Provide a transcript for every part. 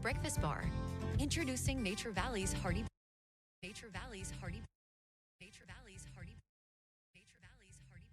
breakfast bar. Introducing Nature Valley's Hearty Nature Valley's Hearty Nature Valley's Hearty Nature Valley's Hearty Nature Valley's Hearty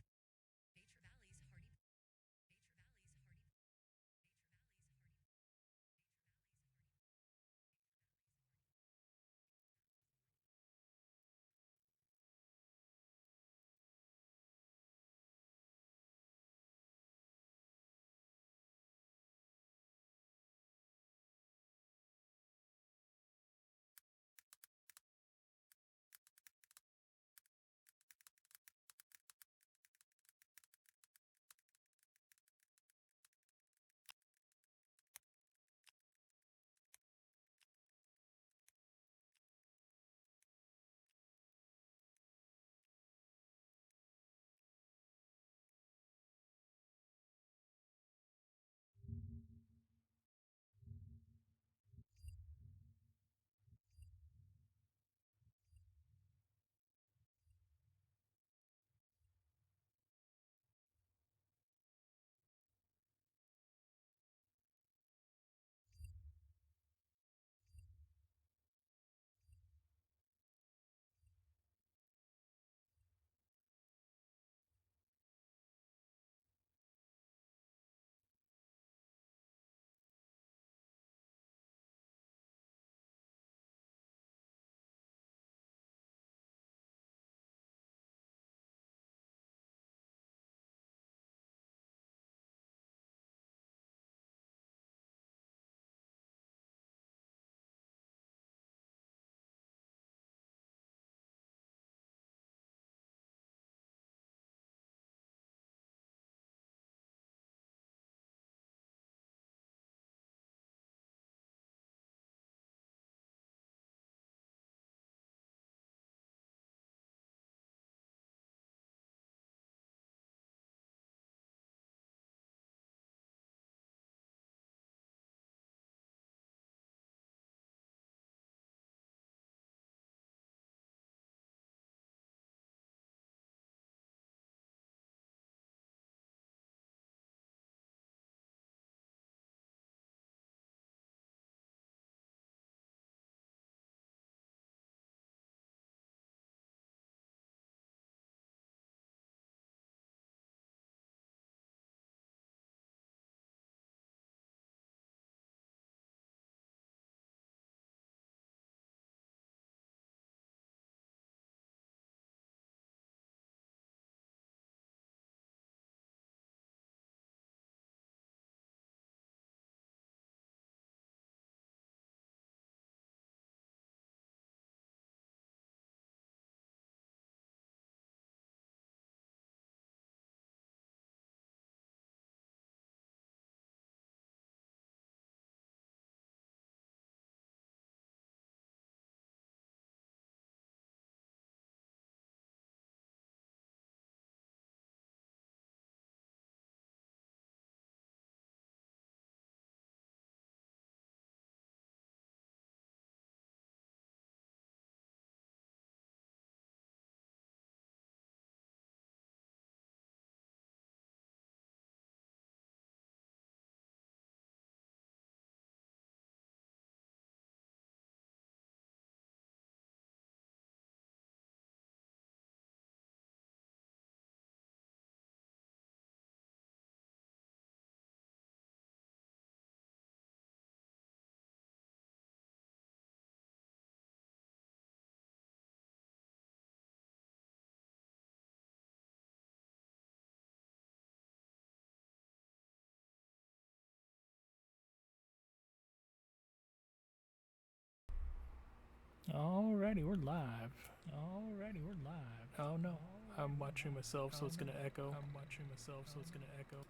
Alrighty, we're live. Alrighty, we're live. Oh no, I'm watching myself, so it's gonna echo. I'm watching myself, so it's gonna echo.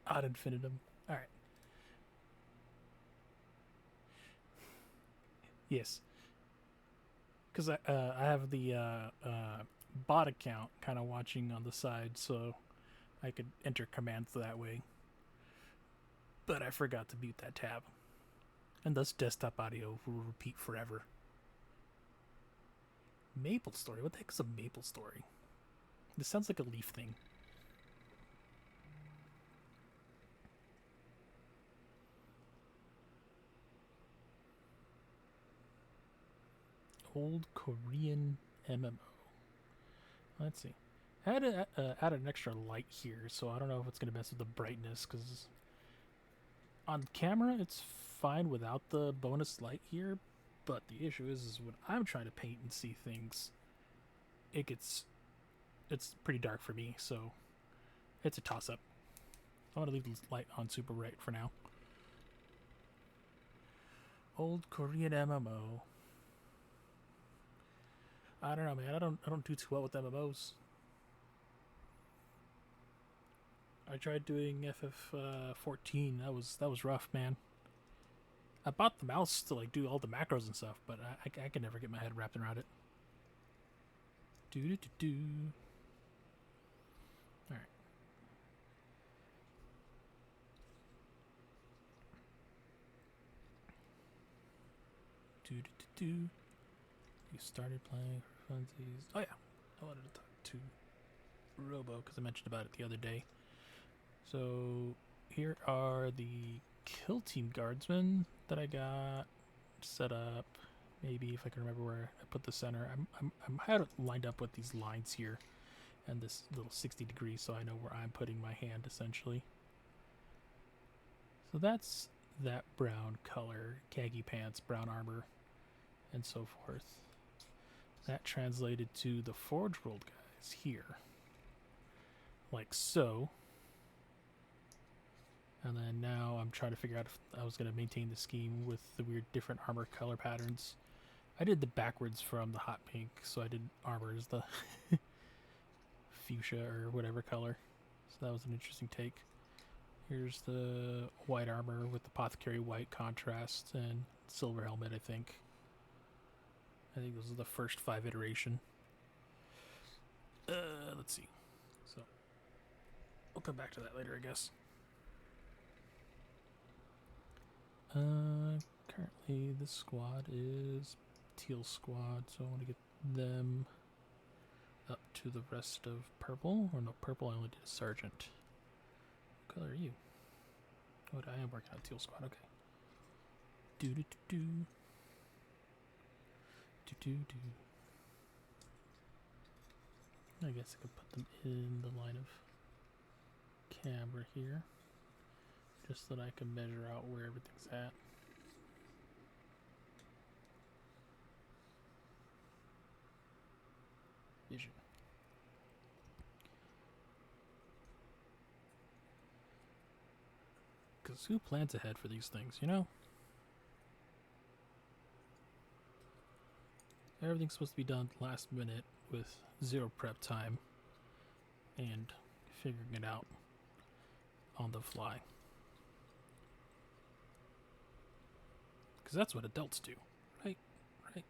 Ad infinitum. Alright. Yes. Because I have the bot account kind of watching on the side, so I could enter commands that way. But I forgot to mute that tab. And thus desktop audio will repeat forever. Maple Story? What the heck is a Maple Story? This sounds like a Leaf thing. Old Korean MMO. Let's see. I had to add an extra light here, so I don't know if it's going to mess with the brightness, because on camera it's fine without the bonus light here, but the issue is when I'm trying to paint and see things, it's pretty dark for me, so it's a toss-up. I want to leave the light on super bright for now. Old Korean MMO. I don't know, man. I don't do too well with MMOs. I tried doing FF14. That was rough, man. I bought the mouse to like do all the macros and stuff, but I can never get my head wrapped around it. Do do do do. All right. Do do do do. You started playing for funsies. Oh yeah, I wanted to talk to Robo because I mentioned about it the other day. So here are the kill team guardsmen that I got set up. Maybe if I can remember where I put the center. I'm had it lined up with these lines here and this little 60 degrees, so I know where I'm putting my hand essentially. So that's that brown color, khaki pants, brown armor, and so forth. That translated to the Forge World guys here, like so. And then now I'm trying to figure out if I was going to maintain the scheme with the weird different armor color patterns. I did the backwards from the hot pink, so I did armor as the fuchsia or whatever color. So that was an interesting take. Here's the white armor with the apothecary white contrast and silver helmet, I think. I think this is the first 5 iteration. Let's see. So we'll come back to that later, I guess. Currently this squad is teal squad, so I want to get them up to the rest of purple. Or no, purple I only did a sergeant. What color are you? Oh, I am working on teal squad, okay. Do do do do. Do do do. I guess I could put them in the line of camera here, just so that I can measure out where everything's at. Vision. Because who plans ahead for these things, you know? Everything's supposed to be done last minute with 0 prep time and figuring it out on the fly. Because that's what adults do, right? Right?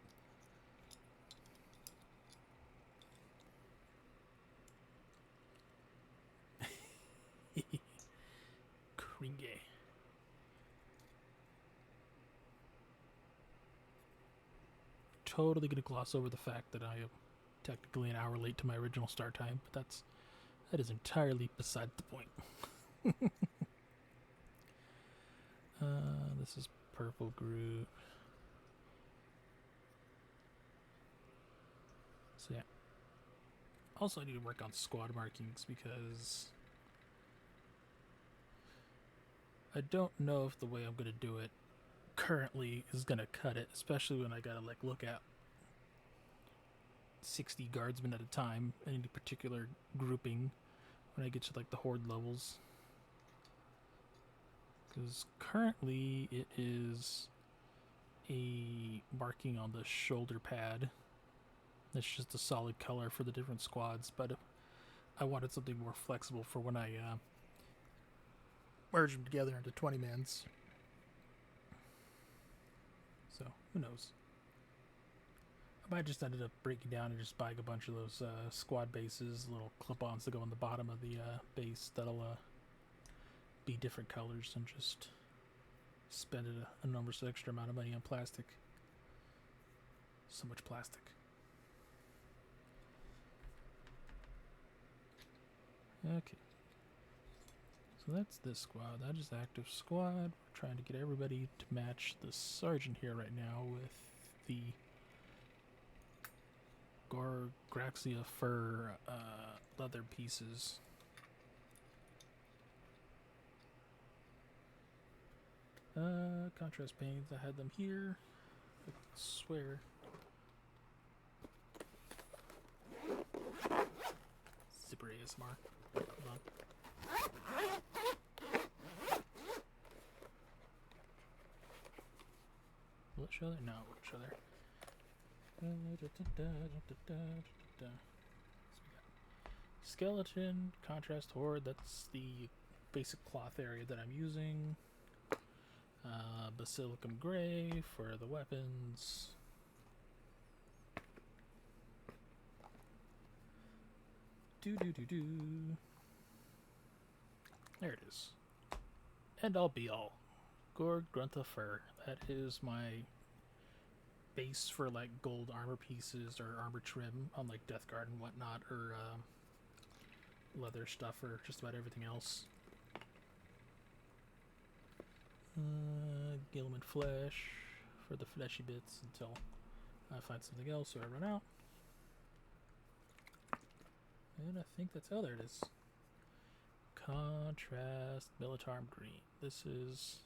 Kringe. Totally gonna gloss over the fact that I am technically an hour late to my original start time, but that is entirely beside the point. This is purple group. So yeah. Also I need to work on squad markings because I don't know if the way I'm gonna do it currently is gonna cut it, especially when I gotta like look at 60 guardsmen at a time in any particular grouping when I get to like the horde levels. Because currently it is a marking on the shoulder pad. It's just a solid color for the different squads, but I wanted something more flexible for when I merge them together into 20-mans. So, who knows? I might just ended up breaking down and just buying a bunch of those squad bases, little clip-ons that go on the bottom of the base that'll be different colors, and just spend an enormous extra amount of money on plastic. So much plastic. Okay. So that's this squad. That is active squad. We're trying to get everybody to match the sergeant here right now with the Graxia fur leather pieces. Contrast paints. I had them here. I swear. Zipper ASMR. Hold on. Will it show there? No, it won't show there. Skeleton, contrast horde. That's the basic cloth area that I'm using. Basilicum gray for the weapons. There it is. And all be all. Gorg Grunta fur. That is my base for like gold armor pieces or armor trim on like Death Guard and whatnot, or leather stuff, or just about everything else. Gilman flesh for the fleshy bits until I find something else or I run out. And I think that's, oh, there it is. Contrast Militarm green. This is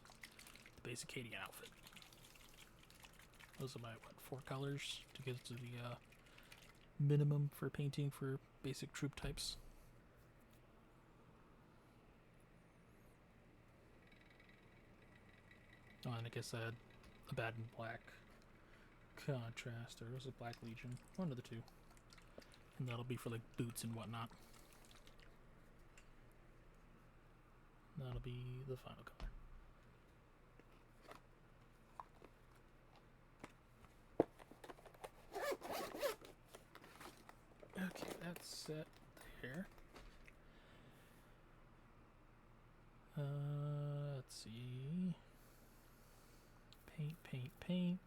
the basic Cadian outfit. Those are my, what, 4 colors to get to the minimum for painting for basic troop types. Oh, and I guess I had a bad and black contrast, or was it Black Legion? One of the two. And that'll be for like boots and whatnot. That'll be the final color. Okay, that's set there. Let's see. Paint.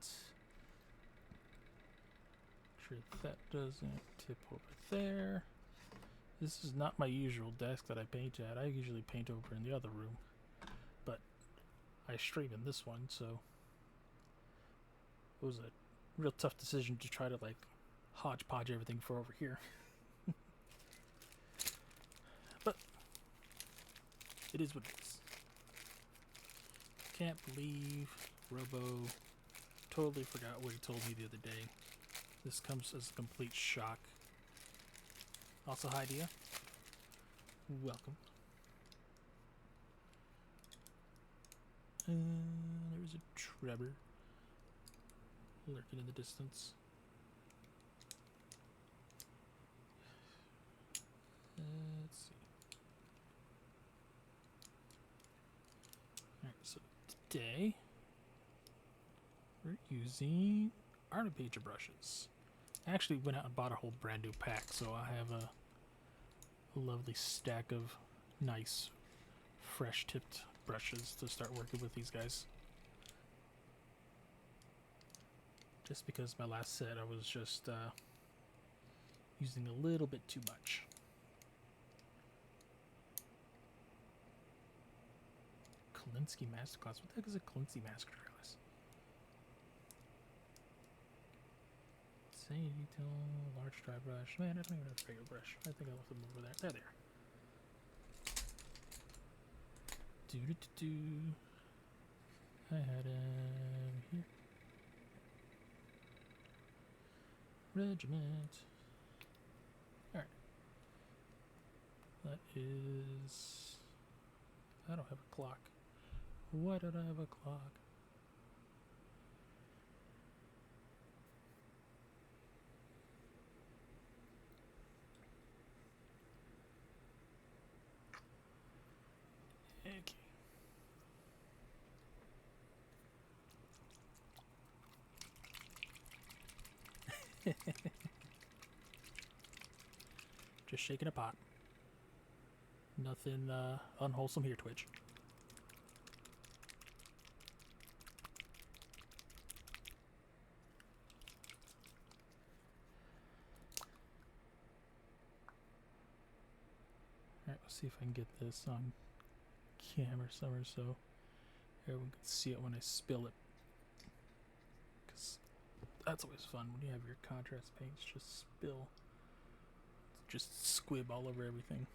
Sure that doesn't tip over there. This is not my usual desk that I paint at. I usually paint over in the other room, but I stream in this one, so it was a real tough decision to try to like hodgepodge everything for over here. But it is what it is. Can't believe Robo totally forgot what he told me the other day. This comes as a complete shock. Also, hi Dia. Welcome. There's a Trevor lurking in the distance. Let's see. Alright, so today we're using Artipager brushes. I actually went out and bought a whole brand new pack, so I have a lovely stack of nice, fresh tipped brushes to start working with these guys. Just because my last set I was just using a little bit too much. Kalinsky Masterclass. What the heck is a Kalinsky Masterclass? Say detail, large dry brush. Man, I don't even have a regular brush. I think I left them over there. There they are. I had him here. Regiment. Alright. That is... I don't have a clock. Why don't I have a clock? Okay. Just shaking a pot. Nothing unwholesome here, Twitch. Alright, let's see if I can get this on camera somewhere so everyone can see it when I spill it. Because That's always fun when you have your contrast paints just spill, just squib all over everything.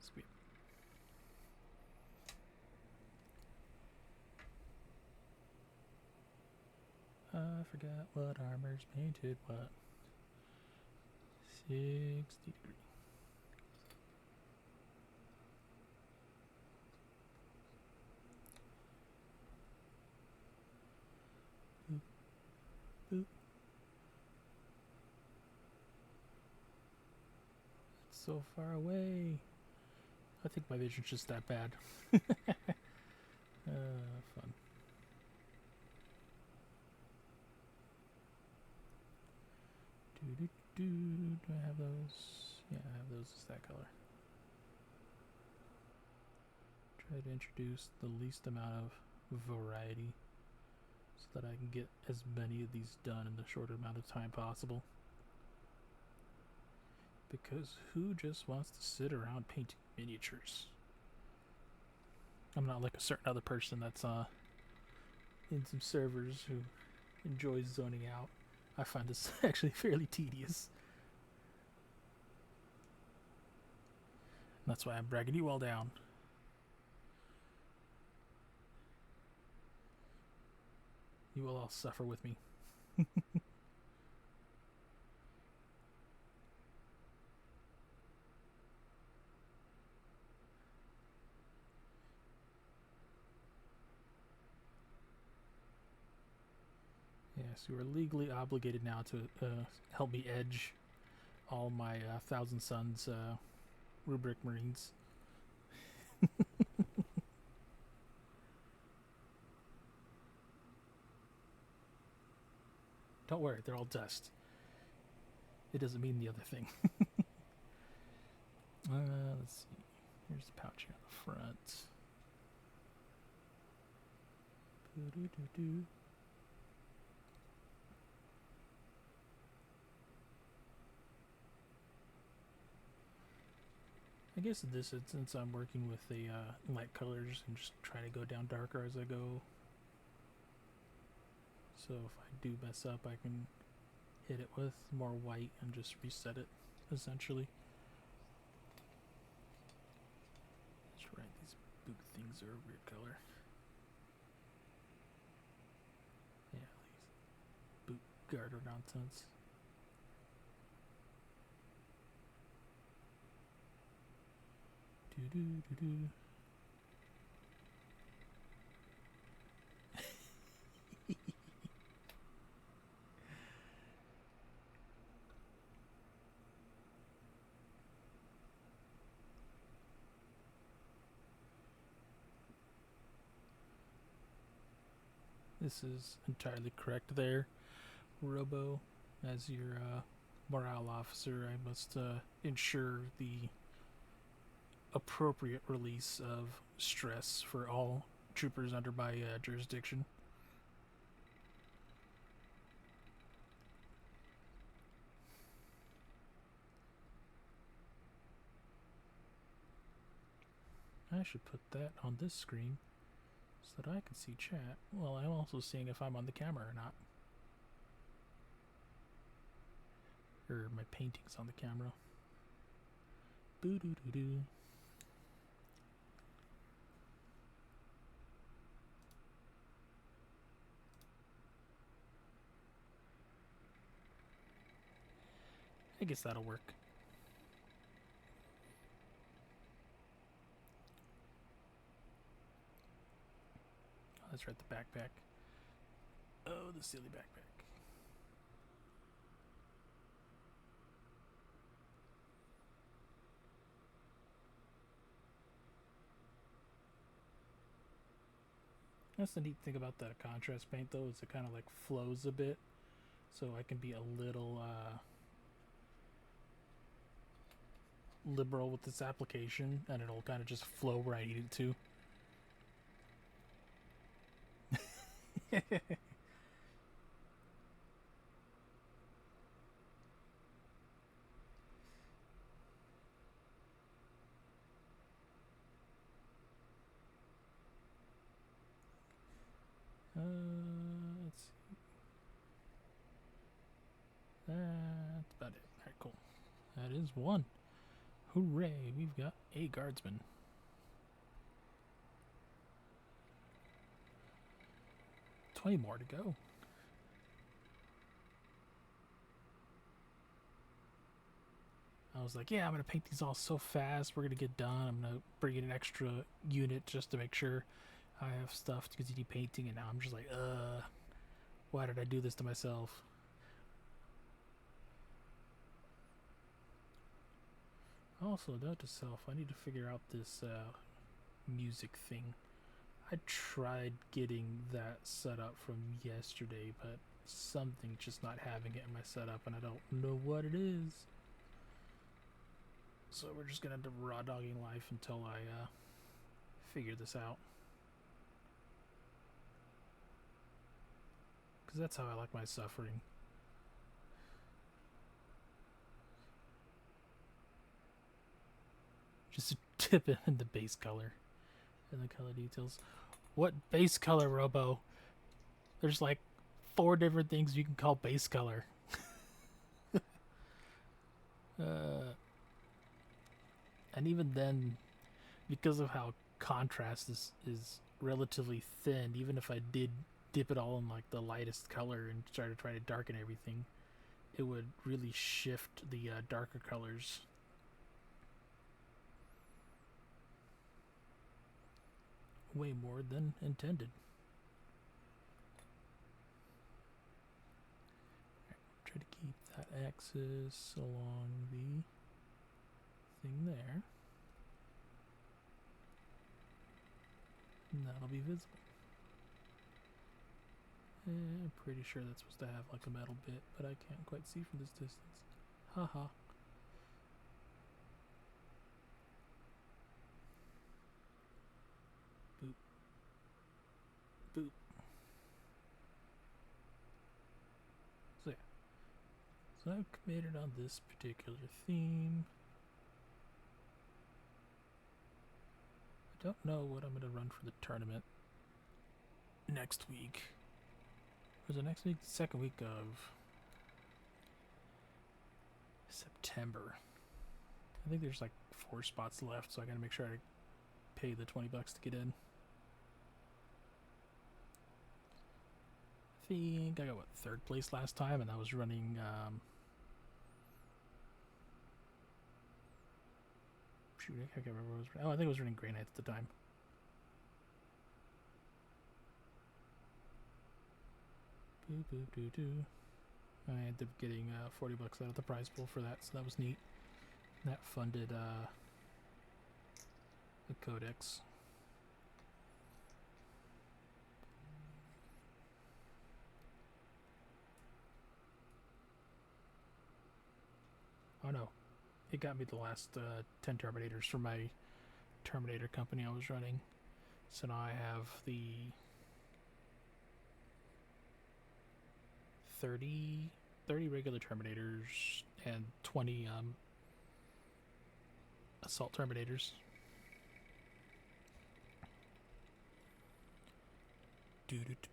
Squib. I forgot what armor's painted what. 60 degree. Boop, boop. It's so far away. I think my vision's just that bad. Fun. Do I have those? Yeah, I have those as that color. Try to introduce the least amount of variety so that I can get as many of these done in the shortest amount of time possible. Because who just wants to sit around painting miniatures? I'm not like a certain other person that's in some servers who enjoys zoning out. I find this actually fairly tedious. That's why I'm bragging you all down. You will all suffer with me. Yes, you are legally obligated now to help me edge all my Thousand Suns rubric marines. Don't worry, they're all dust. It doesn't mean the other thing. Let's see. Here's the pouch here on the front. Doo-doo-doo-doo. I guess in this instance I'm working with the light colors and just try to go down darker as I go. So if I do mess up, I can hit it with more white and just reset it, essentially. That's right, these boot things are a weird color. Yeah, these boot garter nonsense. Do-do-do-do. This is entirely correct there, Robo. As your morale officer, I must ensure the appropriate release of stress for all troopers under my jurisdiction. I should put that on this screen so that I can see chat. Well, I'm also seeing if I'm on the camera or not. Or my painting's on the camera. Boo doo doo doo. I guess that'll work. Oh, that's right, the backpack. Oh, the silly backpack. That's the neat thing about the contrast paint, though, is it kind of like flows a bit, so I can be a little liberal with this application, and it'll kind of just flow where I need it to. Let's see. That is one. Hooray, we've got a guardsman. $20 more to go. I was like, yeah, I'm going to paint these all so fast. We're going to get done. I'm going to bring in an extra unit just to make sure I have stuff to continue painting. And now I'm just like, why did I do this to myself? Also, note to self, I need to figure out this music thing. I tried getting that set up from yesterday, but something's just not having it in my setup, and I don't know what it is. So we're just gonna end up raw dogging life until I figure this out. Because that's how I like my suffering. Just tip it in the base color and the color details. What base color, Robo? There's like 4 different things you can call base color. And even then, because of how contrast is relatively thin, even if I did dip it all in like the lightest color and try to darken everything, it would really shift the darker colors. Way more than intended. Try to keep that axis along the thing there. And that'll be visible. I'm pretty sure that's supposed to have like a metal bit, but I can't quite see from this distance. Haha. Boop. Boop. So yeah. So I've committed on this particular theme. I don't know what I'm going to run for the tournament next week. Was it next week? The second week of September. I think there's like 4 spots left, so I gotta make sure I pay the $20 to get in. I think I got, what, 3rd place last time, and I was running, shoot, I can't remember what I was running. Oh, I think I was running Grey Knights at the time. Boop, boop, doo, doo. I ended up getting $40 out of the prize pool for that, so that was neat. That funded the codex. Oh no, it got me the last 10 Terminators for my Terminator company I was running. So now I have the 30 regular Terminators and 20 Assault Terminators.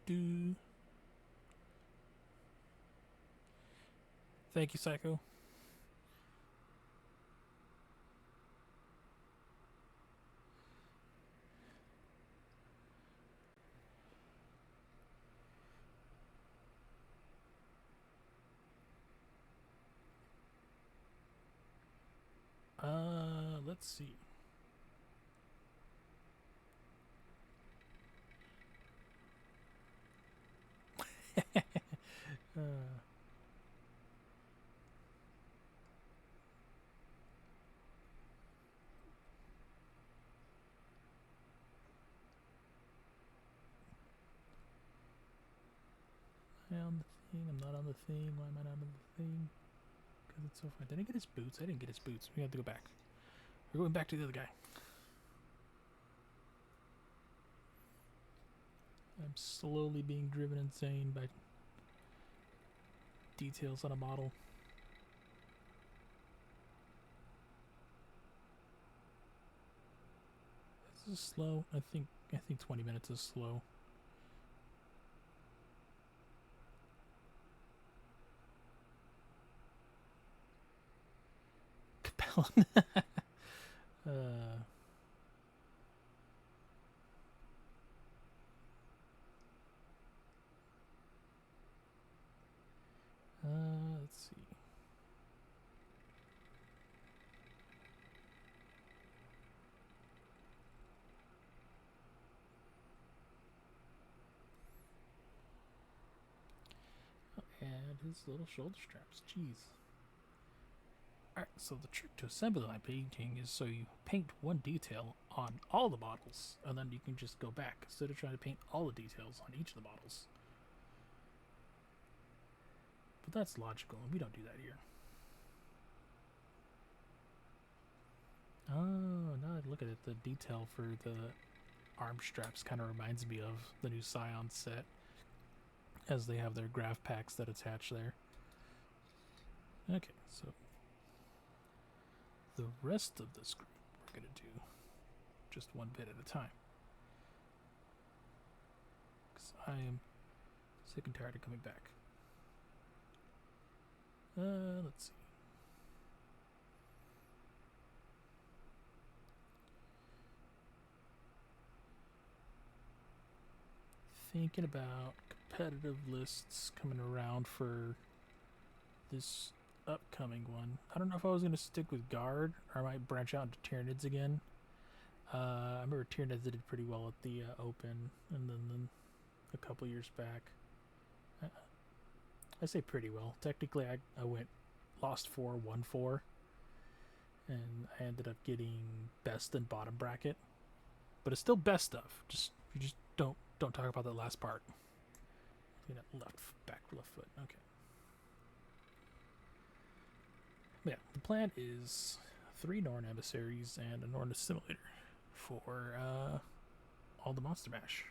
Do. Thank you, Psycho. Let's see. Am I on the thing? I'm not on the thing. Why am I not on the thing? Because it's so fun. Did I get his boots? I didn't get his boots. We have to go back. We're going back to the other guy. I'm slowly being driven insane by details on a model. This is slow. I think 20 minutes is slow. one. uh, let's see. And his little shoulder straps. Jeez. Alright, so the trick to assembly line painting is so you paint one detail on all the models, and then you can just go back instead of trying to paint all the details on each of the models. But that's logical, and we don't do that here. Oh, now I look at it, the detail for the arm straps kind of reminds me of the new Scion set, as they have their graph packs that attach there. Okay, so the rest of this group we're going to do just one bit at a time. Because I am sick and tired of coming back. Let's see. Thinking about competitive lists coming around for this upcoming one. I don't know if I was going to stick with Guard or I might branch out into Tyranids again. I remember Tyranids did pretty well at the Open, and then a couple years back. I say pretty well. Technically, I went lost 4, won 4, and I ended up getting best and bottom bracket. But it's still best stuff. You just don't talk about that last part. Left foot. Okay. Yeah, the plan is 3 Norn emissaries and a Norn assimilator for all the Monster Mash.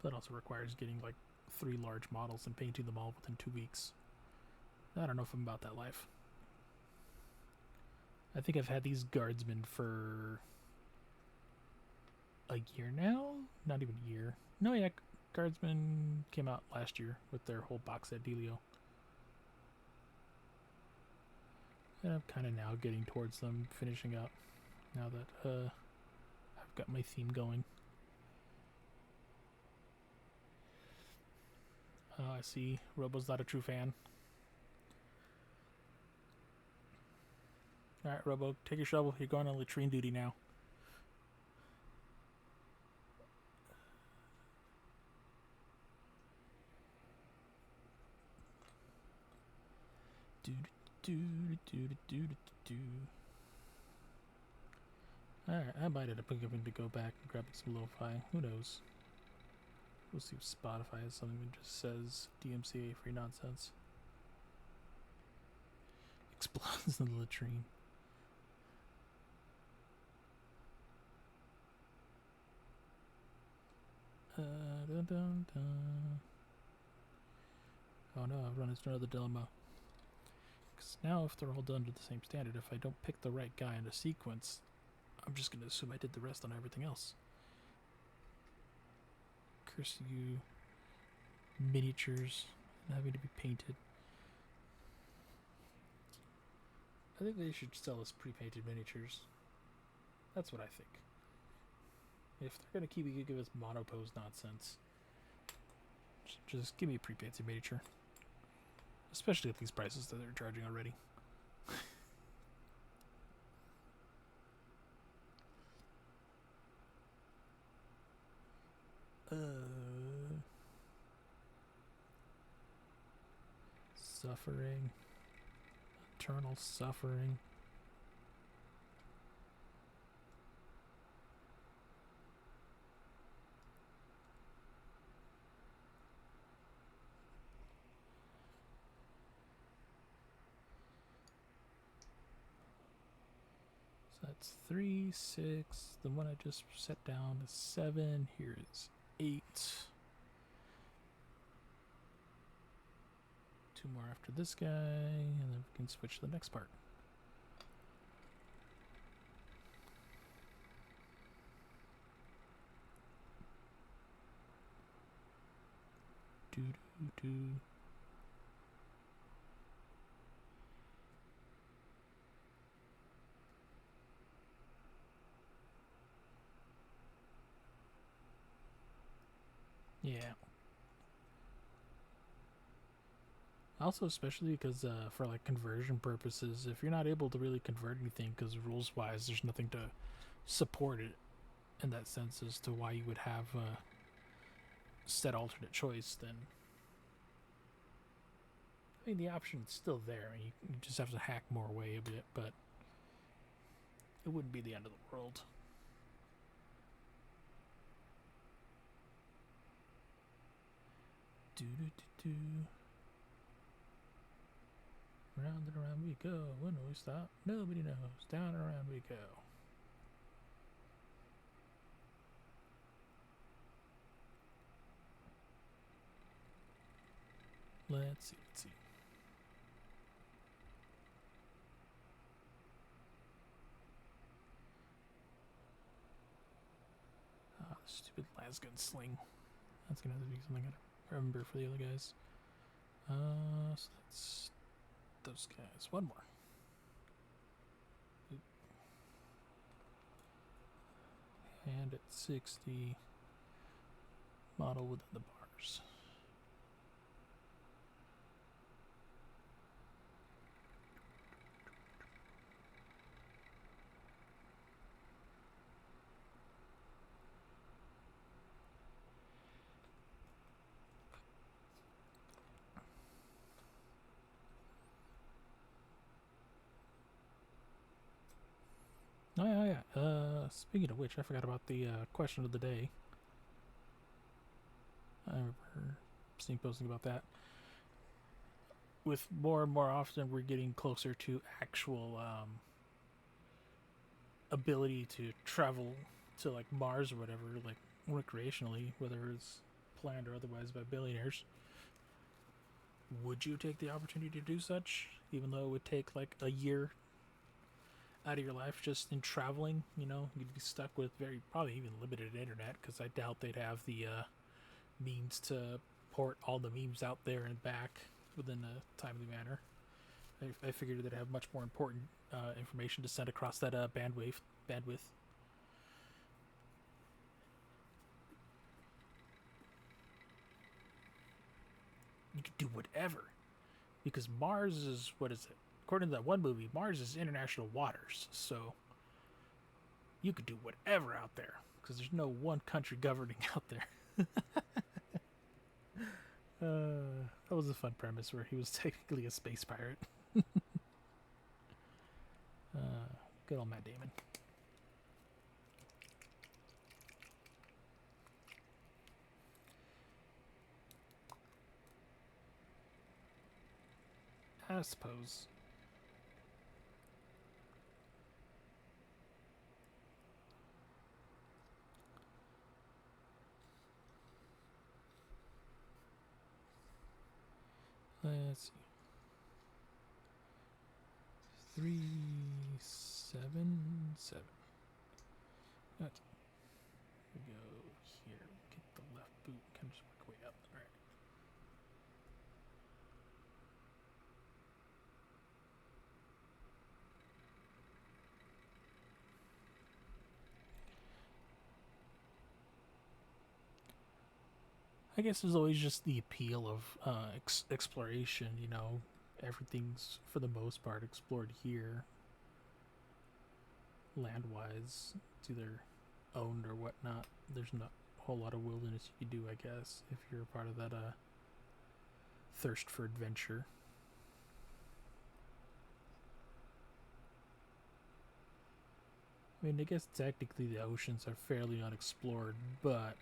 That also requires getting like 3 large models and painting them all within 2 weeks. I don't know if I'm about that life. I think I've had these guardsmen for a year now? Not even a year. No, yeah, guardsmen came out last year with their whole box set dealio. And I'm kind of now getting towards them finishing up now that I've got my theme going. I see Robo's not a true fan. Alright, Robo, take your shovel. You're going on latrine duty now. Alright, I might end up having to go back and grab some lo-fi. Who knows? We'll see if Spotify has something that just says DMCA free nonsense. Explodes in the latrine. Dun, dun, dun. Oh no, I've run into another dilemma. Because now if they're all done to the same standard, if I don't pick the right guy in a sequence, I'm just going to assume I did the rest on everything else. Curse you. Miniatures having to be painted. I think they should sell us pre-painted miniatures. That's what I think. If they're going to give us monopose nonsense, just give me a pre-painted miniature. Especially at these prices that they're charging already. Suffering. Eternal suffering. So that's 3, 6. The one I just set down is 7. Here is 8. 2 more after this guy, and then we can switch to the next part. Do do do. Yeah. Also, especially because for like conversion purposes, if you're not able to really convert anything, because rules-wise, there's nothing to support it in that sense as to why you would have set alternate choice, then I mean the option's still there. You just have to hack more away a bit, but it wouldn't be the end of the world. Do do do do. Round and around we go. When will we stop? Nobody knows. Down and around we go. Let's see. Let's see. Ah, the stupid lasgun sling. That's gonna have to be something I gotta remember for the other guys. So that's those guys. One more. And at 60. Model within the bars. Oh yeah. Speaking of which, I forgot about the question of the day. I remember seeing posting about that. With more and more often, we're getting closer to actual ability to travel to like Mars or whatever, like recreationally, whether it's planned or otherwise by billionaires. Would you take the opportunity to do such, even though it would take like a year out of your life just in traveling? You know, you'd be stuck with very probably even limited internet because I doubt they'd have the means to port all the memes out there and back within a timely manner. I figured they'd have much more important information to send across that bandwidth. You could do whatever because Mars is what is it? According to that one movie, Mars is international waters, so you could do whatever out there because there's no one country governing out there. That was a fun premise where he was technically a space pirate. Good old Matt Damon. I suppose. Let's see. 377. Okay. We go here. Get the left boot. Kind of just work way up. All right. I guess there's always just the appeal of exploration. You know, everything's for the most part explored here, land-wise. It's either owned or whatnot. There's not a whole lot of wilderness you could do, I guess, if you're a part of that thirst for adventure. I mean, I guess technically the oceans are fairly unexplored, but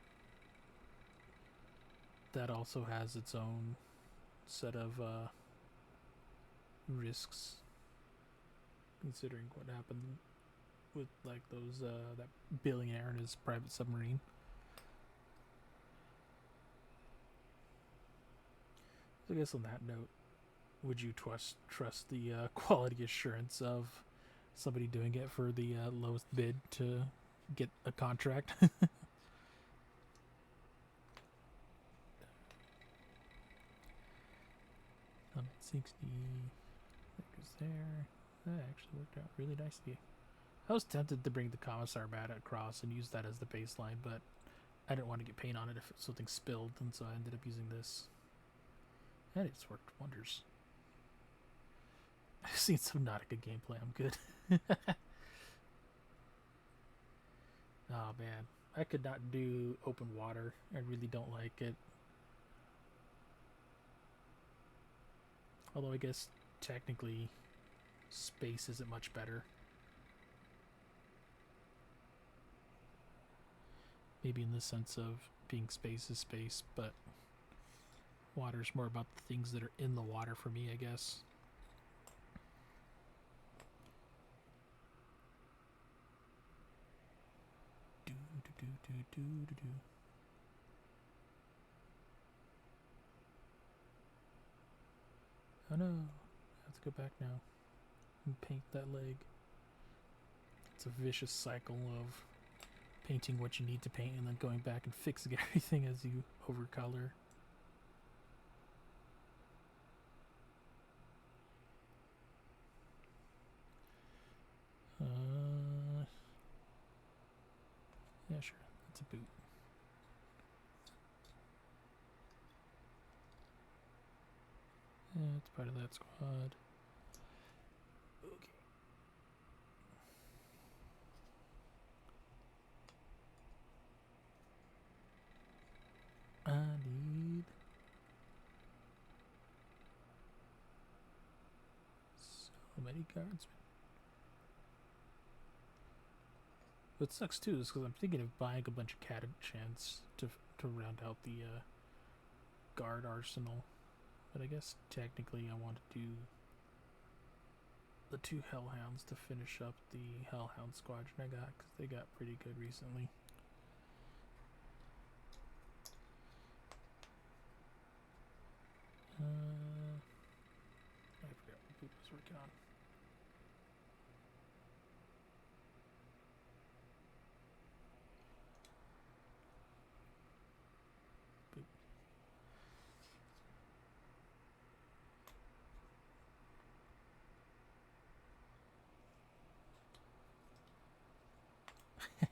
that also has its own set of risks, considering what happened with like those that billionaire and his private submarine. So I guess on that note, would you trust the quality assurance of somebody doing it for the lowest bid to get a contract? 60. That goes there. That actually worked out really nicely. I was tempted to bring the commissar bat across and use that as the baseline, but I didn't want to get paint on it if something spilled, and so I ended up using this. And it's worked wonders. I've seen some Nautica gameplay. I'm good. Oh man, I could not do open water. I really don't like it. Although I guess technically space isn't much better. Maybe in the sense of being space is space, but water's more about the things that are in the water for me, I guess. Oh no, I have to go back now and paint that leg. It's a vicious cycle of painting what you need to paint and then going back and fixing everything as you overcolor. Yeah, sure. That's a boot. Yeah, it's part of that squad. Okay. I need so many guardsmen. What sucks too is because I'm thinking of buying a bunch of Catachans to round out the guard arsenal. But I guess technically I want to do the 2 Hellhounds to finish up the Hellhound squadron I got, because they got pretty good recently. I forgot what Boop was working on. Boop.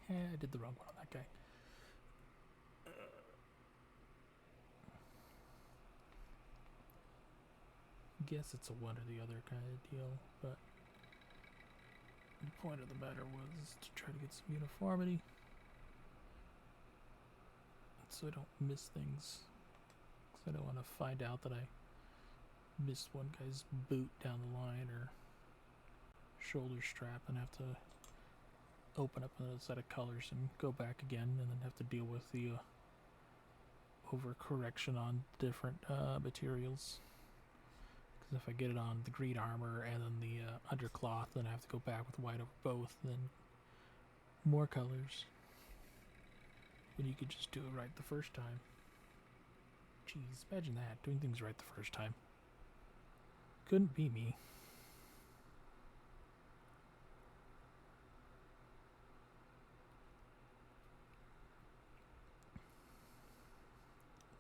I did the wrong one on that guy. Guess it's a one or the other kind of deal, but the point of the matter was to try to get some uniformity so I don't miss things, because I don't want to find out that I missed one guy's boot down the line or shoulder strap and have to open up another set of colors and go back again and then have to deal with the overcorrection on different materials. If I get it on the green armor and then the undercloth, then I have to go back with white over both, then more colors. When you could just do it right the first time. Jeez, imagine that, doing things right the first time. Couldn't be me.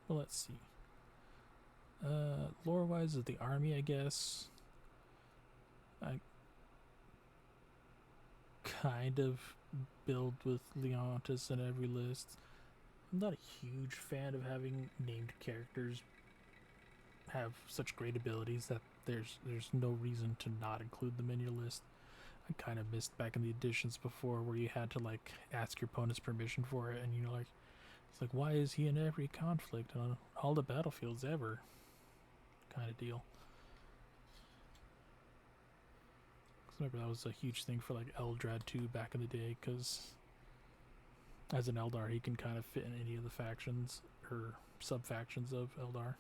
Well, let's see. Lore-wise of the army, I guess. I kind of build with Leontis in every list. I'm not a huge fan of having named characters have such great abilities that there's no reason to not include them in your list. I kind of missed back in the editions before where you had to like ask your opponent's permission for it, and like it's like, why is he in every conflict on all the battlefields ever? Kind of deal. Remember that was a huge thing for like Eldrad 2 back in the day, because as an Eldar he can kind of fit in any of the factions or sub-factions of Eldar.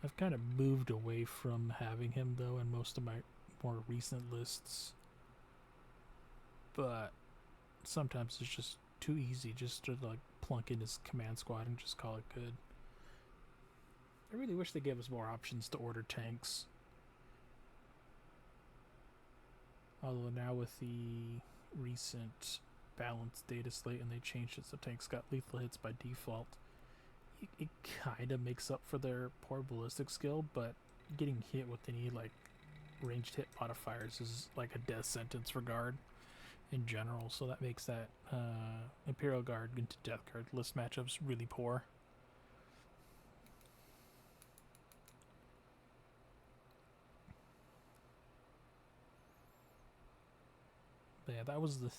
I've kind of moved away from having him though in most of my more recent lists, but sometimes it's just too easy just to like plunk in his command squad and just call it good. I really wish they gave us more options to order tanks. Although now with the recent balanced data slate and they changed it so tanks got lethal hits by default, it kind of makes up for their poor ballistic skill, but getting hit with any like ranged hit modifiers is like a death sentence for guard. in general, so that makes that Imperial Guard into Death Guard list matchups really poor. But yeah, that was the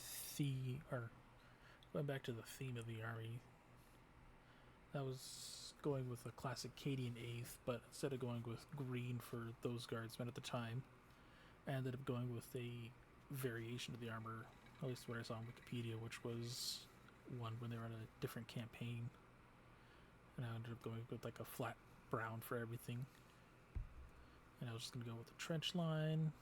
going back to the theme of the army. That was going with a classic Cadian 8th, but instead of going with green for those guardsmen at the time, I ended up going with a variation of the armor, at least what I saw on Wikipedia, which was one when they were on a different campaign. And I ended up going with like a flat brown for everything. And I was just going to go with the trench line.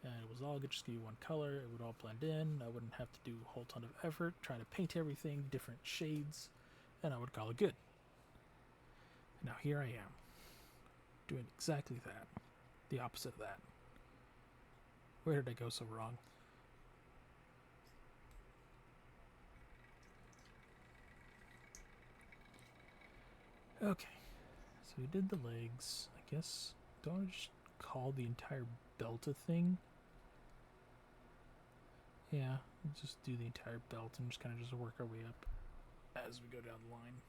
And it was all just going to be one color. It would all blend in. I wouldn't have to do a whole ton of effort trying to paint everything, different shades. And I would call it good. Now here I am, doing exactly that. The opposite of that. Where did I go so wrong? Okay, so we did the legs. I guess, don't I just call the entire belt a thing? Yeah, we'll just do the entire belt and just kind of just work our way up as we go down the line.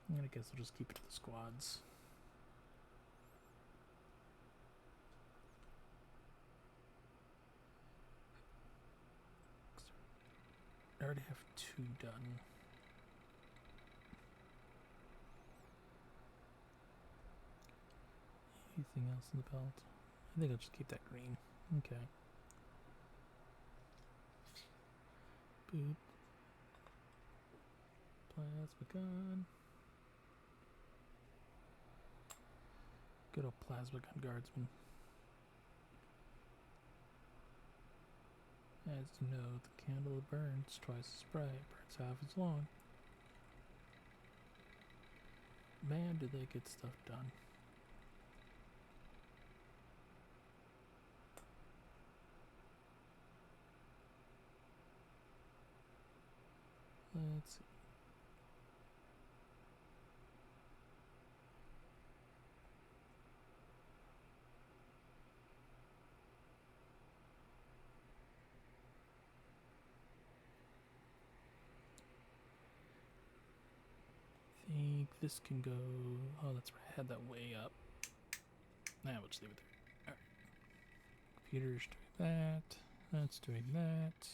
And I guess we'll just keep it to the squads. I already have 2 done. Anything else in the belt? I think I'll just keep that green. Okay. Boop. Plasma gun. Good old plasma gun guardsman. As you know, the candle burns twice as bright, burns half as long. Man, do they get stuff done. Let's see. I think this can go. Oh, that's right. I had that way up. Nah, we'll just leave it there. Alright. Computer's doing that. That's doing that.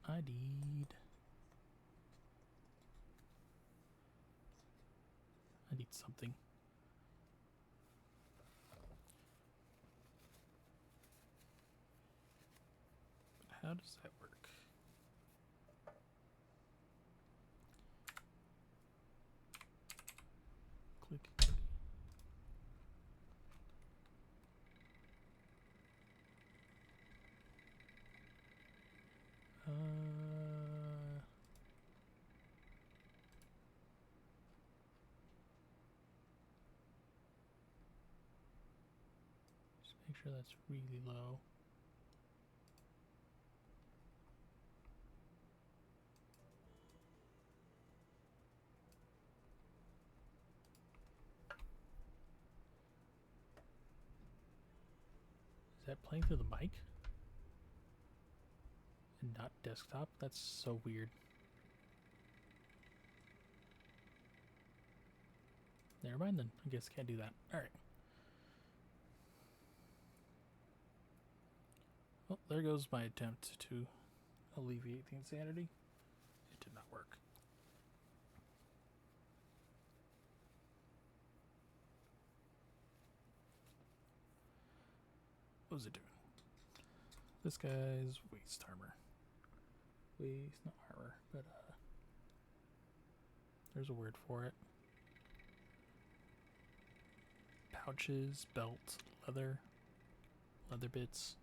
I need something. But how does that work? Click. Just make sure that's really low. Is that playing through the mic? And not desktop? That's so weird. Never mind then. I guess can't do that. Alright. Well, there goes my attempt to alleviate the insanity. It did not work. What was it doing? This guy's waist armor. Waist, not armor, but there's a word for it. Pouches, belt, leather bits.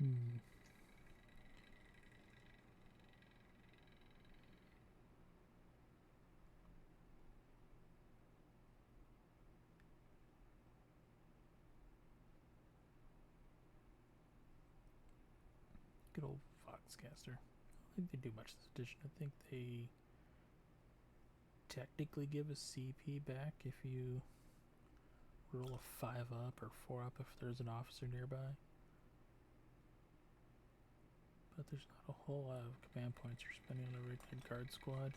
Hmm. Good old Foxcaster. I don't think they do much this edition. I think they technically give a CP back if you roll a 5 up or 4 up if there's an officer nearby. But there's not a whole lot of command points you're spending on a Red Guard squad.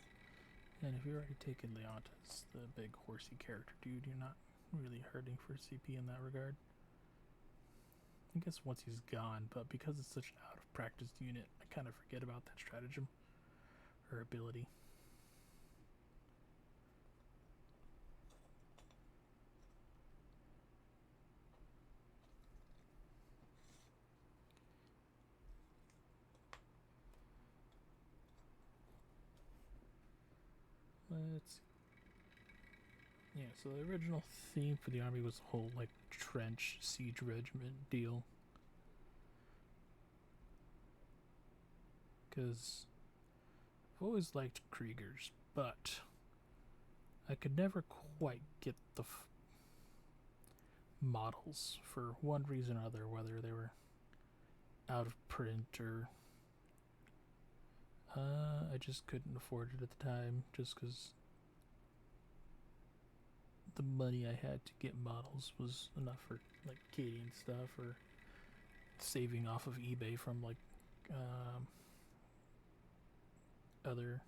And if you're already taking Leontas, the big horsey character dude, you're not really hurting for CP in that regard. I guess once he's gone, but because it's such an out of practice unit, I kind of forget about that stratagem or ability. Let's see. Yeah, so the original theme for the army was the whole like trench siege regiment deal. Because I've always liked Kriegers, but I could never quite get the models for one reason or other, whether they were out of print or I just couldn't afford it at the time just because the money I had to get models was enough for like Canadian stuff or saving off of eBay from like other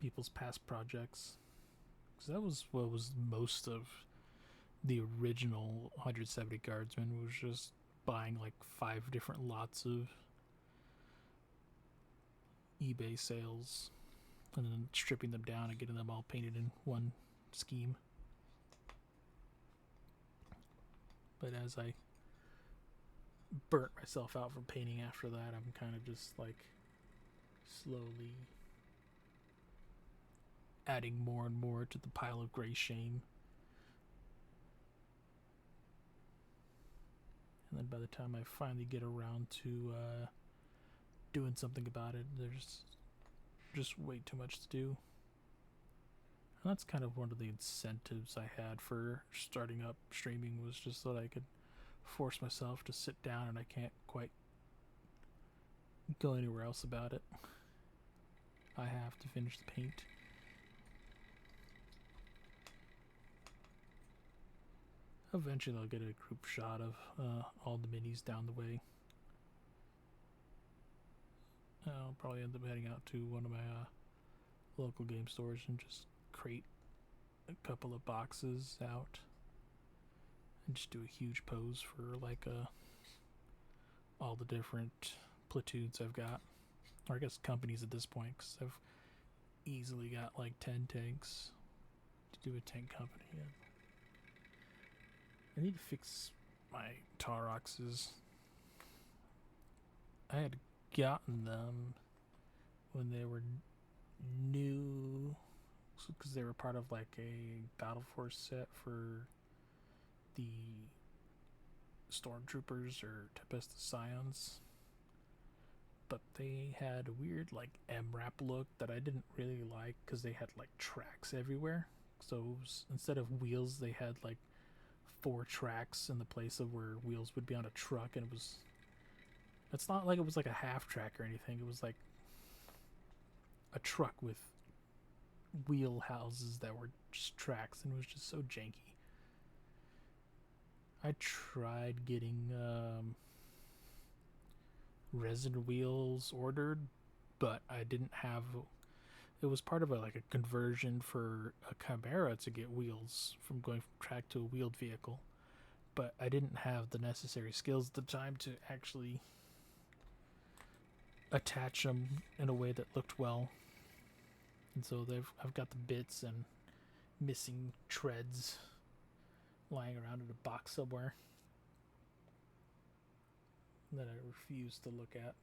people's past projects, because that was what was most of the original 170 guardsmen was just buying like 5 different lots of eBay sales and then stripping them down and getting them all painted in one scheme. But as I burnt myself out from painting after that, I'm kind of just like slowly adding more and more to the pile of gray shame. And then by the time I finally get around to doing something about it, there's just way too much to do. And that's kind of one of the incentives I had for starting up streaming, was just so that I could force myself to sit down, and I can't quite go anywhere else about it. I have to finish the paint. Eventually I'll get a group shot of all the minis down the way. I'll probably end up heading out to one of my local game stores and just crate a couple of boxes out and just do a huge pose for like all the different platoons I've got, or I guess companies at this point, because I've easily got like 10 tanks to do a tank company. I need to fix my Tauroxes. I had gotten them when they were new, because they were part of like a Battle Force set for the Stormtroopers or Tempest Scions. But they had a weird like MRAP look that I didn't really like, because they had like tracks everywhere. So it was, instead of wheels, they had like 4 tracks in the place of where wheels would be on a truck, and it was, it's not like it was like a half track or anything. It was like a truck with wheel houses that were just tracks, and it was just so janky. I tried getting resin wheels ordered, but I didn't have, it was part of a conversion for a Chimera to get wheels from going from track to a wheeled vehicle, but I didn't have the necessary skills at the time to actually attach them in a way that looked well. And so I've got the bits and missing treads lying around in a box somewhere that I refuse to look at.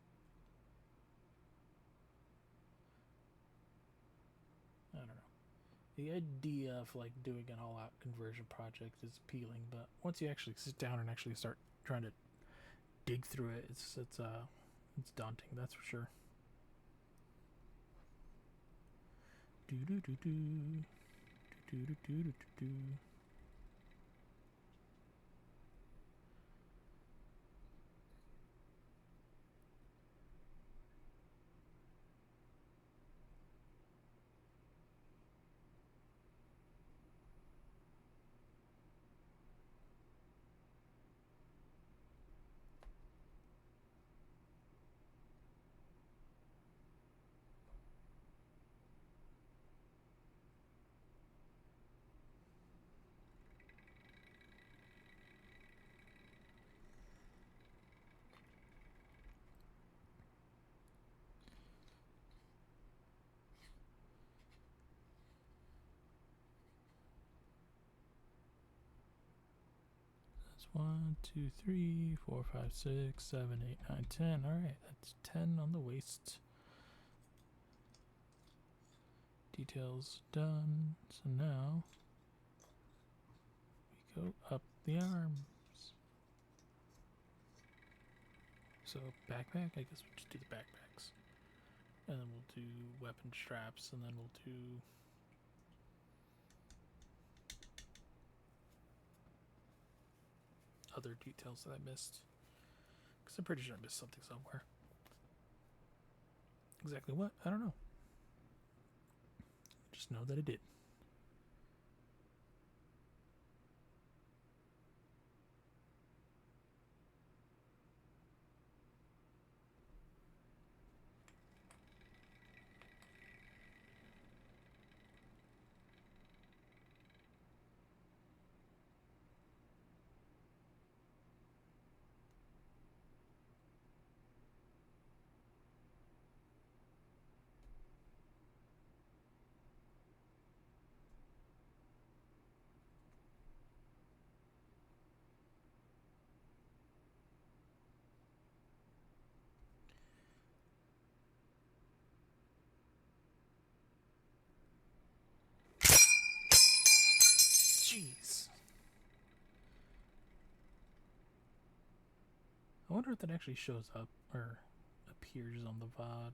I don't know. The idea of like doing an all-out conversion project is appealing, but once you actually sit down and actually start trying to dig through it. It's daunting, that's for sure. Do do do do do do do do do. That's 1, 2, 3, 4, 5, 6, 7, 8, 9, 10. Alright, that's 10 on the waist. Details done. So now we go up the arms. So backpack, I guess we'll just do the backpacks. And then we'll do weapon straps, and then we'll do other details that I missed. Because I'm pretty sure I missed something somewhere. Exactly what? I don't know. Just know that I did. Jeez. I wonder if that actually shows up or appears on the VOD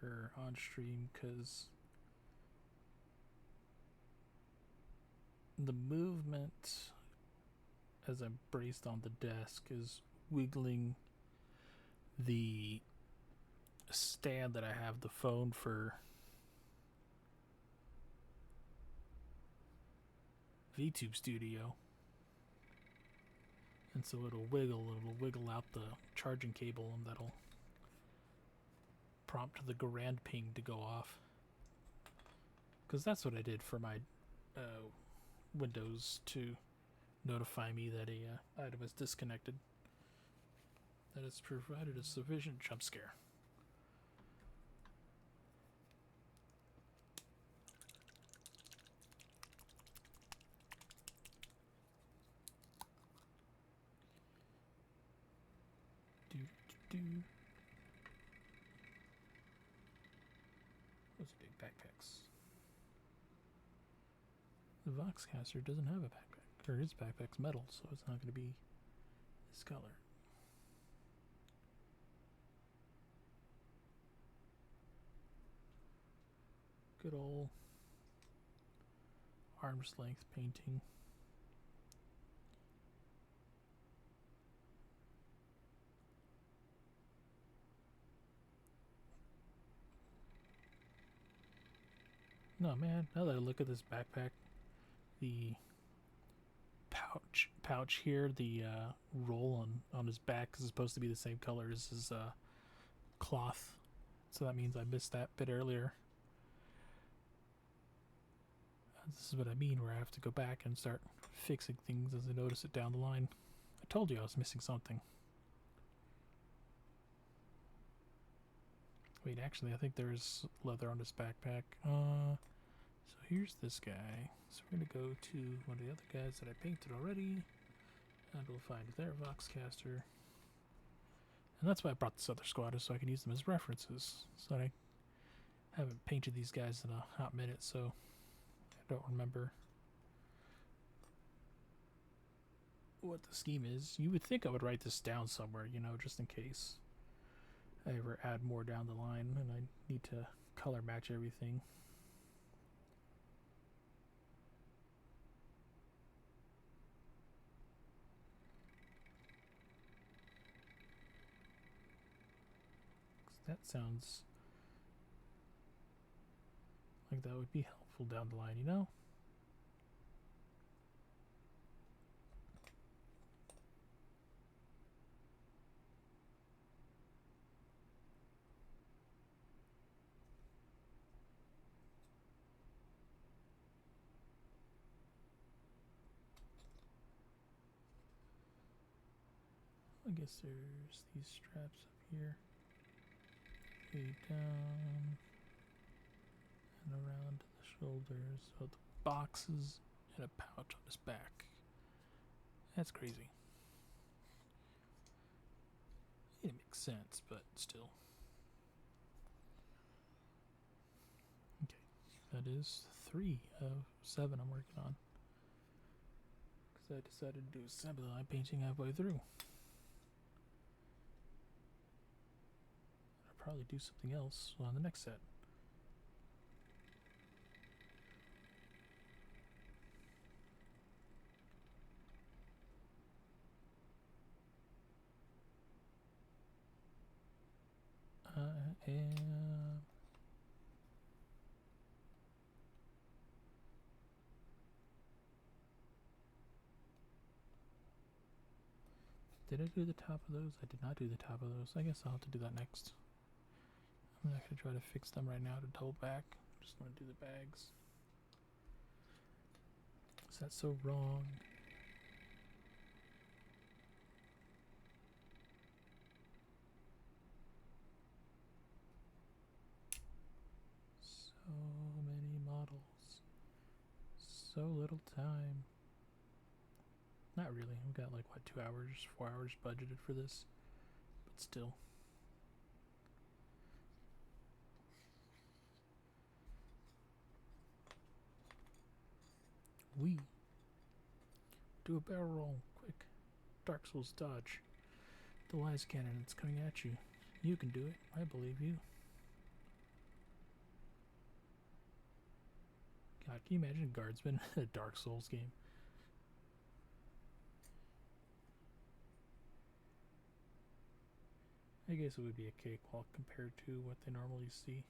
or on stream, because the movement as I'm braced on the desk is wiggling the stand that I have the phone for VTube Studio. And so it'll wiggle out the charging cable, and that'll prompt the Garand ping to go off. Because that's what I did for my Windows to notify me that a item is disconnected. That has provided a sufficient jump scare. Those big backpacks. The Voxcaster doesn't have a backpack, or his backpack's metal, so it's not going to be this color. Good old arm's length painting. No, man, now that I look at this backpack, the pouch here, the roll on his back is supposed to be the same color as his cloth. So that means I missed that bit earlier. This is what I mean, where I have to go back and start fixing things as I notice it down the line. I told you I was missing something. Wait, actually, I think there's leather on this backpack. So here's this guy. So we're going to go to one of the other guys that I painted already. And we'll find their Voxcaster. And that's why I brought this other squad, is so I can use them as references. So I haven't painted these guys in a hot minute, so I don't remember what the scheme is. You would think I would write this down somewhere, you know, just in case I ever add more down the line and I need to color match everything. That sounds like that would be helpful down the line, you know? I guess there's these straps up here. Way down and around to the shoulders. So the boxes and a pouch on his back. That's crazy. It makes sense, but still. Okay, that is 3 of 7 I'm working on. Because I decided to do assembly line painting halfway through. I'll probably do something else on the next set. I am... Did I do the top of those? I did not do the top of those. I guess I'll have to do that next. I'm not going to try to fix them right now to double back. I'm just going to do the bags. Is that so wrong? So many models. So little time. Not really. We've got like, what, 2 hours, 4 hours budgeted for this. But still. We do a barrel roll, quick. Dark Souls dodge. The wise cannon that's coming at you. You can do it. I believe you. God, can you imagine a guardsman in a Dark Souls game? I guess it would be a cakewalk compared to what they normally see.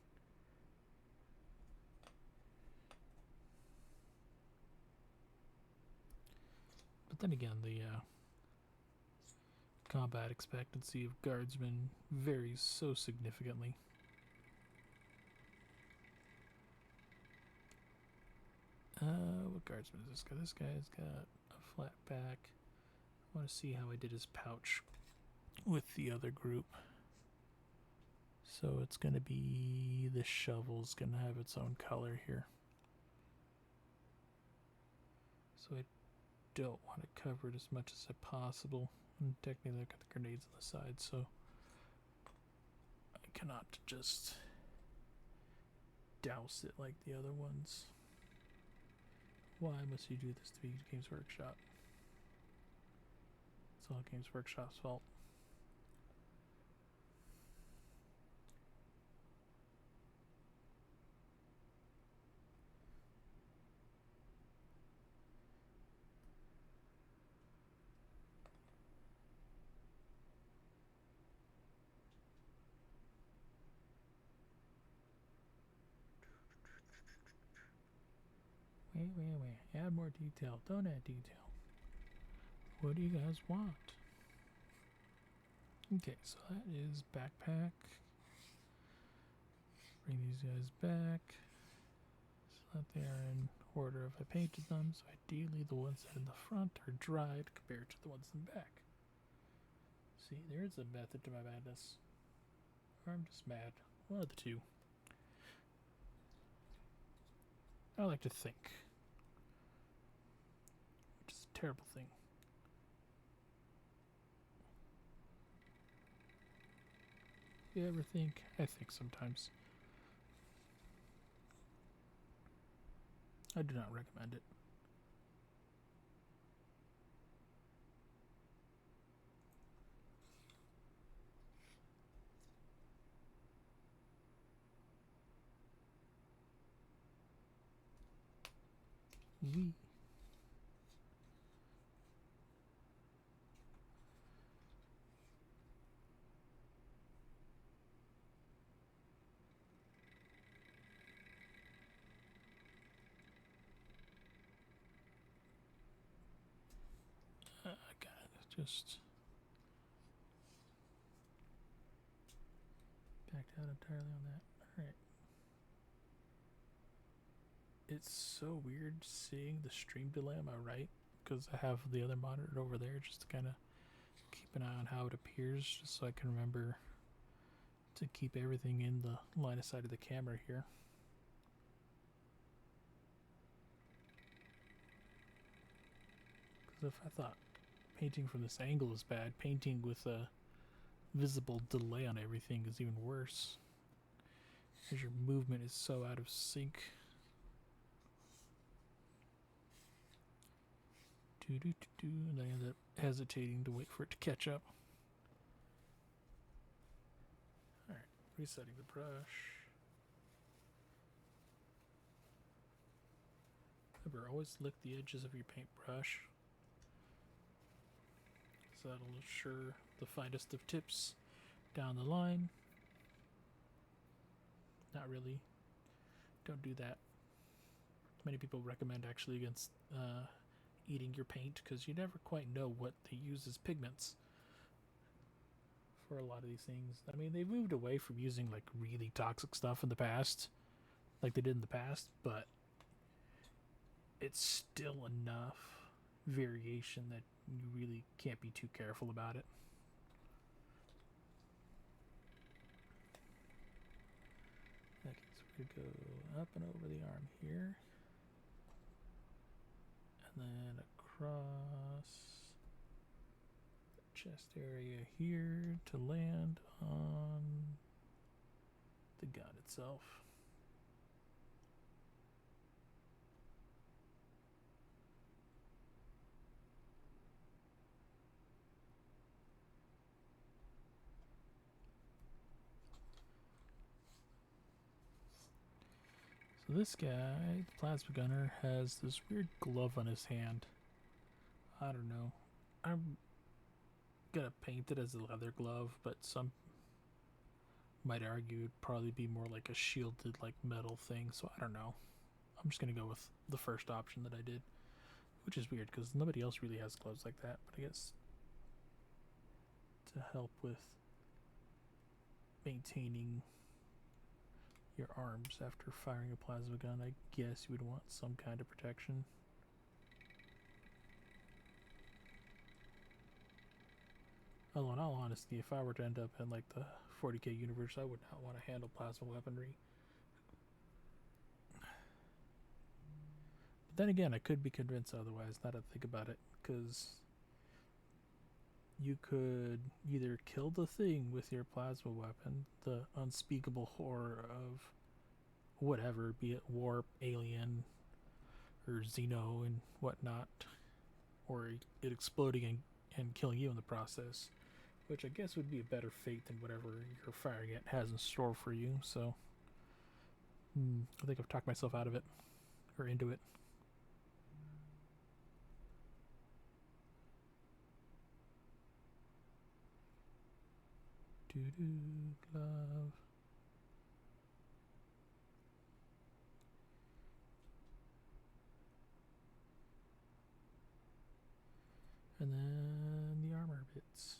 But then again, the combat expectancy of guardsmen varies so significantly. What guardsman is this guy? This guy's got a flat back. I want to see how I did his pouch with the other group. So it's going to be the shovel's going to have its own color here. So I don't want to cover it as much as possible. And technically I've got the grenades on the side, so I cannot just douse it like the other ones. Why must you do this to be Games Workshop? It's all Games Workshop's fault. Wait. Add more detail. Don't add detail. What do you guys want? Okay, so that is backpack. Bring these guys back. So that they are in order if I painted them. So ideally the ones that are in the front are dried compared to the ones in the back. See, there's a method to my madness. Or I'm just mad. One of the two. I like to think. Which is a terrible thing. You ever think? I think sometimes. I do not recommend it. Wee. I gotta just backed out entirely on that. Alright. It's so weird seeing the stream delay on my right because I have the other monitor over there just to kind of keep an eye on how it appears just so I can remember to keep everything in the line of sight of the camera here. Because if I thought painting from this angle is bad, painting with a visible delay on everything is even worse. Because your movement is so out of sync. And I end up hesitating to wait for it to catch up. Alright, resetting the brush. Remember, always lick the edges of your paintbrush. So that'll ensure the finest of tips down the line. Not really. Don't do that. Many people recommend actually against eating your paint because you never quite know what they use as pigments for a lot of these things. I mean, they've moved away from using like really toxic stuff in the past, like they did in the past, but it's still enough variation that you really can't be too careful about it. Okay, so we go up and over the arm here. And then across the chest area here to land on the gun itself. So this guy, the plasma gunner, has this weird glove on his hand. I don't know. I'm gonna paint it as a leather glove, but some might argue it'd probably be more like a shielded like metal thing, so I don't know. I'm just gonna go with the first option that I did, which is weird because nobody else really has gloves like that, but I guess to help with maintaining your arms after firing a plasma gun, I guess you would want some kind of protection. Although in all honesty, if I were to end up in like the 40k universe, I would not want to handle plasma weaponry. But then again, I could be convinced otherwise, now that I think about it, because you could either kill the thing with your plasma weapon, the unspeakable horror of whatever, be it warp, alien, or xeno and whatnot, or it exploding and killing you in the process, which I guess would be a better fate than whatever you're firing at has in store for you. So I think I've talked myself out of it, or into it. Glove. And then the armor bits.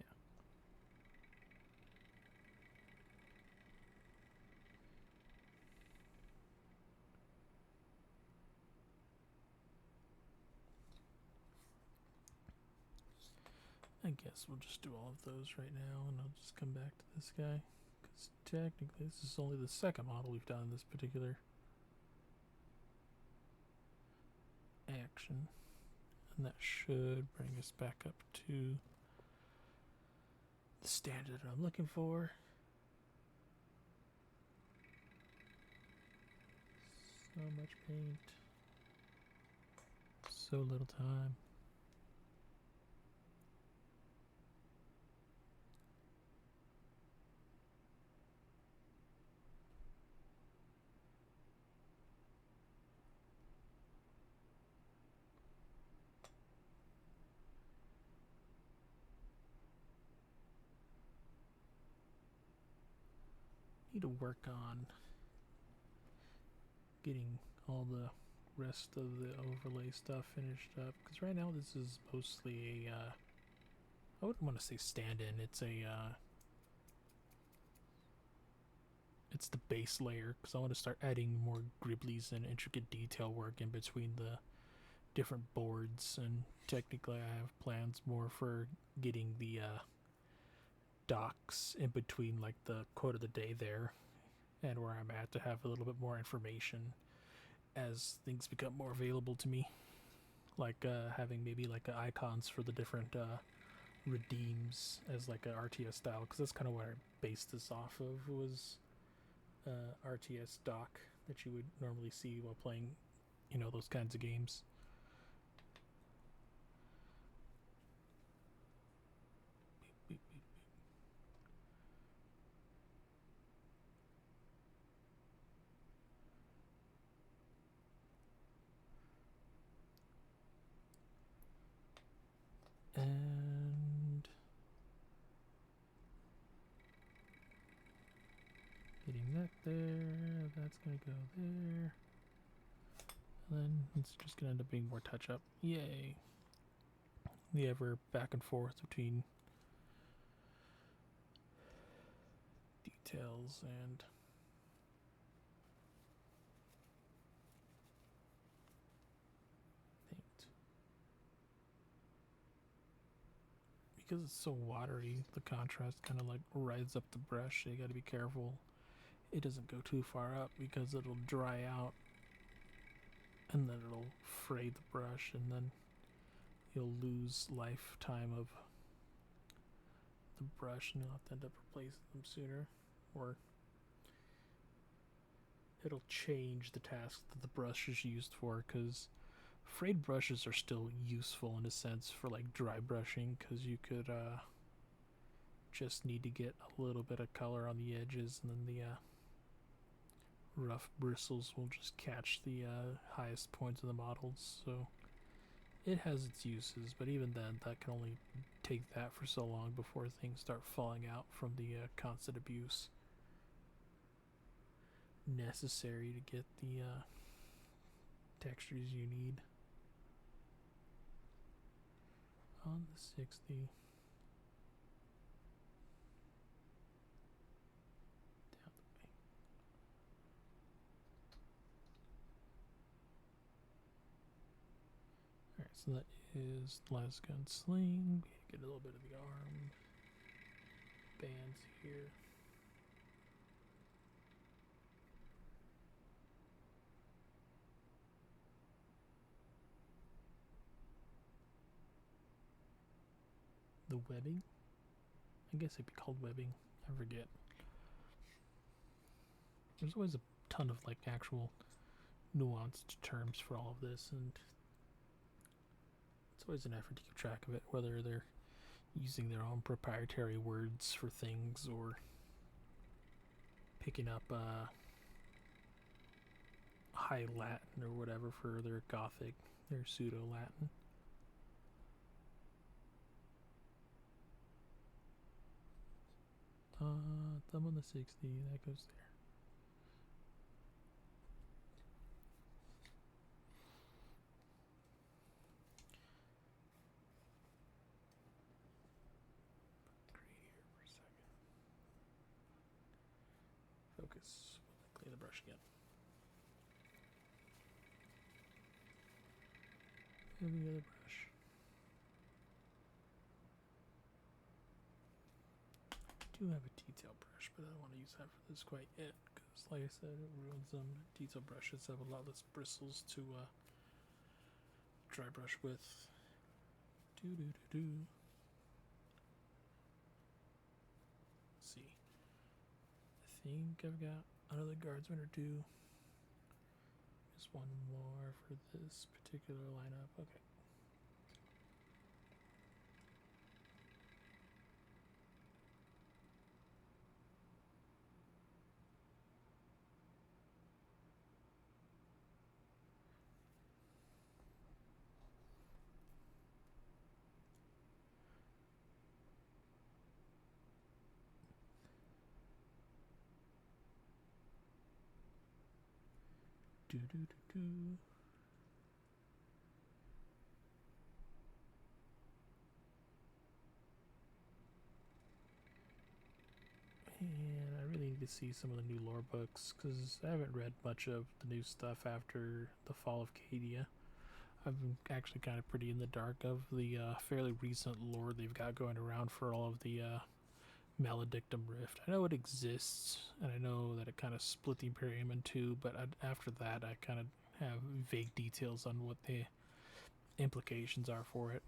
Yeah. I guess we'll just do all of those right now, and I'll just come back to this guy, because technically this is only the second model we've done in this particular action, and that should bring us back up to the standard I'm looking for. So much paint, so little time. need to work on getting all the rest of the overlay stuff finished up, because right now this is mostly a I wouldn't want to say stand-in. It's the base layer, because I want to start adding more gribblies and intricate detail work in between the different boards, and technically I have plans more for getting the docks in between, like the quote of the day there and where I'm at, to have a little bit more information as things become more available to me, like having maybe like icons for the different redeems as like a RTS style, because that's kind of what I based this off of, was RTS dock that you would normally see while playing, those kinds of games. And getting that there, that's gonna go there. And then it's just gonna end up being more touch up. Yay. The ever back and forth between details and paint. Because it's so watery, the contrast kind of like rides up the brush, so you gotta be careful it doesn't go too far up, because it'll dry out and then it'll fray the brush, and then you'll lose lifetime of the brush and you'll have to end up replacing them sooner, or it'll change the task that the brush is used for, because frayed brushes are still useful in a sense for like dry brushing, because you could just need to get a little bit of color on the edges, and then the rough bristles will just catch the highest points of the models. So it has its uses, but even then, that can only take that for so long before things start falling out from the constant abuse necessary to get the textures you need. On the 60. Down the way. Alright, so that is last gun sling. Get a little bit of the arm. Bands here. The webbing? I guess it'd be called webbing. I forget. There's always a ton of like actual nuanced terms for all of this, and it's always an effort to keep track of it, whether they're using their own proprietary words for things or picking up High Latin or whatever for their Gothic, their pseudo Latin. Thumb on the 60, that goes there. Focus. Clean the brush again. And the other brush. I do have a detail brush, but I don't want to use that for this quite yet, because like I said, it ruins them. Detail brushes have a lot less bristles to dry brush with. Let's see. I think I've got another guardsman or two. Just one more for this particular lineup. Okay. Do do do do. And I really need to see some of the new lore books because I haven't read much of the new stuff after the fall of Cadia. I've been actually kind of pretty in the dark of the fairly recent lore they've got going around for all of the Maledictum Rift. I know it exists, and I know that it kind of split the Imperium in two, but after that, I kind of have vague details on what the implications are for it.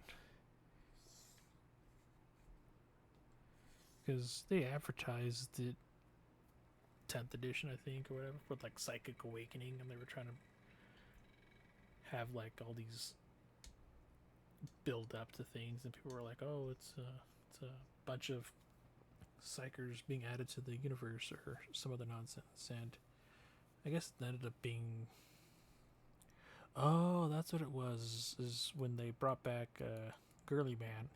Because they advertised it 10th edition, I think, or whatever, with like Psychic Awakening, and they were trying to have like all these build up to things, and people were like, "Oh, it's a bunch of psychers being added to the universe," or some other nonsense. And I guess it ended up being, oh, that's what it was. Is when they brought back Girly Man,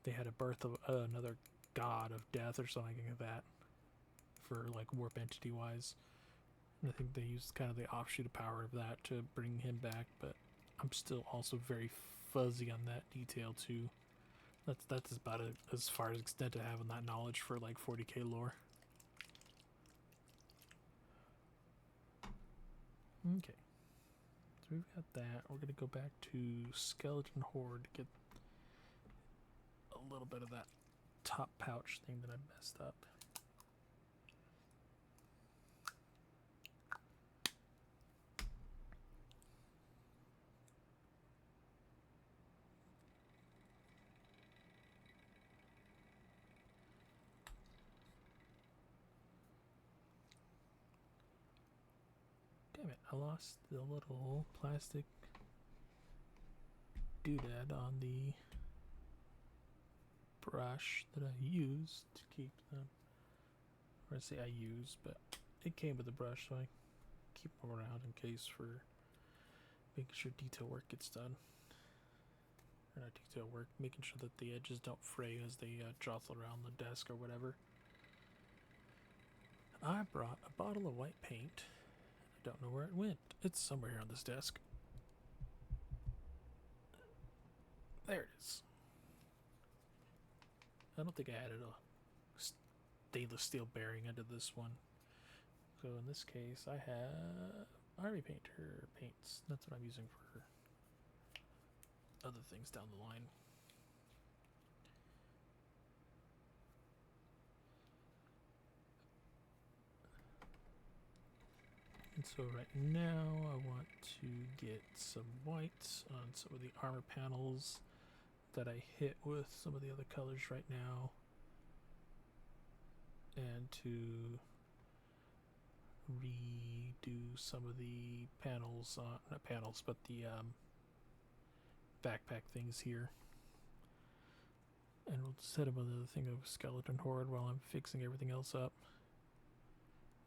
they had a birth of another god of death or something like that for like warp entity wise. And I think they used kind of the offshoot of power of that to bring him back, but I'm still also very fuzzy on that detail too. That's about as far as extent I have on that knowledge for like 40k lore. Okay, so we've got that. We're gonna go back to Skeleton Horde to get a little bit of that top pouch thing that I messed up. Damn it, I lost the little plastic doodad on the brush that I used to keep them. Or I say I use, but it came with the brush, so I keep them around in case for making sure detail work gets done. Or not detail work, making sure that the edges don't fray as they jostle around the desk or whatever. I brought a bottle of white paint. I don't know where it went. It's somewhere here on this desk. There it is. I don't think I added a stainless steel bearing into this one. So in this case, I have Army Painter paints. That's what I'm using for other things down the line. And so right now I want to get some whites on some of the armor panels that I hit with some of the other colors right now, and to redo some of the panels, not panels, but the backpack things here. And we'll set up another thing of Skeleton Horde while I'm fixing everything else up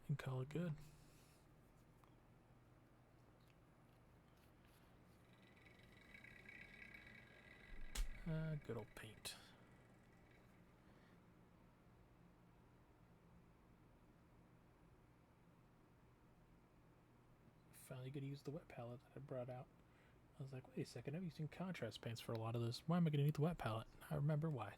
and call it good. Good old paint. Finally gonna use the wet palette that I brought out. I was like, wait a second, I'm using contrast paints for a lot of this. Why am I gonna need the wet palette? I remember why.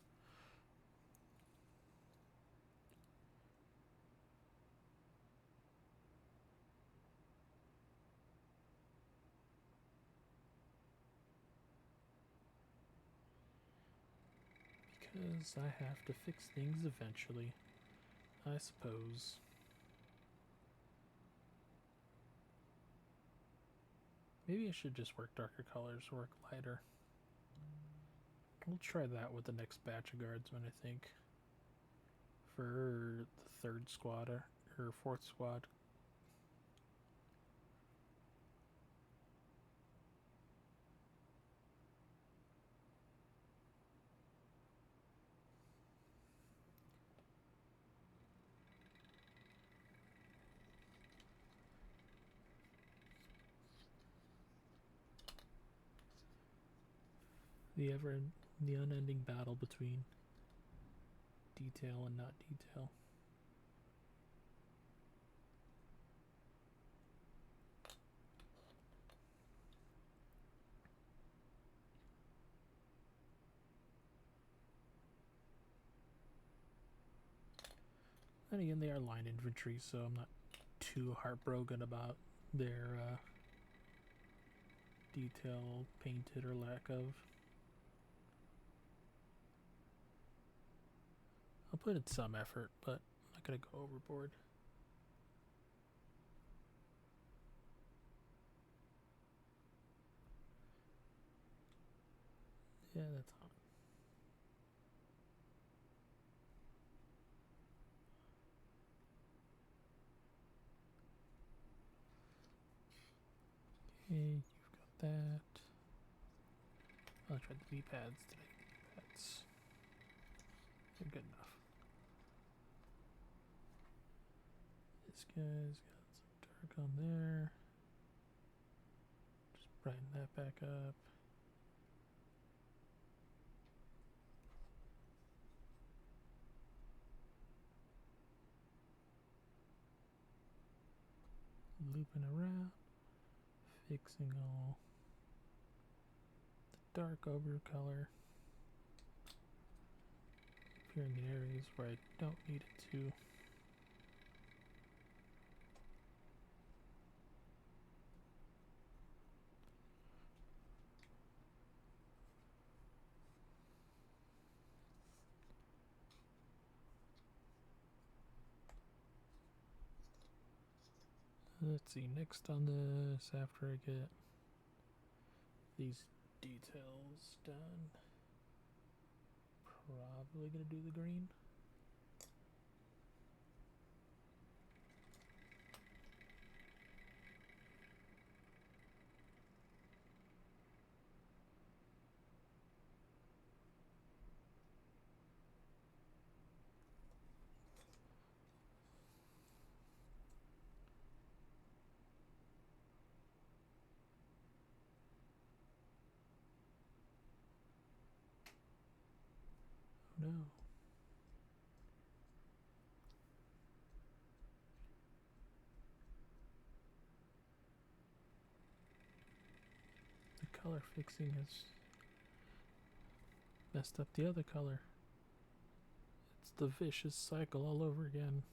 Because I have to fix things eventually, I suppose. Maybe I should just work darker colors, work lighter. We'll try that with the next batch of guardsmen, I think. For the third squad, or fourth squad. The unending battle between detail and not detail. And again, they are line infantry, so I'm not too heartbroken about their detail painted or lack of. I'll put in some effort, but I'm not going to go overboard. Yeah, that's on. Okay, you've got that. I'll try the V-pads today. V-pads. They're good enough. This guy's got some dark on there. Just brighten that back up. Looping around, fixing all the dark over color here in the areas where I don't need it to. Let's see, next on this, after I get these details done, probably gonna do the green. Oh no. The color fixing has messed up the other color. It's the vicious cycle all over again.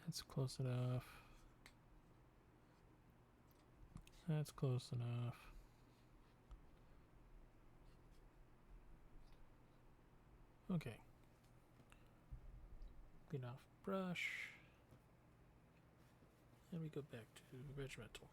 That's close enough. That's close enough. Okay. Clean off brush. And we go back to regimental.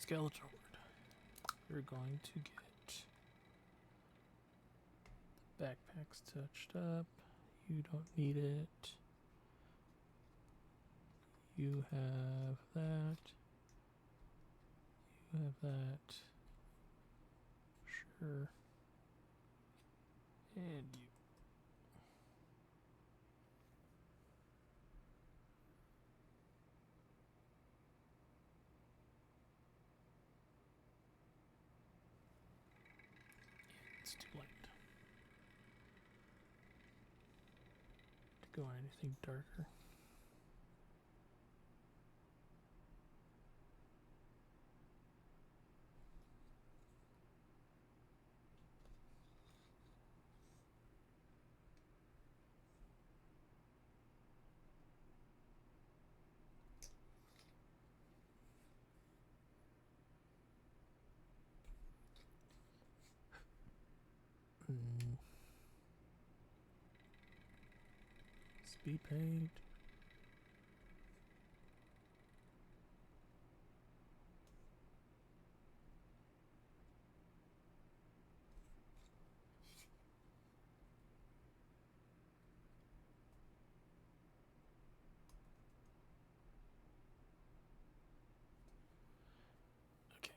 Skeleton horde. We're going to get the backpacks touched up. You don't need it. You have that. You have that. Sure. And you. It's too light to go on anything darker. Speed paint. Okay.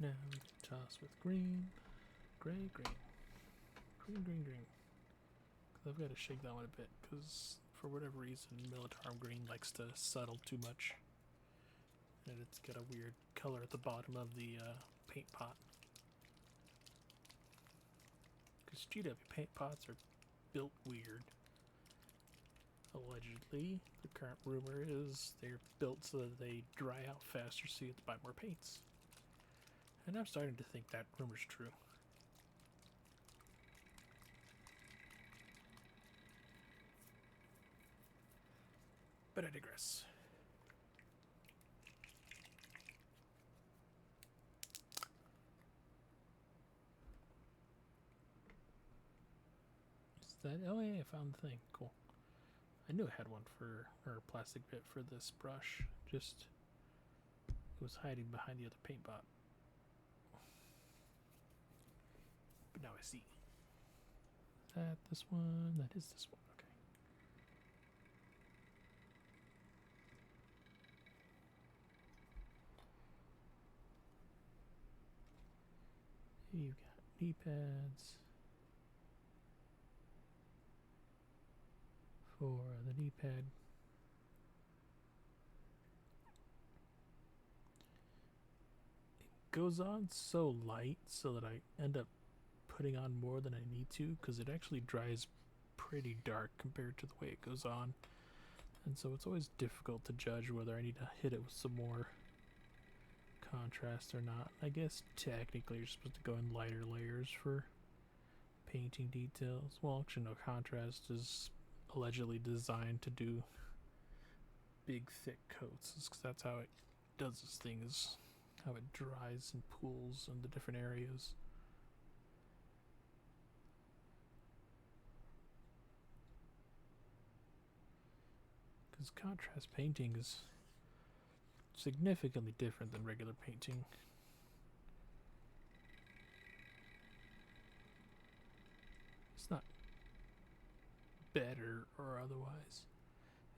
Now we can toss with green, gray, green, green, green, green. I've got to shake that one a bit because for whatever reason, Militarum green likes to settle too much, and it's got a weird color at the bottom of the paint pot. Because GW paint pots are built weird. Allegedly, the current rumor is they're built so that they dry out faster so you have to buy more paints. And I'm starting to think that rumor's true. But I digress. Is that? Oh yeah, I found the thing. Cool. I knew I had one for, or a plastic bit for this brush. Just, it was hiding behind the other paint pot. But now I see. Is that this one? That is this one. Okay. You've got knee pads for the knee pad. It goes on so light so that I end up putting on more than I need to because it actually dries pretty dark compared to the way it goes on. And so it's always difficult to judge whether I need to hit it with some more contrast or not. I guess technically you're supposed to go in lighter layers for painting details. Well, actually, no, contrast is allegedly designed to do big, thick coats because that's how it does its thing, is how it dries and pools in the different areas. Because contrast painting is significantly different than regular painting. It's not better or otherwise.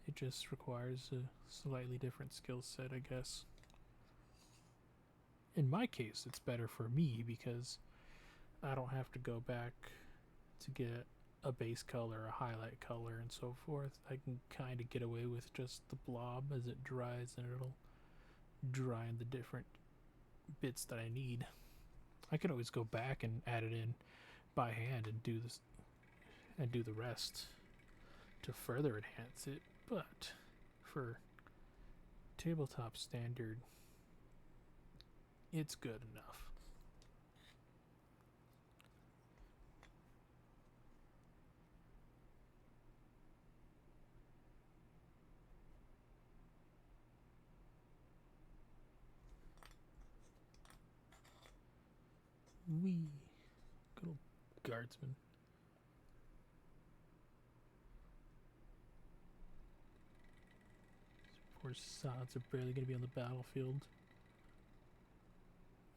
It just requires a slightly different skill set, I guess. In my case, it's better for me because I don't have to go back to get a base color, a highlight color, and so forth. I can kind of get away with just the blob as it dries, and it'll dry in the different bits that I need. I can always go back and add it in by hand and do this and do the rest to further enhance it, but for tabletop standard, it's good enough. Wee. Good old guardsman. These poor sods are barely going to be on the battlefield.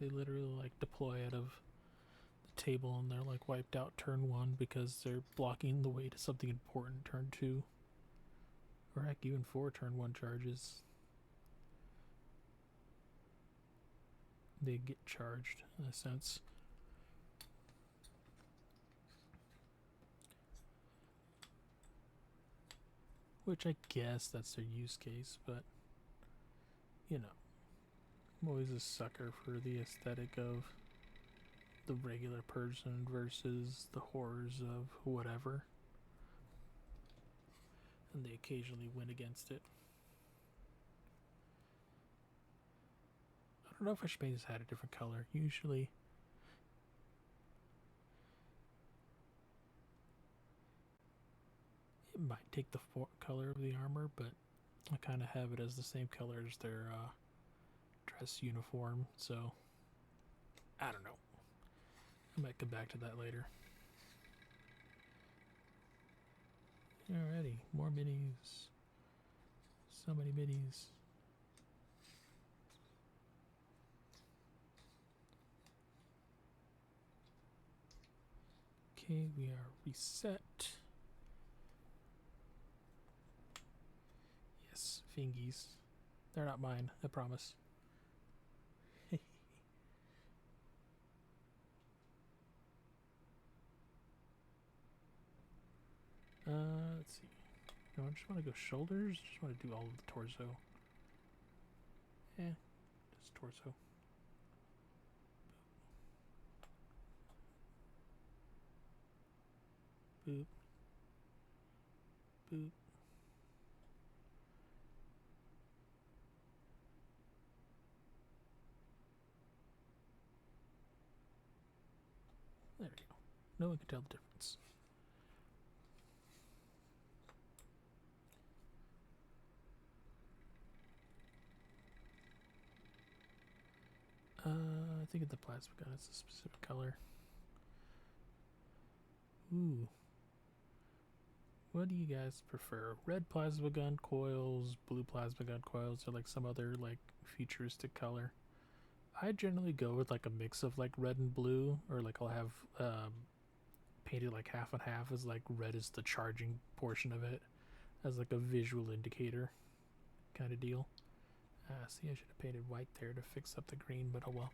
They literally like deploy out of the table and they're like wiped out turn 1 because they're blocking the way to something important turn 2. Or heck, even 4 turn 1 charges. They get charged in a sense. Which I guess that's their use case, but you know, I'm always a sucker for the aesthetic of the regular person versus the horrors of whatever. And they occasionally win against it. I don't know if I should paint this hat a different color. Usually it might take the color of the armor, but I kind of have it as the same color as their dress uniform, so I don't know. I might come back to that later. Alrighty, more minis. So many minis. Okay, we are reset. Yes, fingies. They're not mine, I promise. Let's see. No, I just want to go shoulders. Just want to do all of the torso. Just torso. Boop. Boop. There we go. No one can tell the difference. I think the plasma gun is a specific color. Ooh. What do you guys prefer? Red plasma gun coils, blue plasma gun coils, or like some other like futuristic color? I generally go with like a mix of like red and blue, or like I'll have painted like half and half, as like red is the charging portion of it, as like a visual indicator kind of deal. See, I should have painted white there to fix up the green, but oh well.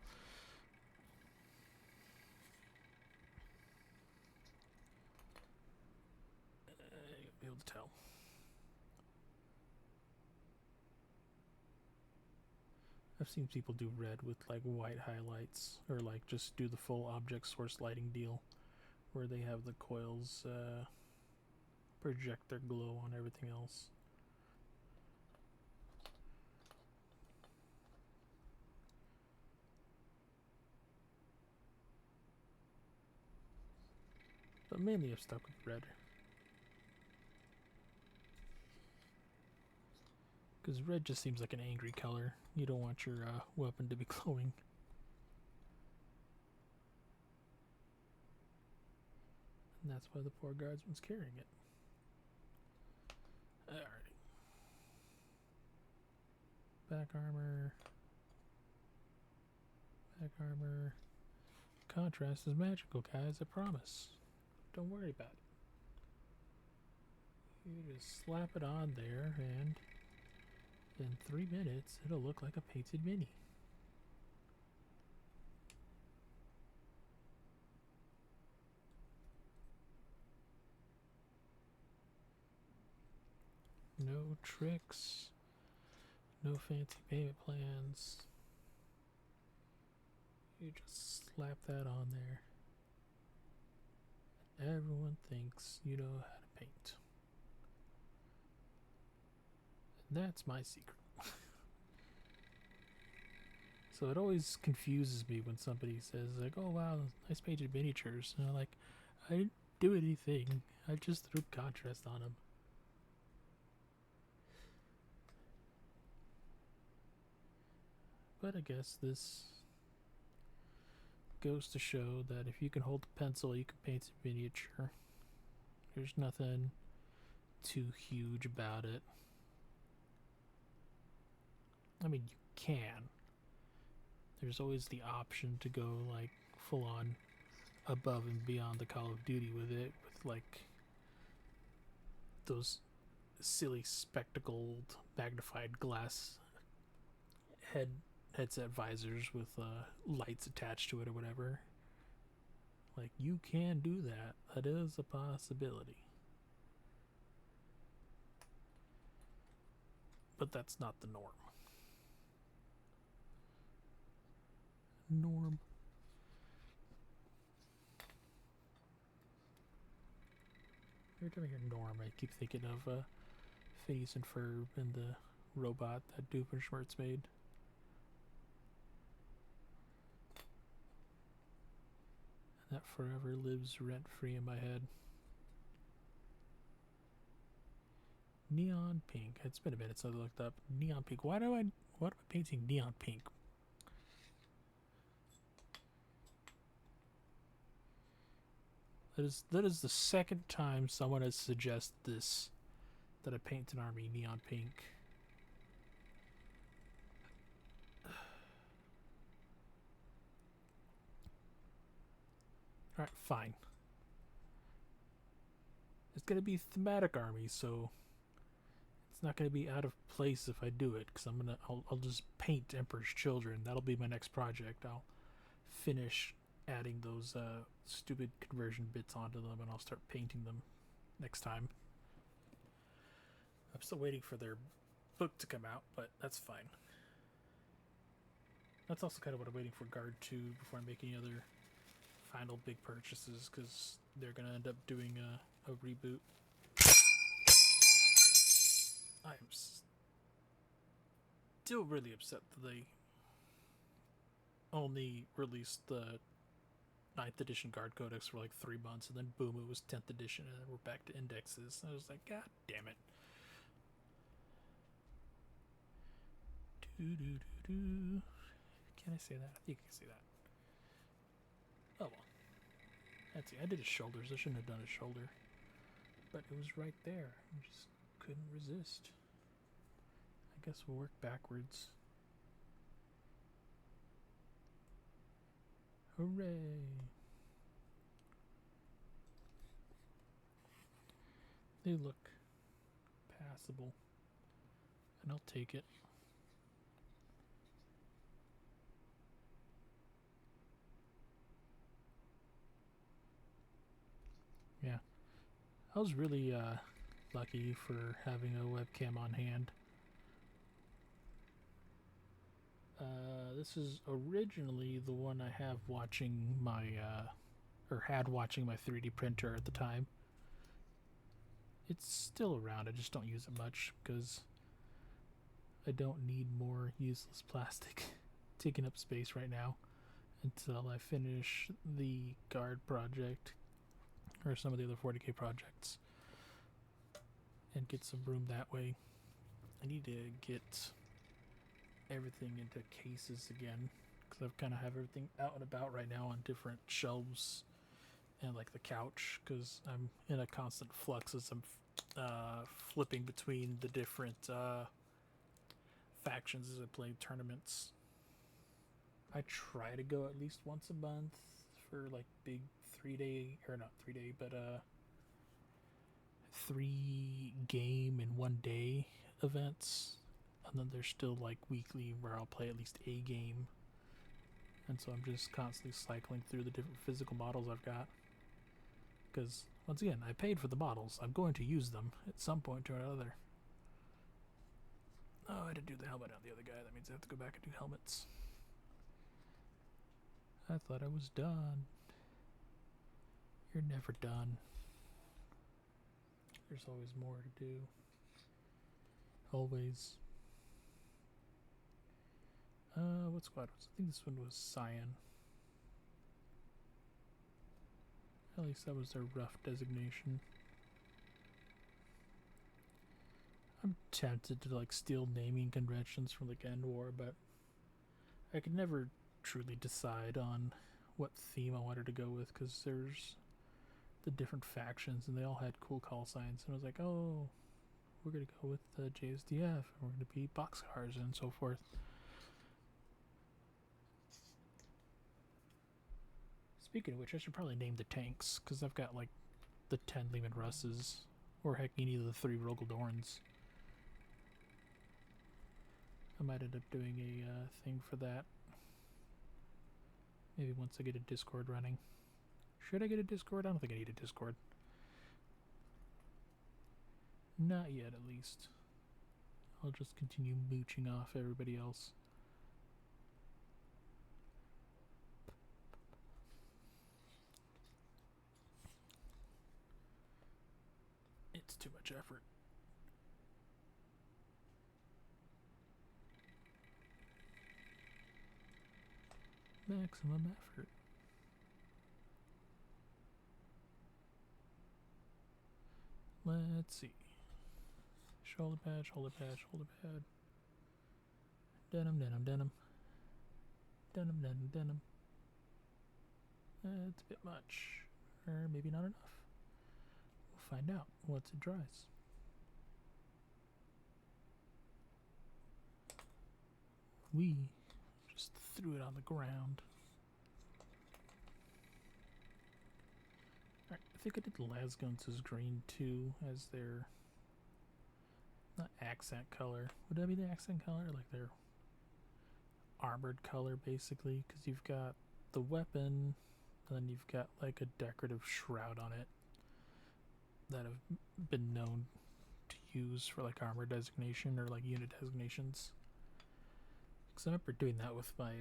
You'll be able to tell. I've seen people do red with like white highlights, or like just do the full object source lighting deal, where they have the coils project their glow on everything else. But mainly I've stuck with red. Because red just seems like an angry color. You don't want your weapon to be glowing. And that's why the poor guardsman's carrying it. Alrighty. Back armor. Back armor. Contrast is magical, guys, I promise. Don't worry about it. You just slap it on there, and in 3 minutes, it'll look like a painted mini. No tricks. No fancy payment plans. You just slap that on there. Everyone thinks you know how to paint. And that's my secret. So it always confuses me when somebody says like, oh wow, nice painted miniatures. And I'm like, I didn't do anything. I just threw contrast on them. But I guess this goes to show that if you can hold a pencil, you can paint a miniature. There's nothing too huge about it. I mean, you can. There's always the option to go like full on above and beyond the Call of Duty with it, with like those silly spectacled magnified glass headset visors with lights attached to it or whatever. Like, you can do that. That is a possibility. But that's not the norm. Every time I hear norm, I keep thinking of Phineas and Ferb and the robot that Doofenshmirtz made. And that forever lives rent-free in my head. Neon pink. It's been a minute since I looked up neon pink. Why am I painting neon pink? That is the second time someone has suggested this, that I paint an army neon pink. Alright, fine. It's gonna be thematic army, so it's not gonna be out of place if I do it, because I'll just paint Emperor's Children. That'll be my next project. I'll finish adding those stupid conversion bits onto them, and I'll start painting them next time. I'm still waiting for their book to come out, but that's fine. That's also kind of what I'm waiting for Guard 2 before I make any other final big purchases, because they're going to end up doing a reboot. I am still really upset that they only released the 9th edition Guard Codex for like 3 months, and then boom, it was 10th edition, and then we're back to indexes. I was like, God damn it. Can I say that? I think I can say that. Oh well. That's it. I did his shoulders. I shouldn't have done his shoulder. But it was right there. I just couldn't resist. I guess we'll work backwards. Hooray! They look passable. And I'll take it. Yeah. I was really lucky for having a webcam on hand. This is originally the one I have watching my, or had watching my 3D printer at the time. It's still around, I just don't use it much because I don't need more useless plastic taking up space right now until I finish the Guard project or some of the other 40k projects and get some room that way. I need to get everything into cases again because I've kind of have everything out and about right now on different shelves and like the couch because I'm in a constant flux as I'm flipping between the different factions as I play tournaments. I try to go at least once a month for like big 3-day, or not 3-day, but 3 game in 1 day events. And then there's still like weekly where I'll play at least a game. And so I'm just constantly cycling through the different physical models I've got. Because, once again, I paid for the models. I'm going to use them at some point or another. Oh, I had to do the helmet on the other guy. That means I have to go back and do helmets. I thought I was done. You're never done. There's always more to do. Always. What squad was it? I think this one was Cyan. At least that was their rough designation. I'm tempted to like steal naming conventions from like End War, but I could never truly decide on what theme I wanted to go with because there's the different factions and they all had cool call signs, and I was like, oh, we're gonna go with the JSDF and we're gonna be boxcars and so forth. Speaking of which, I should probably name the tanks because I've got like the 10 Lehman Russes, or heck, any of the 3 Rogel Dorns. I might end up doing a thing for that. Maybe once I get a Discord running. Should I get a Discord? I don't think I need a Discord. Not yet, at least. I'll just continue mooching off everybody else. It's too much effort. Maximum effort. Let's see. Shoulder pad, shoulder pad, shoulder pad. Denim, denim, denim. Denim, denim, denim. That's a bit much. or maybe not enough. We'll find out once it dries. We just threw it on the ground. Alright, I think I did Lasguns' green too as their, not accent color. Would that be the accent color? Like their armored color basically, because you've got the weapon, and then you've got like a decorative shroud on it that have been known to use for like armor designation or like unit designations. Because I remember doing that with my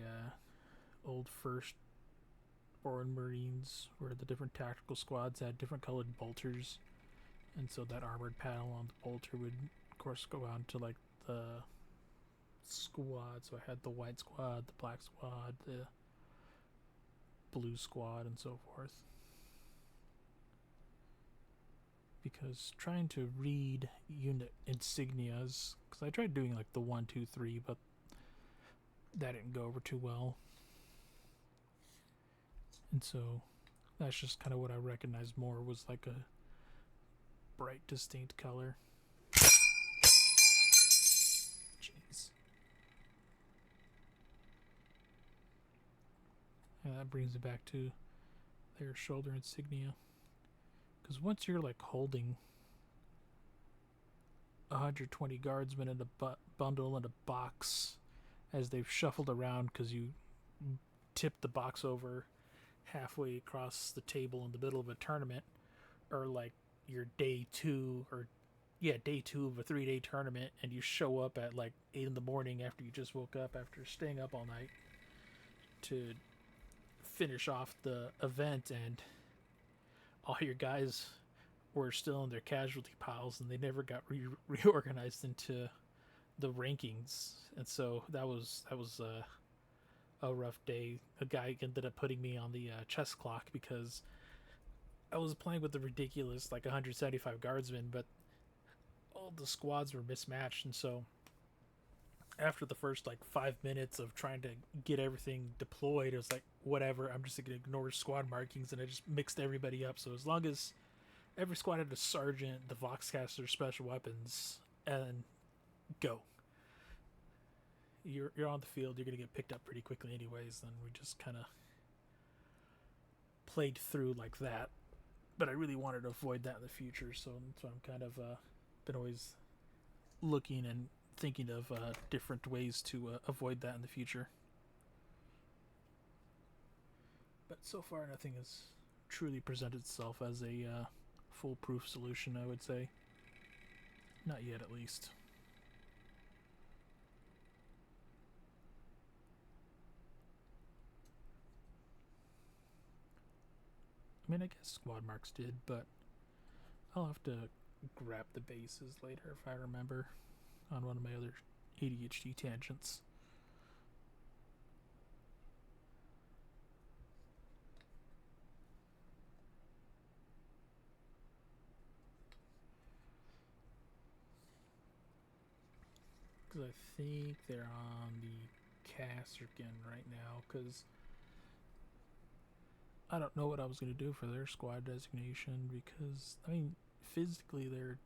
old firstborn Marines, where the different tactical squads had different colored bolters, and so that armored panel on the bolter would, of course, go on to like the squad. So I had the white squad, the black squad, the blue squad, and so forth. Because trying to read unit insignias, because I tried doing like the 1, 2, 3, but that didn't go over too well. And so that's just kind of what I recognized more, was like a bright, distinct color. Jeez. And that brings it back to their shoulder insignia. Because once you're like holding 120 guardsmen in a bundle in a box, as they've shuffled around because you tipped the box over halfway across the table in the middle of a tournament, or like your day two of a 3-day tournament, and you show up at like 8 in the morning after you just woke up after staying up all night to finish off the event, and all your guys were still in their casualty piles and they never got reorganized into the rankings. And so that was a rough day. A guy ended up putting me on the chess clock because I was playing with the ridiculous like 175 guardsmen, but all the squads were mismatched. And so after the first like 5 minutes of trying to get everything deployed, it was like, whatever, I'm just gonna ignore squad markings, and I just mixed everybody up. So as long as every squad had a sergeant, the Voxcaster, special weapons, and go. You're on the field, you're gonna get picked up pretty quickly anyways. Then we just kind of played through like that. But I really wanted to avoid that in the future, so I'm kind of been always looking and thinking of different ways to avoid that in the future. But so far, nothing has truly presented itself as a foolproof solution, I would say. Not yet, at least. I mean, I guess squad marks did, but I'll have to grab the bases later if I remember on one of my other ADHD tangents. Because I think they're on the Kasserkin right now, because I don't know what I was going to do for their squad designation, because, I mean, physically they're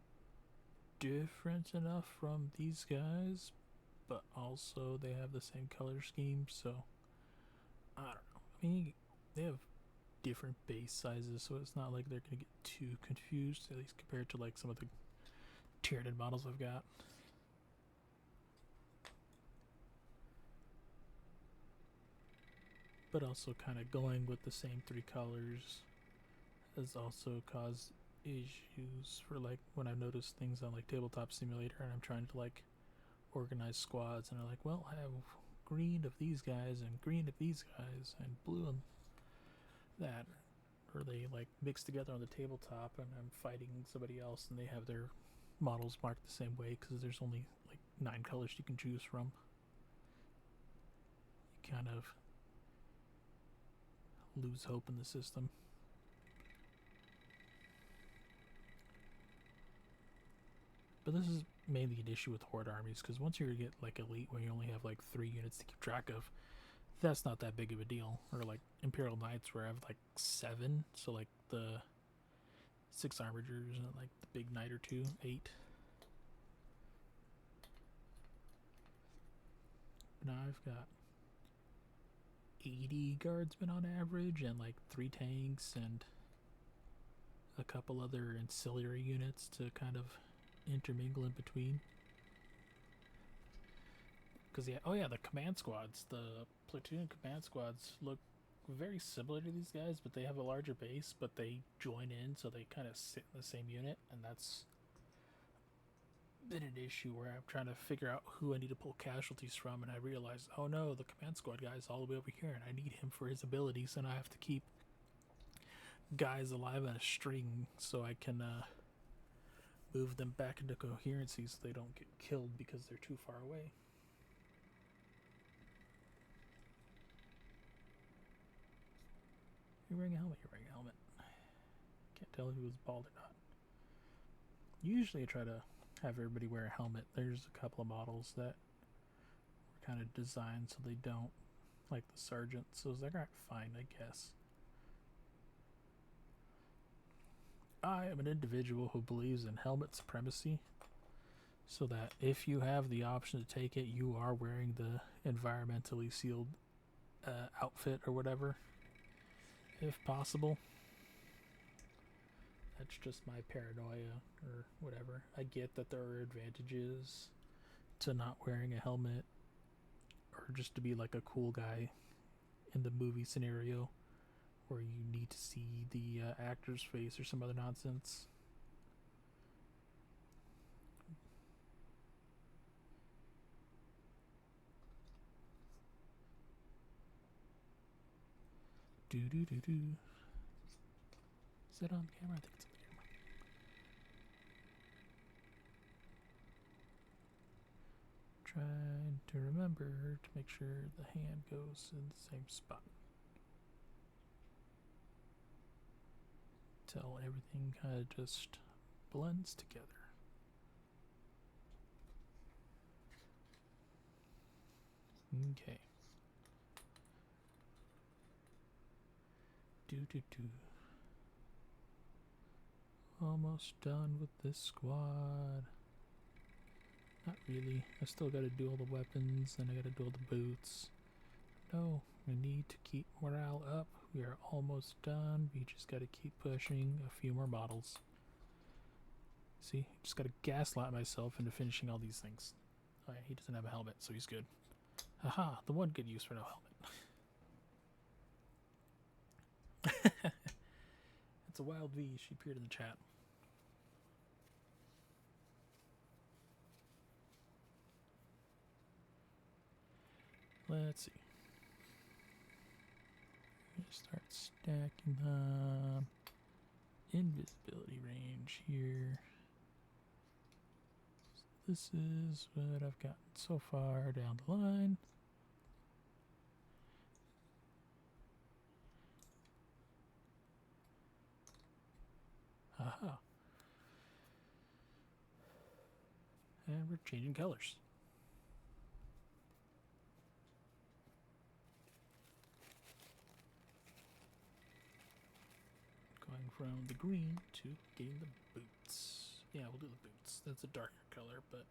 different enough from these guys, but also they have the same color scheme, so I don't know. I mean, they have different base sizes, so it's not like they're going to get too confused, at least compared to like some of the Tyranid models I've got. But also kind of going with the same 3 colors has also caused issues for like when I've noticed things on like Tabletop Simulator and I'm trying to like organize squads, and they're like, well, I have green of these guys and green of these guys and blue and that, or they like mix together on the tabletop and I'm fighting somebody else and they have their models marked the same way because there's only like 9 colors you can choose from. You kind of lose hope in the system. But this is mainly an issue with horde armies, because once you get like elite where you only have like 3 units to keep track of, that's not that big of a deal. Or like Imperial Knights where I have like 7, so like the 6 armigers and like the big knight or 2, 8. Now I've got 80 guardsmen on average and like 3 tanks and a couple other ancillary units to kind of intermingle in between. Because yeah, oh yeah, the command squads, the platoon command squads look very similar to these guys, but they have a larger base, but they join in, so they kind of sit in the same unit, and that's been an issue where I'm trying to figure out who I need to pull casualties from, and I realize, oh no, the command squad guy is all the way over here, and I need him for his abilities, and I have to keep guys alive on a string so I can move them back into coherency so they don't get killed because they're too far away. You're wearing a helmet, you're wearing a helmet. Can't tell who was bald or not. Usually I try to have everybody wear a helmet. There's a couple of models that were kind of designed so they don't, like the sergeant, so it's like, alright, fine, I guess. I am an individual who believes in helmet supremacy, so that if you have the option to take it, you are wearing the environmentally sealed outfit or whatever, if possible. That's just my paranoia or whatever. I get that there are advantages to not wearing a helmet or just to be like a cool guy in the movie scenario where you need to see the actor's face or some other nonsense. Do do do do. Is that on camera? I think it's on camera. Trying to remember to make sure the hand goes in the same spot. Till everything kind of just blends together. Okay. Do do do. Almost done with this squad. Not really. I still gotta do all the weapons, and I gotta do all the boots. No, we need to keep morale up. We are almost done. We just gotta keep pushing a few more models. See, just gotta gaslight myself into finishing all these things. Oh yeah, he doesn't have a helmet, so he's good. Haha, the one good use for no helmet. It's a wild V. She appeared in the chat. Let's see. Start stacking them. Invisibility range here. So this is what I've gotten so far down the line. Haha. And we're changing colors. Going from the green to getting the boots. Yeah, we'll do the boots. That's a darker color, but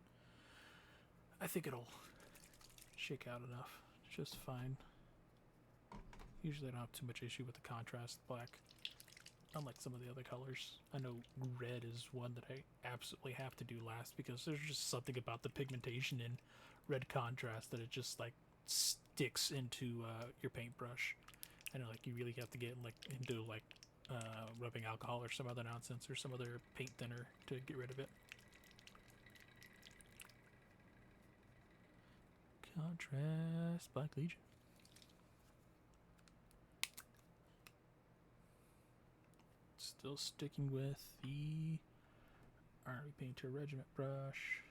I think it'll shake out enough. Just fine. Usually I don't have too much issue with the contrast black. Unlike some of the other colors. I know red is one that I absolutely have to do last because there's just something about the pigmentation in red contrast that it just like sticks into your paintbrush. I know, like, you really have to get like into like rubbing alcohol or some other nonsense or some other paint thinner to get rid of it. Contrast Black Legion. Still sticking with the Army Painter Regiment brush.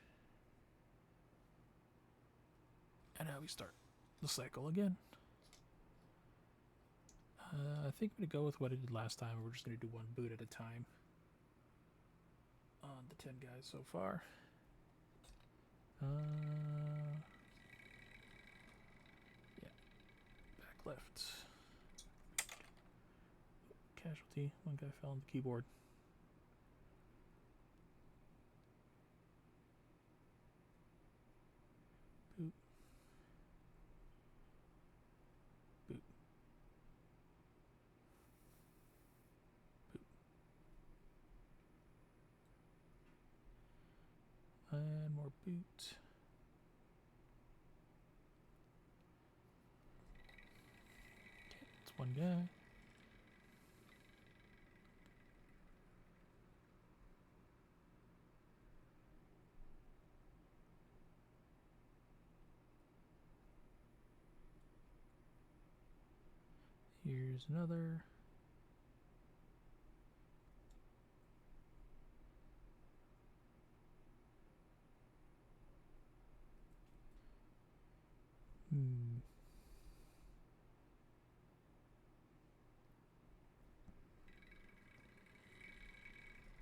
And now we start the cycle again. I think I'm going to go with what I did last time. We're just going to do one boot at a time on the 10 guys so far. Yeah. left. Casualty. One guy fell on the keyboard. Boop. Boop. Boop. And more boot. Okay, it's one guy. Here's another.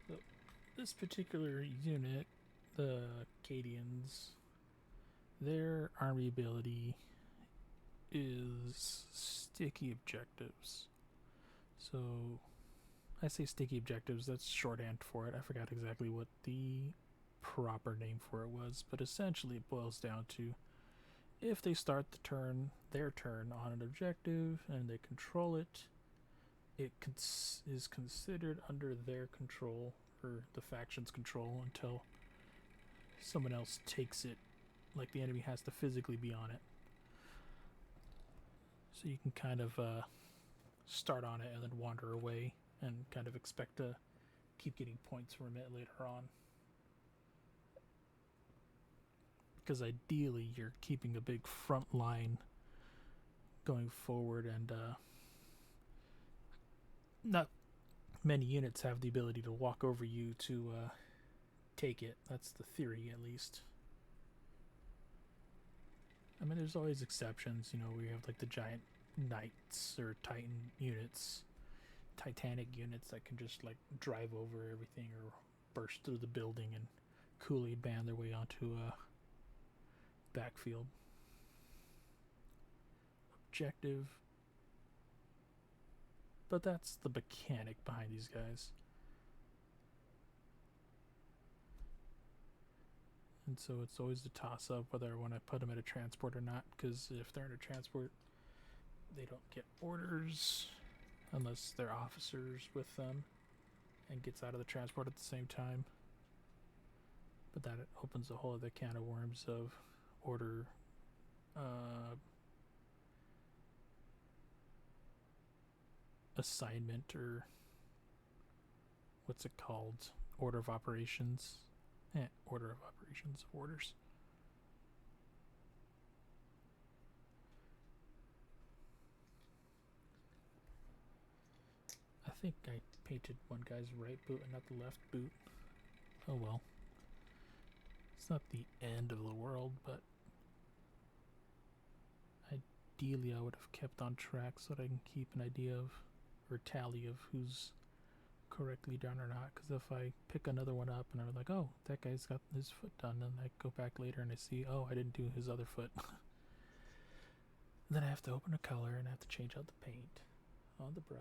So this particular unit, the Acadians, their army ability is sticky objectives. So I say sticky objectives, that's shorthand for it. I forgot exactly what the proper name for it was, but essentially it boils down to if they start their turn on an objective and they control it, it is considered under their control or the faction's control until someone else takes it, like the enemy has to physically be on it. So you can kind of start on it and then wander away and kind of expect to keep getting points from it later on. Because ideally you're keeping a big front line going forward, and not many units have the ability to walk over you to take it. That's the theory, at least. I mean, there's always exceptions. You know, we have like the giant knights or titan units, titanic units that can just like drive over everything or burst through the building and coolly band their way onto a backfield. Objective. But that's the mechanic behind these guys. And so it's always a toss-up whether I want to put them in a transport or not, because if they're in a transport, they don't get orders unless they're officers with them and gets out of the transport at the same time. But that opens a whole other can of worms of order assignment, or what's it called? Order of operations. Order of operations of orders. I think I painted one guy's right boot and not the left boot. Oh well. It's not the end of the world, but ideally I would have kept on track so that I can keep an idea of, or tally of, who's correctly done or not. Because if I pick another one up and I'm like, oh, that guy's got his foot done, and I go back later and I see, oh, I didn't do his other foot. Then I have to open a color and I have to change out the paint on the brush.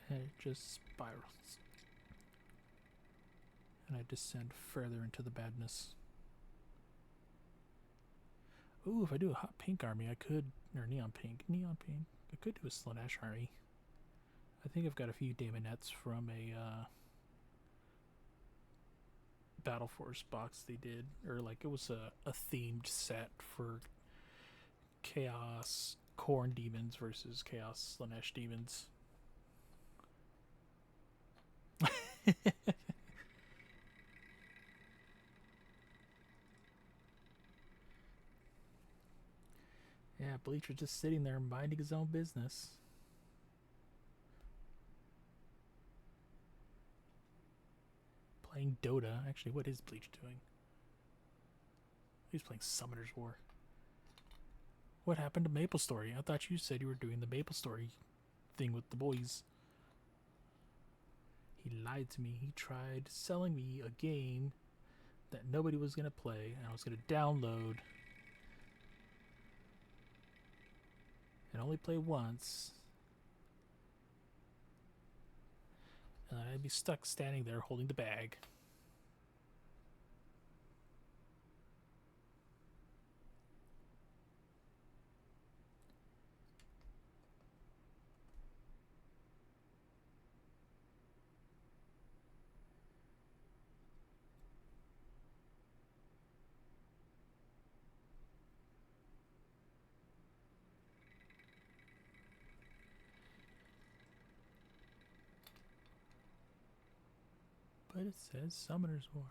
And it just spirals. And I descend further into the badness. Ooh, if I do a hot pink army, I could, or neon pink, I could do a Slanesh army. I think I've got a few Daemonettes from a Battle Force box they did, or like it was a themed set for Chaos Khorne demons versus Chaos Slanesh demons. Yeah, Bleach was just sitting there minding his own business. Playing Dota. Actually, what is Bleach doing? He's playing Summoner's War. What happened to Maple Story? I thought you said you were doing the Maple Story thing with the boys. He lied to me. He tried selling me a game that nobody was going to play, and I was going to download and only play once, and I'd be stuck standing there holding the bag. But it says Summoner's War.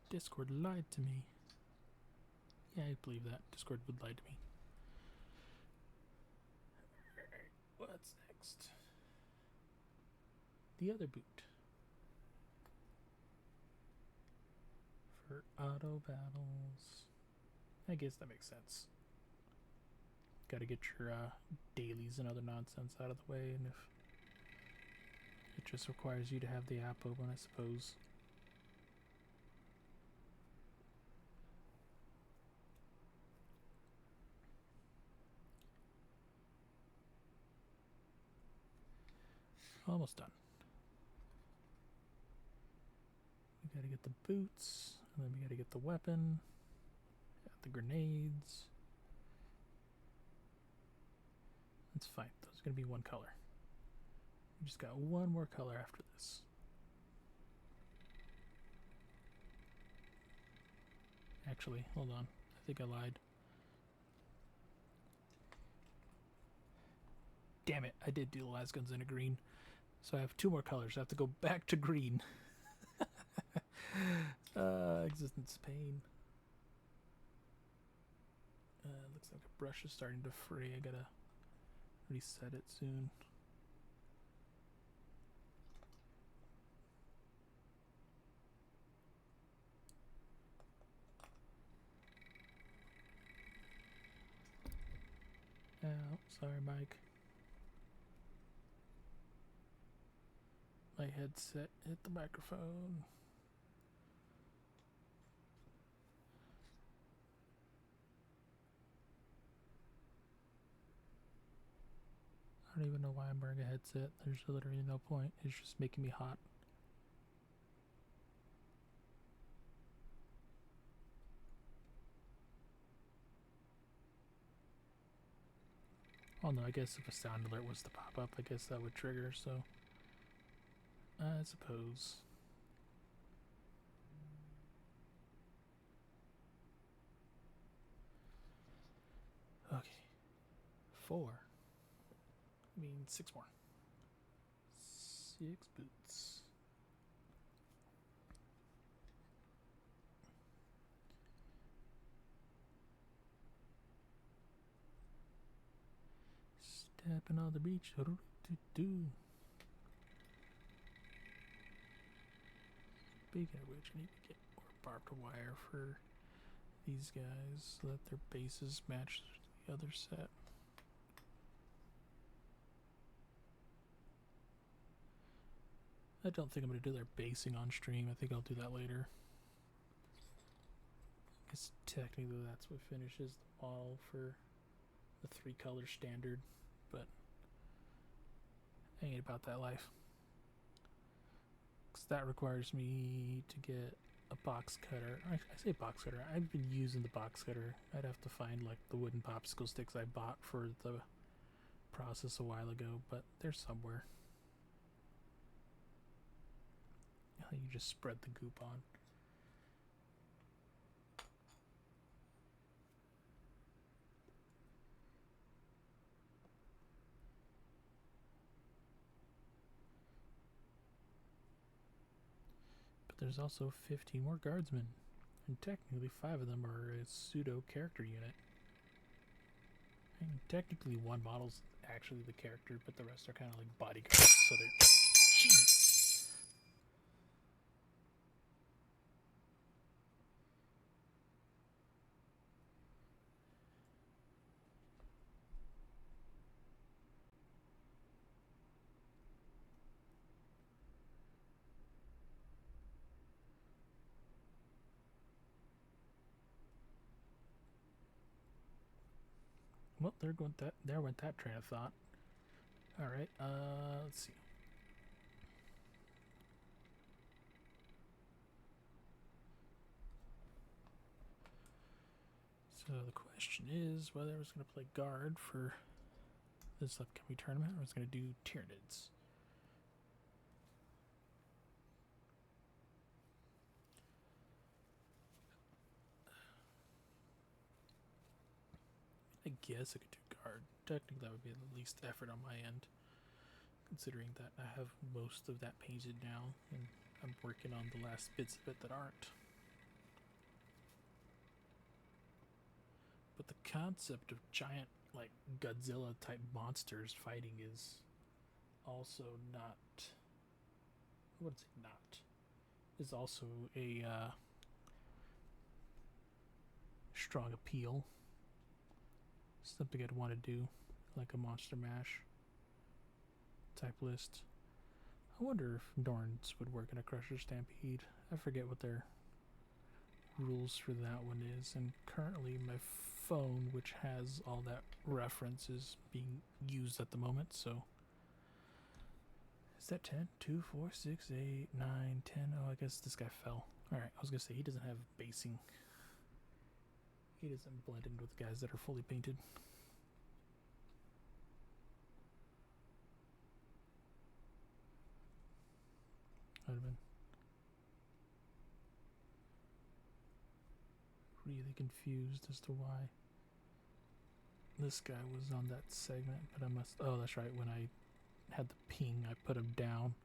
Discord lied to me. Yeah, I believe that. Discord would lie to me. Alright, what's next? The other boot. For auto battles. I guess that makes sense. Gotta get your dailies and other nonsense out of the way, and if it just requires you to have the app open, I suppose. Almost done. We gotta get the boots, and then we gotta get the weapon, the grenades. That's fine. Those are gonna be one color. We just got one more color after this. Actually, hold on. I think I lied. Damn it, I did do the last guns in a green. So I have two more colors. I have to go back to green. Existence pain. Looks like a brush is starting to fray. I gotta reset it soon. Oh, sorry, Mike. My headset hit the microphone. I don't even know why I'm wearing a headset. There's literally no point. It's just making me hot. Oh no, I guess if a sound alert was to pop up, I guess that would trigger, so I suppose. Okay. 4. I mean, 6 more. 6 boots. Stepping on the beach. Speaking of which, I need to get more barbed wire for these guys so that their bases match the other set. I don't think I'm going to do their basing on stream. I think I'll do that later. Because technically that's what finishes the model for the 3-color standard, but I ain't about that life. Because that requires me to get a box cutter. I say box cutter. I've been using the box cutter. I'd have to find like the wooden popsicle sticks I bought for the process a while ago, but they're somewhere. You just spread the goop on. But there's also 15 more guardsmen, and technically 5 of them are a pseudo character unit. And technically one model's actually the character, but the rest are kind of like bodyguards, so they're... Jeez! Well, there went that train of thought. All right. Let's see. So the question is whether I was going to play guard for this upcoming tournament or I was going to do Tyranids. I guess I could do guard. Technically, that would be the least effort on my end, considering that I have most of that painted now, and I'm working on the last bits of it that aren't. But the concept of giant, like, Godzilla type monsters fighting is also not. I wouldn't say not. Is also a strong appeal. Something I'd want to do, like a Monster Mash type list. I wonder if Norns would work in a Crusher Stampede. I forget what their rules for that one is, and currently my phone, which has all that reference, is being used at the moment, so is that 10? 2, 4, 6, 8, 9, 10. Oh, I guess this guy fell. Alright, I was gonna say he doesn't have basing. He doesn't blend in with guys that are fully painted. I'd have been really confused as to why this guy was on that segment, but I must. Oh, that's right. When I had the ping, I put him down.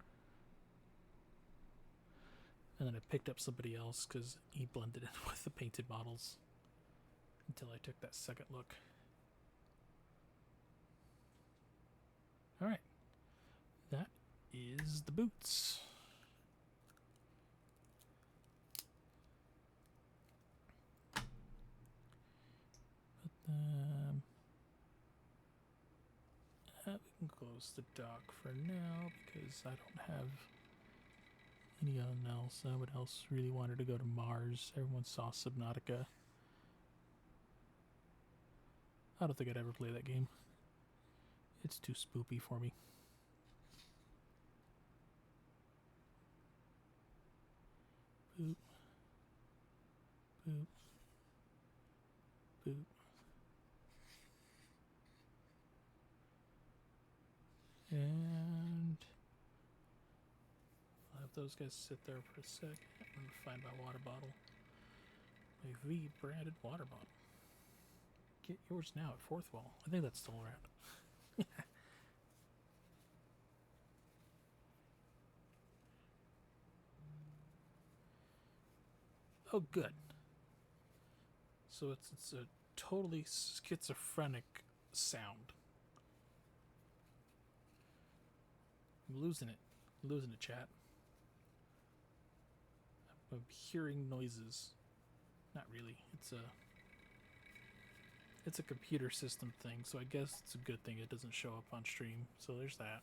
And then I picked up somebody else because he blended in with the painted models until I took that second look. Alright. That is the boots. We can close the dock for now because I don't have anyone else. No one else really wanted to go to Mars. Everyone saw Subnautica. I don't think I'd ever play that game. It's too spoopy for me. Boop. Boop. Boop. And I'll have those guys sit there for a sec and find my water bottle. My V branded water bottle. Get yours now at Fourth Wall. I think that's still around. Oh, good. So it's a totally schizophrenic sound. I'm losing it, chat. I'm hearing noises. Not really. It's a computer system thing, so I guess it's a good thing it doesn't show up on stream. So there's that.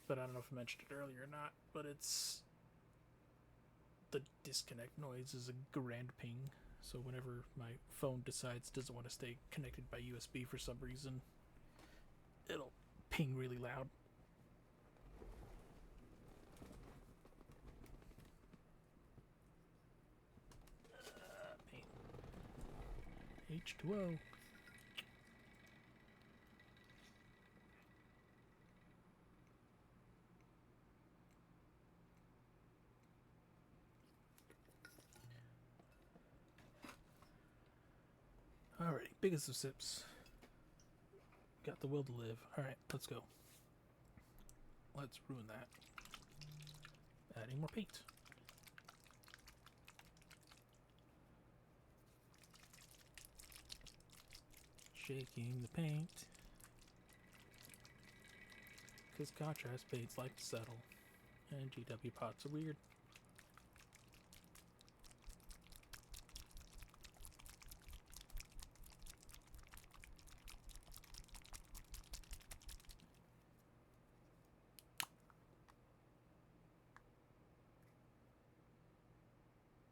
But I don't know if I mentioned it earlier or not, but it's the disconnect noise is a grand ping. So whenever my phone decides it doesn't want to stay connected by USB for some reason, it'll ping really loud. H2O. Alrighty, biggest of sips. Got the will to live. Alright, let's go. Let's ruin that. Adding more paint. Shaking the paint. Because contrast paints like to settle. And GW pots are weird.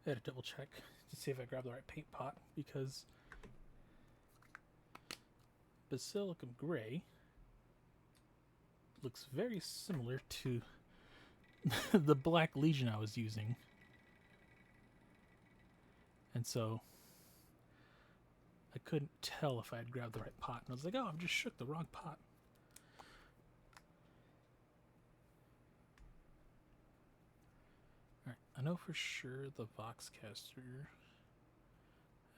I had to double check to see if I grabbed the right paint pot because Basilicum Gray looks very similar to the Black Legion I was using. And so I couldn't tell if I had grabbed the right pot. And I was like, oh, I've just shook the wrong pot. Alright, I know for sure the Voxcaster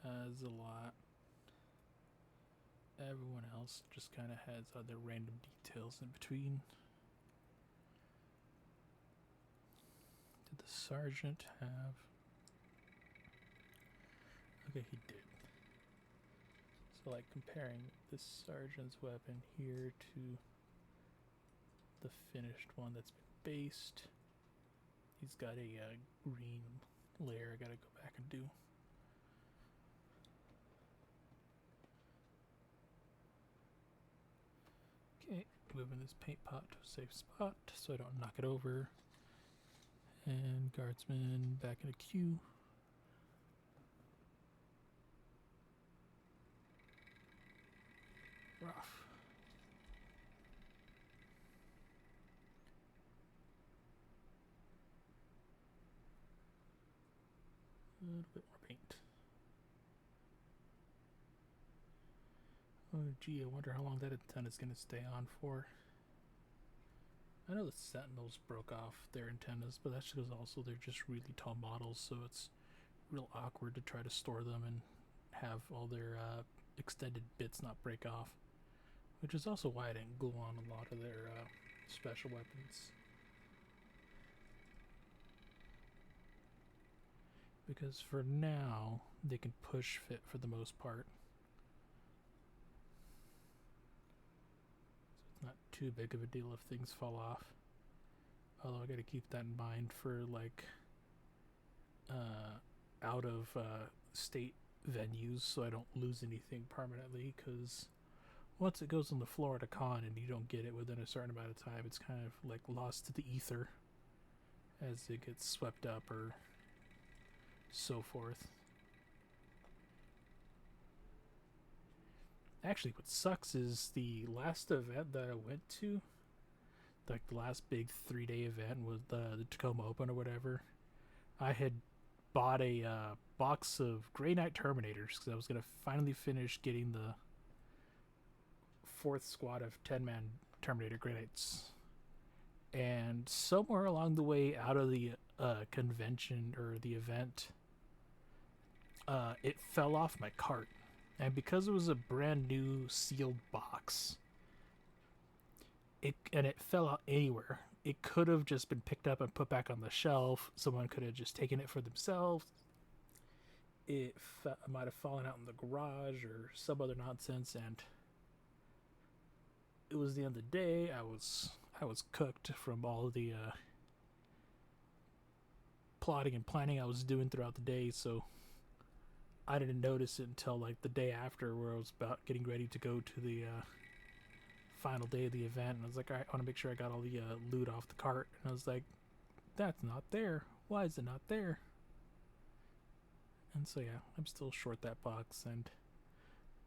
has a lot. Everyone else just kind of has other random details in between. Did the Sergeant have... Okay, he did. So like comparing this Sergeant's weapon here to the finished one that's been based, he's got a green layer I gotta go back and do. Okay, moving this paint pot to a safe spot so I don't knock it over. And Guardsman back in a queue. Rough. A little bit more paint. Oh gee, I wonder how long that antenna is going to stay on for. I know the Sentinels broke off their antennas, but that's because also they're just really tall models, so it's real awkward to try to store them and have all their extended bits not break off. Which is also why I didn't glue on a lot of their special weapons. Because for now, they can push fit for the most part. So it's not too big of a deal if things fall off. Although I gotta keep that in mind for like out of state venues so I don't lose anything permanently, because once it goes on the Florida Con and you don't get it within a certain amount of time, it's kind of like lost to the ether as it gets swept up or so forth. Actually, what sucks is the last event that I went to, like the last big 3-day event was the Tacoma Open or whatever, I had bought a box of Grey Knight Terminators because I was going to finally finish getting the 4th squad of 10-man Terminator Grey Knights. And somewhere along the way out of the convention or the event, it fell off my cart. And because it was a brand new sealed box, it fell out anywhere. It could have just been picked up and put back on the shelf. Someone could have just taken it for themselves. It might have fallen out in the garage or some other nonsense, and it was the end of the day. I was cooked from all the plotting and planning I was doing throughout the day, so I didn't notice it until like the day after, where I was about getting ready to go to the final day of the event, and I was like, all right, I want to make sure I got all the loot off the cart, and I was like, that's not there. Why is it not there? And so yeah, I'm still short that box, and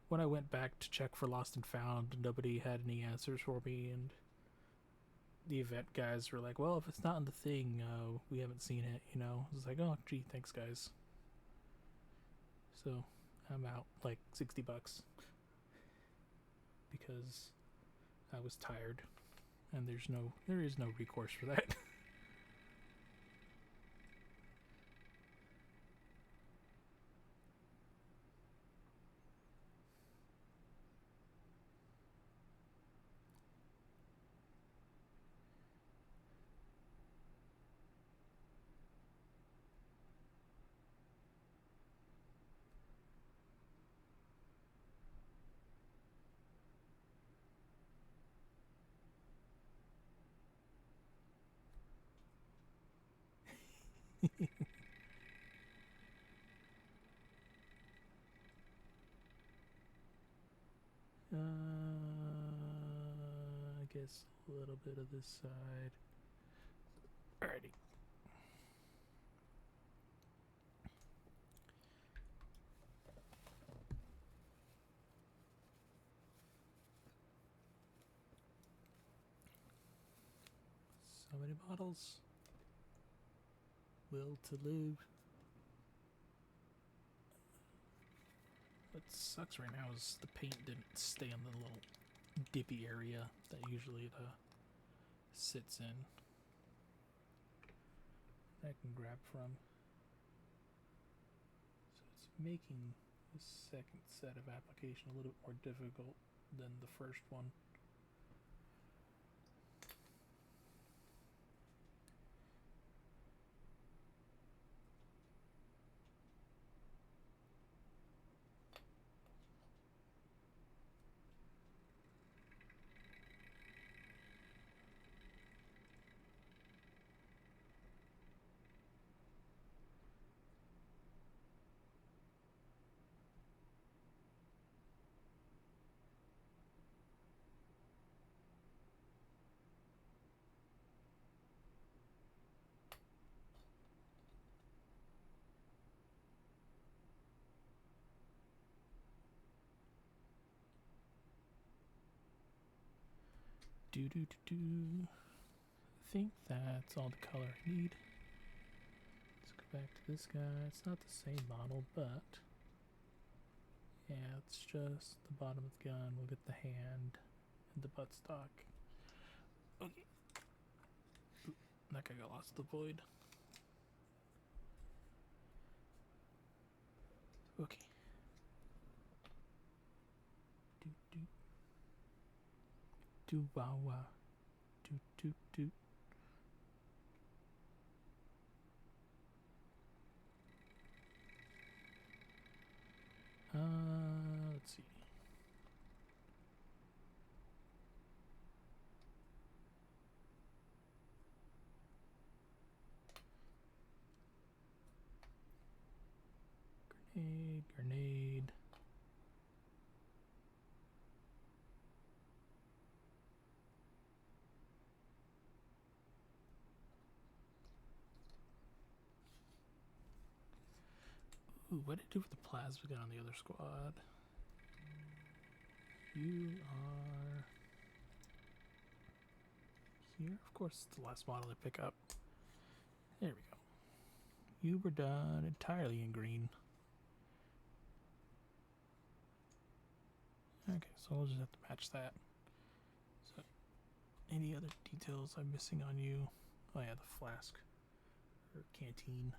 when I went back to check for Lost and Found, nobody had any answers for me, and the event guys were like, well, if it's not in the thing, we haven't seen it, you know. I was like, oh gee, thanks guys. So I'm out like $60 because I was tired, and there is no recourse for that. I guess a little bit of this side. Alrighty. models. Will to live. What sucks right now is the paint didn't stay in the little dippy area that usually it sits in. I can grab from. So it's making the second set of application a little bit more difficult than the first one. I think that's all the color I need. Let's go back to this guy. It's not the same model, but yeah, it's just the bottom of the gun. We'll get the hand and the buttstock. Okay. Ooh, that guy got lost to the void. Okay. Do wow wow. Do. Let's see. Grenade. Ooh, what did it do with the plasma gun on the other squad? You are here. Of course, it's the last model I pick up. There we go. You were done entirely in green. Okay, so we'll just have to match that. So, any other details I'm missing on you? Oh yeah, the flask or canteen.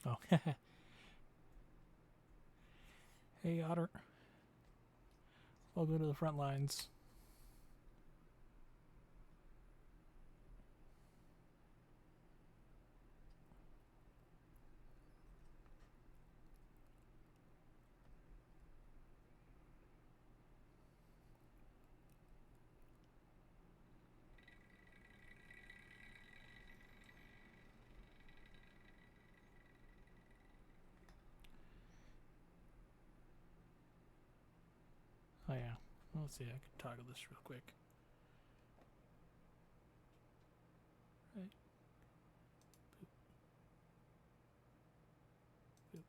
Oh, hey Otter. Welcome to the front lines. Oh yeah. Let's see, I can toggle this real quick. Right. Boop. Boop.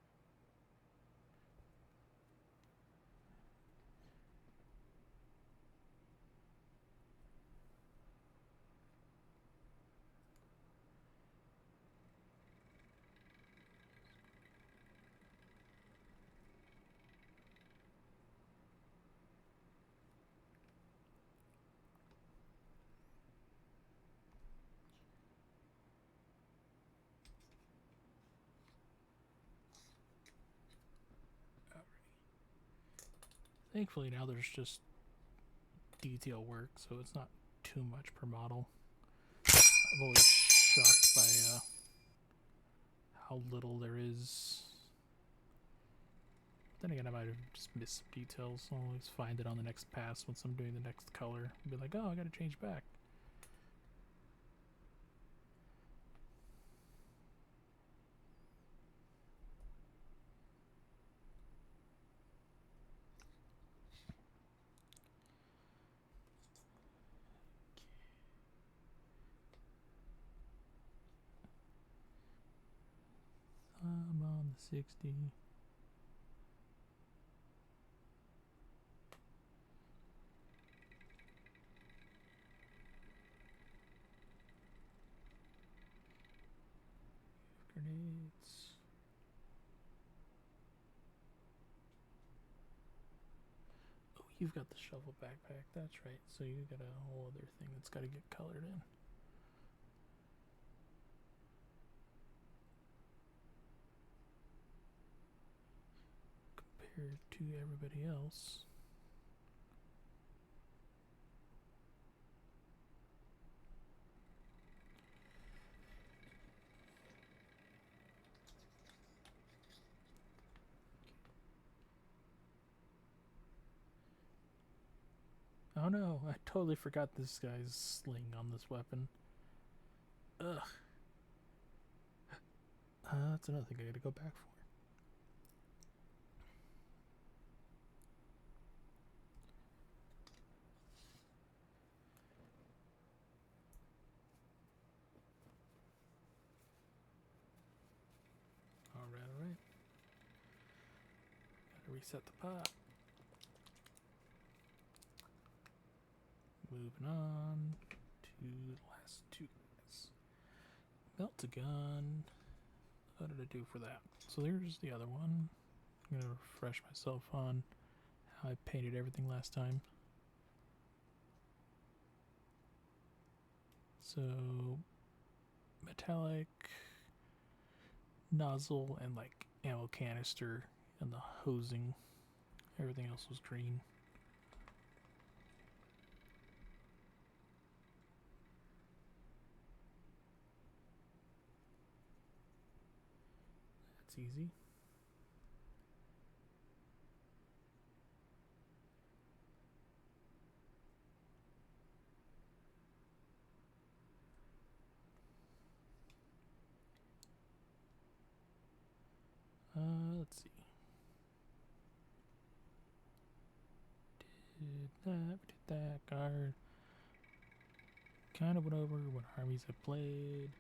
Thankfully now there's just detail work, so it's not too much per model. I'm always shocked by how little there is. Then again, I might have just missed some details. I'll always find it on the next pass once I'm doing the next color. Be like, oh, I gotta change back. 60. Grenades. Oh, you've got the shovel backpack. That's right. So you got a whole other thing that's got to get colored in. Compared to everybody else. Oh no, I totally forgot this guy's sling on this weapon. Ugh. That's another thing I gotta go back for. Alright, alright. Gotta reset the pot. Moving on to the last two guys. Melt a gun. What did I do for that? So there's the other one. I'm gonna refresh myself on how I painted everything last time. So metallic nozzle and like ammo canister and the hosing. Everything else was green. That's easy. Let's see. Did that. Guard. Kind of went over what armies I played.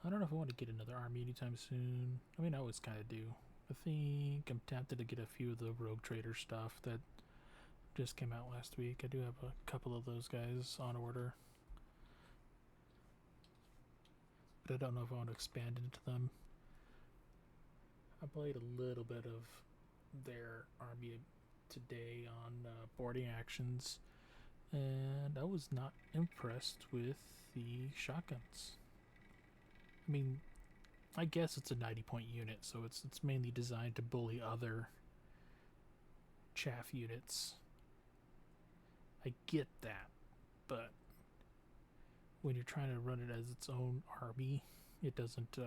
I don't know if I want to get another army anytime soon. I mean, I always kind of do. I think I'm tempted to get a few of the Rogue Trader stuff that just came out last week. I do have a couple of those guys on order. But I don't know if I want to expand into them. I played a little bit of their army today on boarding actions, and I was not impressed with the shotguns. I mean, I guess it's a 90-point unit, so it's mainly designed to bully other chaff units. I get that, but when you're trying to run it as its own army, it doesn't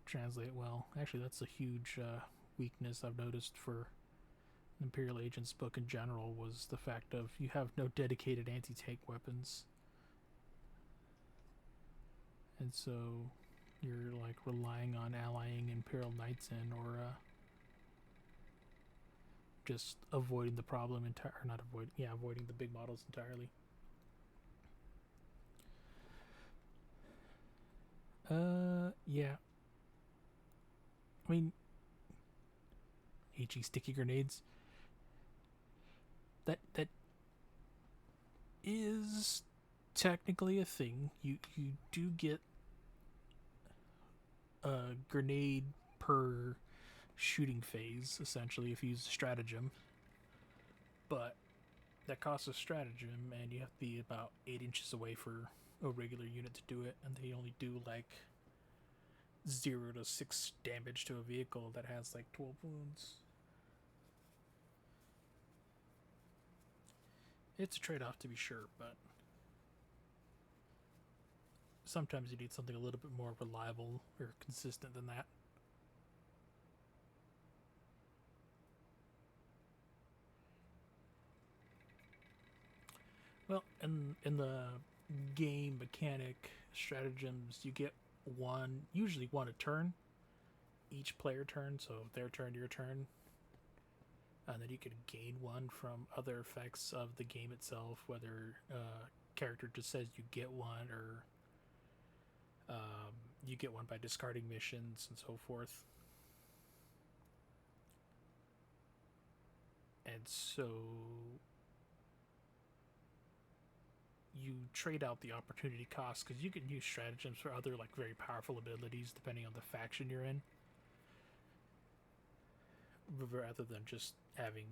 translate well. Actually, that's a huge weakness I've noticed for Imperial Agents book in general, was the fact of you have no dedicated anti-tank weapons. And so you're like relying on allying Imperial Knights in, or just avoiding the problem entirely, or not avoiding the big models entirely. Yeah. I mean, HE sticky grenades. That is technically a thing. You do get a grenade per shooting phase, essentially, if you use a stratagem. But that costs a stratagem, and you have to be about 8 inches away for a regular unit to do it, and they only do like 0 to 6 damage to a vehicle that has like 12 wounds. It's a trade-off to be sure, but sometimes you need something a little bit more reliable or consistent than that. Well, in the game mechanic stratagems, you get usually one a turn, each player turn, so their turn, your turn, and then you can gain one from other effects of the game itself, whether character just says you get one, or You get one by discarding missions and so forth. And so you trade out the opportunity cost because you can use stratagems for other like very powerful abilities depending on the faction you're in, rather than just having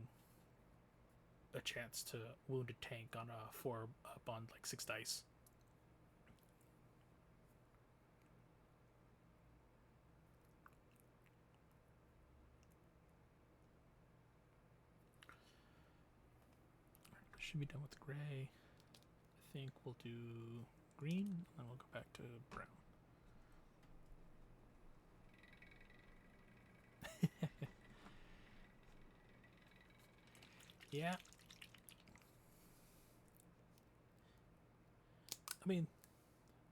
a chance to wound a tank on a 4 up on like 6 dice. Should be done with gray. I think we'll do green, and then we'll go back to brown. Yeah. I mean,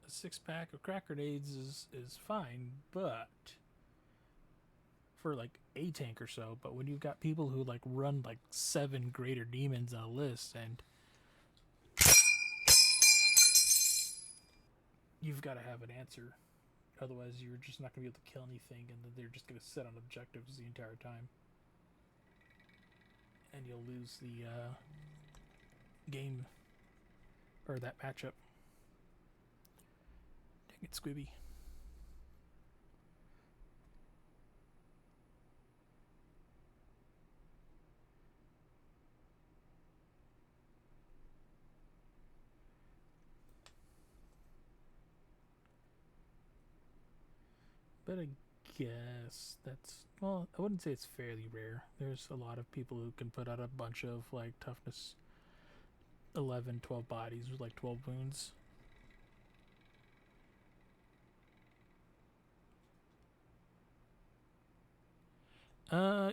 a 6-pack of crack grenades is fine, but for like a tank or so. But when you've got people who like run like 7 greater demons on a list, and you've got to have an answer. Otherwise, you're just not going to be able to kill anything, and then they're just going to sit on objectives the entire time. And you'll lose the game, or that matchup. Dang it, Squibby. But I guess that's, well, I wouldn't say it's fairly rare. There's a lot of people who can put out a bunch of like toughness 11, 12 bodies with like 12 wounds.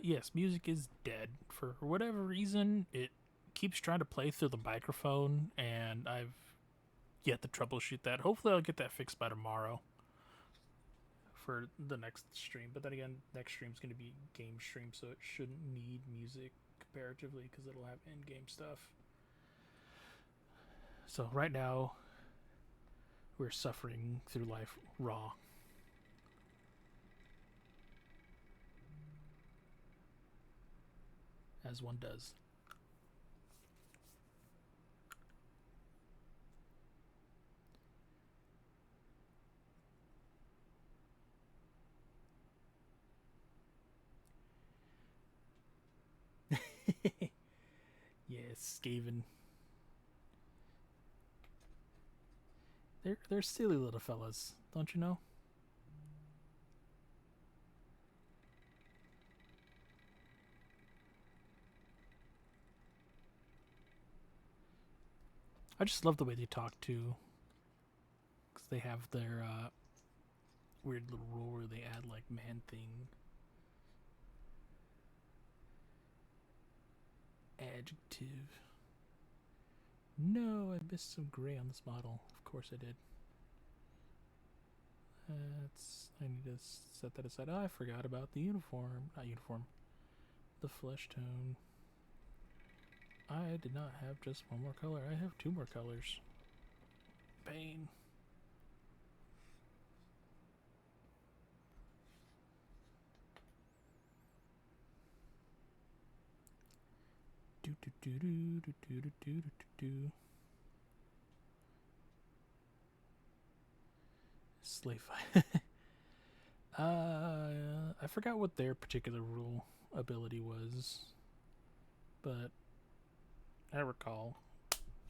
Yes, music is dead. For whatever reason, it keeps trying to play through the microphone, and I've yet to troubleshoot that. Hopefully I'll get that fixed by tomorrow for the next stream. But then again, next stream's going to be game stream, so it shouldn't need music comparatively because it'll have in-game stuff. So right now, we're suffering through life raw. As one does. Yes, Skaven. They're silly little fellas, don't you know? I just love the way they talk too, because they have their weird little rule where they add like man thing. Adjective. No, I missed some gray on this model. Of course I did. I need to set that aside. Oh, I forgot about the uniform. Not uniform. The flesh tone. I did not have just one more color. I have 2 more colors. Pain. Do do do do do do do do do do. Slave fight. I forgot what their particular rule ability was, but I recall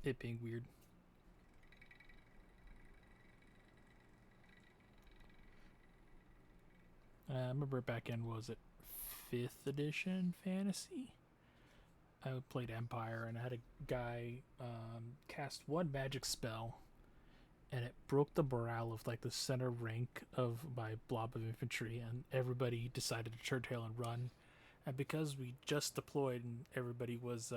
it being weird. I remember back in, was it 5th edition fantasy? I played Empire, and I had a guy cast one magic spell, and it broke the morale of like the center rank of my blob of infantry, and everybody decided to turn tail and run. And because we just deployed and everybody was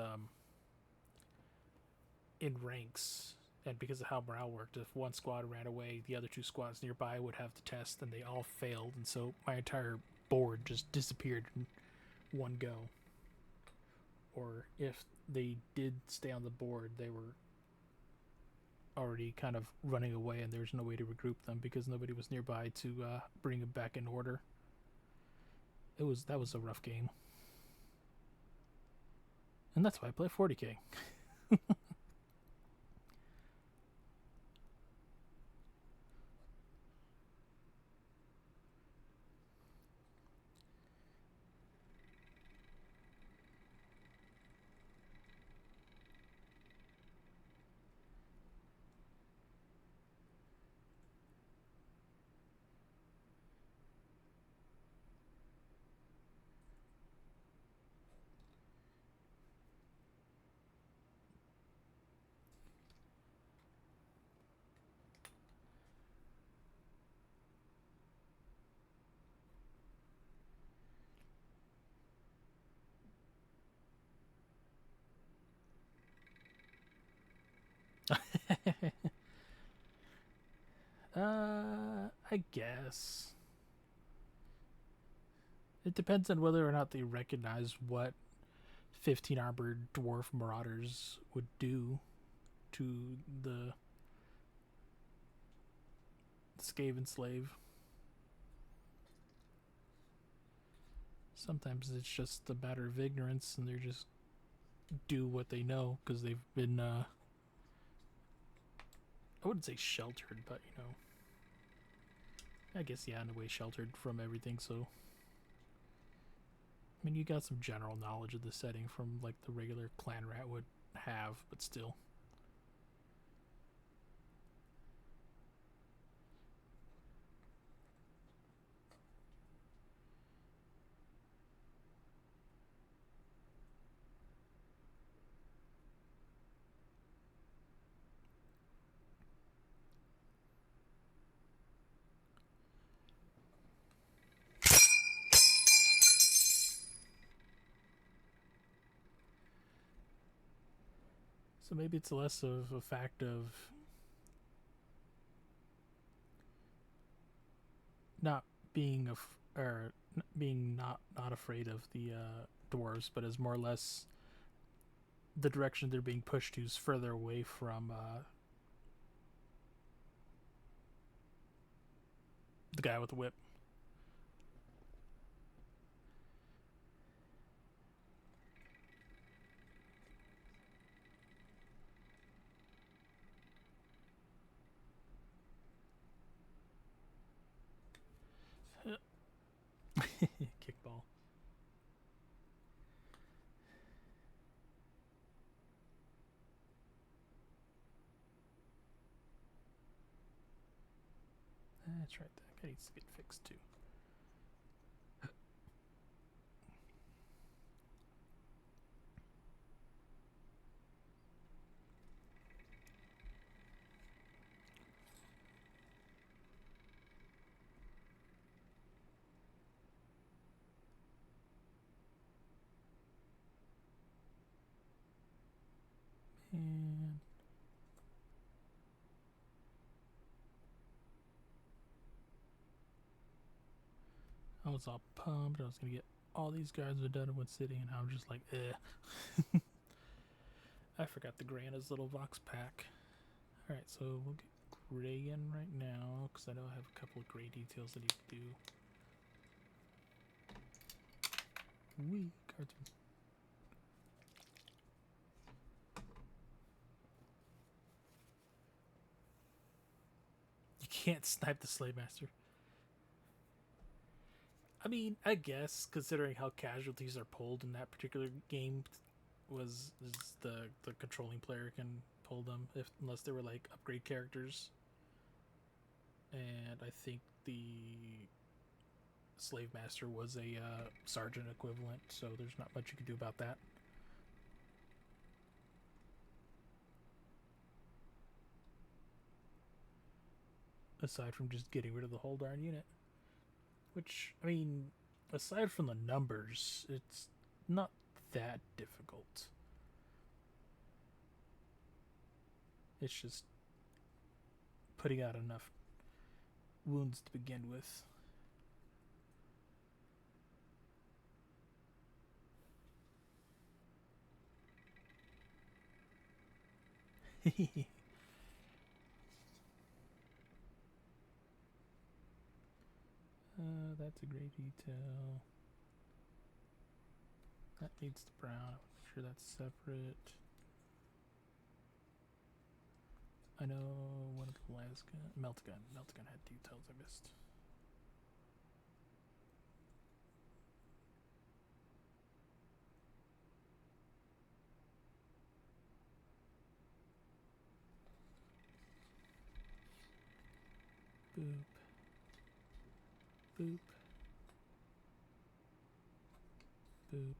in ranks, and because of how morale worked, if one squad ran away, the other 2 squads nearby would have the test, and they all failed, and so my entire board just disappeared in one go. Or if they did stay on the board, they were already kind of running away, and there's no way to regroup them because nobody was nearby to bring them back in order. That was a rough game, and that's why I play 40k. I guess it depends on whether or not they recognize what 15 armored dwarf marauders would do to the Skaven slave. Sometimes it's just a matter of ignorance, and they just do what they know because they've been, I wouldn't say sheltered, but you know, I guess, yeah, in a way sheltered from everything, so. I mean, you got some general knowledge of the setting from like the regular clan rat would have, but still. So maybe it's less of a fact of not being or being not afraid of the dwarves, but as more or less the direction they're being pushed to is further away from the guy with the whip. Kickball. That's right. That needs to get fixed too. And I was all pumped. I was gonna get all these guards are done in one sitting, and I'm just like, eh. I forgot the Grana's little Vox pack. Alright, so we'll get Gray in right now, because I know I have a couple of Gray details I need to do. Wee, cartoon. You can't snipe the Slave Master. I mean, I guess, considering how casualties are pulled in that particular game, is the controlling player can pull them unless they were like upgrade characters. And I think the Slave Master was a sergeant equivalent, so there's not much you can do about that. Aside from just getting rid of the whole darn unit. Which, I mean, aside from the numbers, it's not that difficult. It's just putting out enough wounds to begin with. That's a gray detail. That needs the brown. Make sure that's separate. I know one of the last gun, melt gun had details I missed. Boop. Boop. Boop.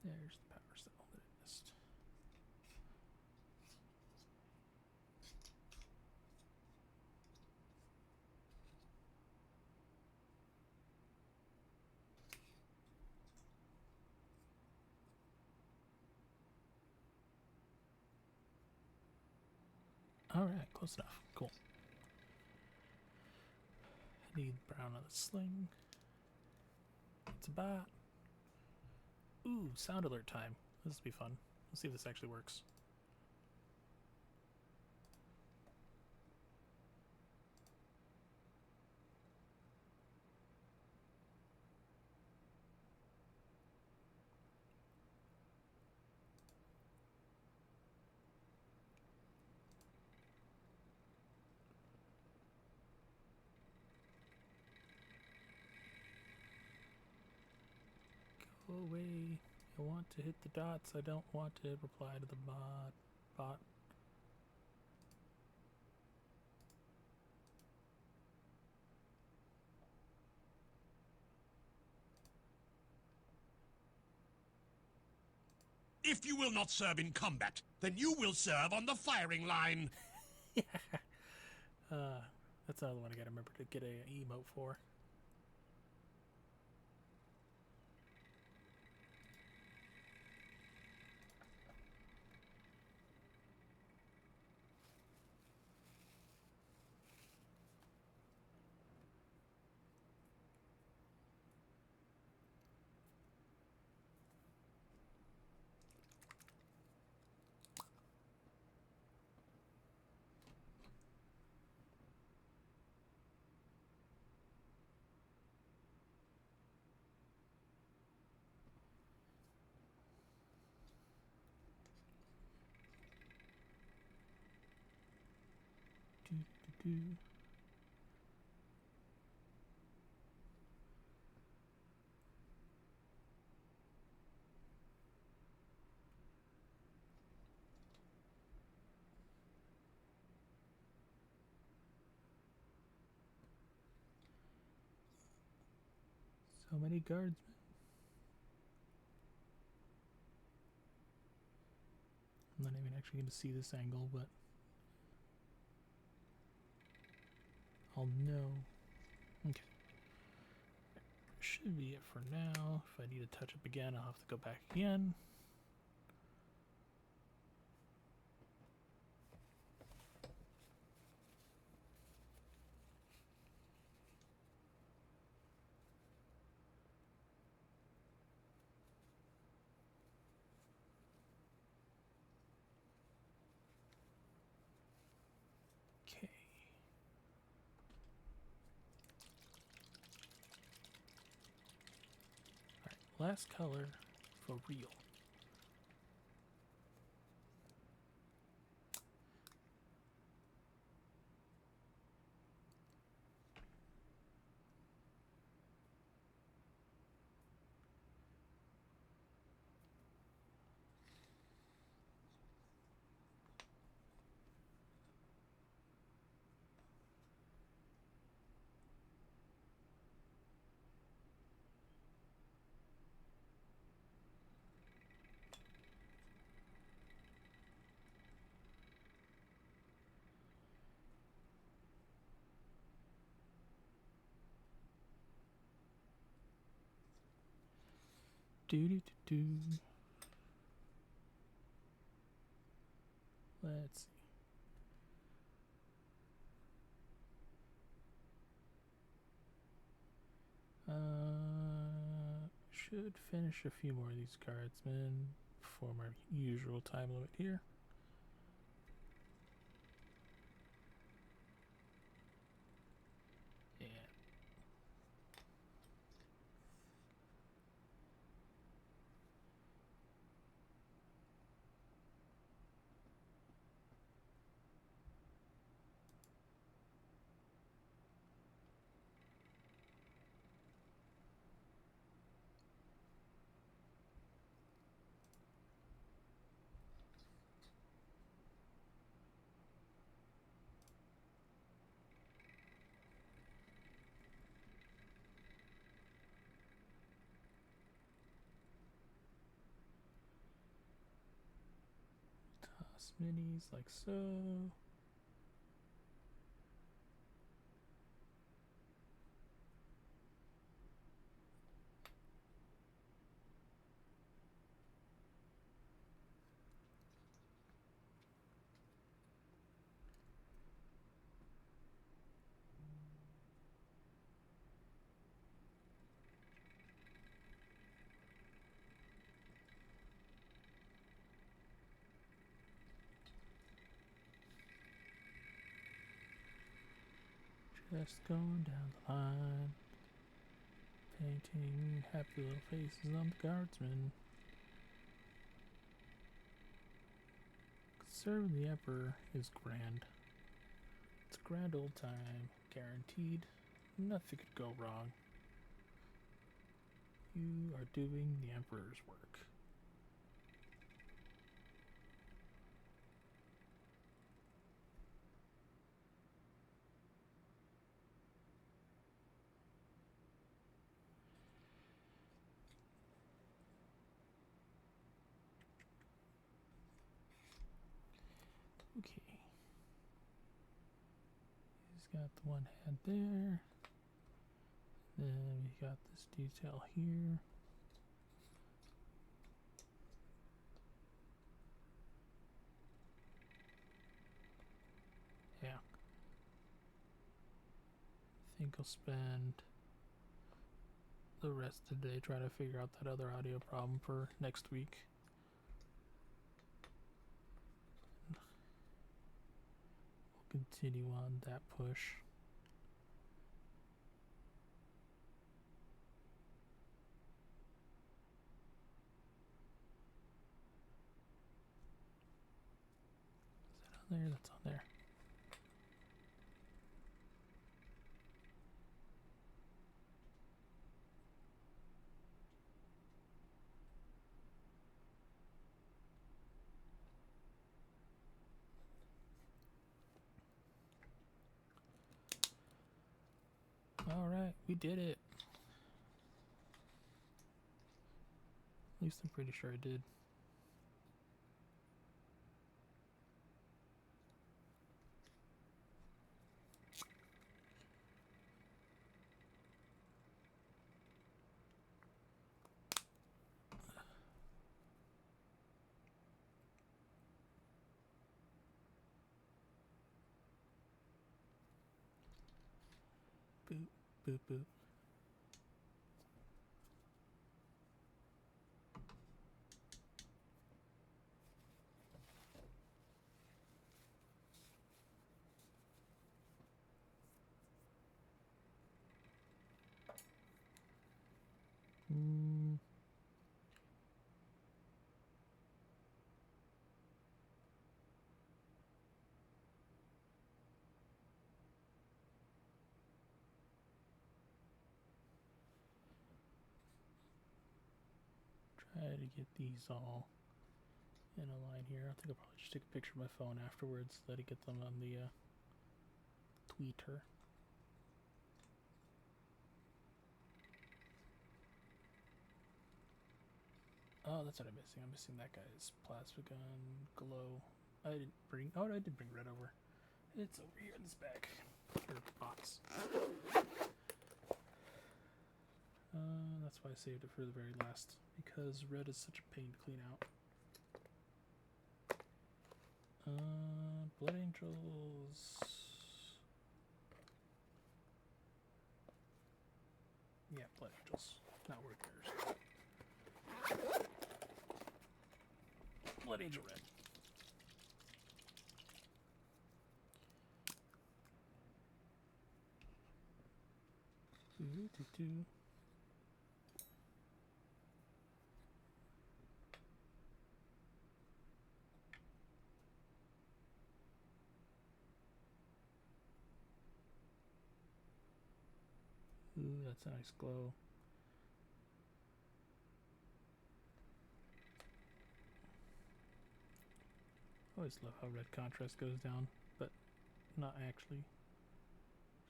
There's the power cell that I missed. Alright, close enough. Cool. I need brown on the sling. It's a bot. Ooh, sound alert time. This will be fun. Let's see if this actually works. Go away. I want to hit the dots. I don't want to reply to the bot. If you will not serve in combat, then you will serve on the firing line. That's another one I gotta remember to get an emote for. Do. So many guardsmen. I'm not even actually going to see this angle, but I'll know. Okay. Should be it for now. If I need to touch up again, I'll have to go back again. Okay. Alright, last color for real. Do. Let's see. Should finish a few more of these guardsmen before my usual time limit here. minis like so. Just going down the line, painting happy little faces on the guardsmen. Serving the Emperor is grand. It's a grand old time, guaranteed. Nothing could go wrong. You are doing the Emperor's work. Okay. He's got the one head there. Then we got this detail here. Yeah. I think I'll spend the rest of the day trying to figure out that other audio problem for next week. We'll continue on that push. Is that on there? That's on there. Alright, we did it. At least I'm pretty sure I did. Boop, boop, boop. Try to get these all in a line here. I think I'll probably just take a picture of my phone afterwards, let it get them on the tweeter. Oh, that's what I'm missing. I'm missing that guy's plasma gun glow. I did bring red over. It's over here in this bag. Or box. That's why I saved it for the very last. Because red is such a pain to clean out. Blood Angels. Yeah, Blood Angels. Not word bearers. Blood Angel red. Doo-doo-doo-doo. Ooh, that's a nice glow. I always love how red contrast goes down, but not actually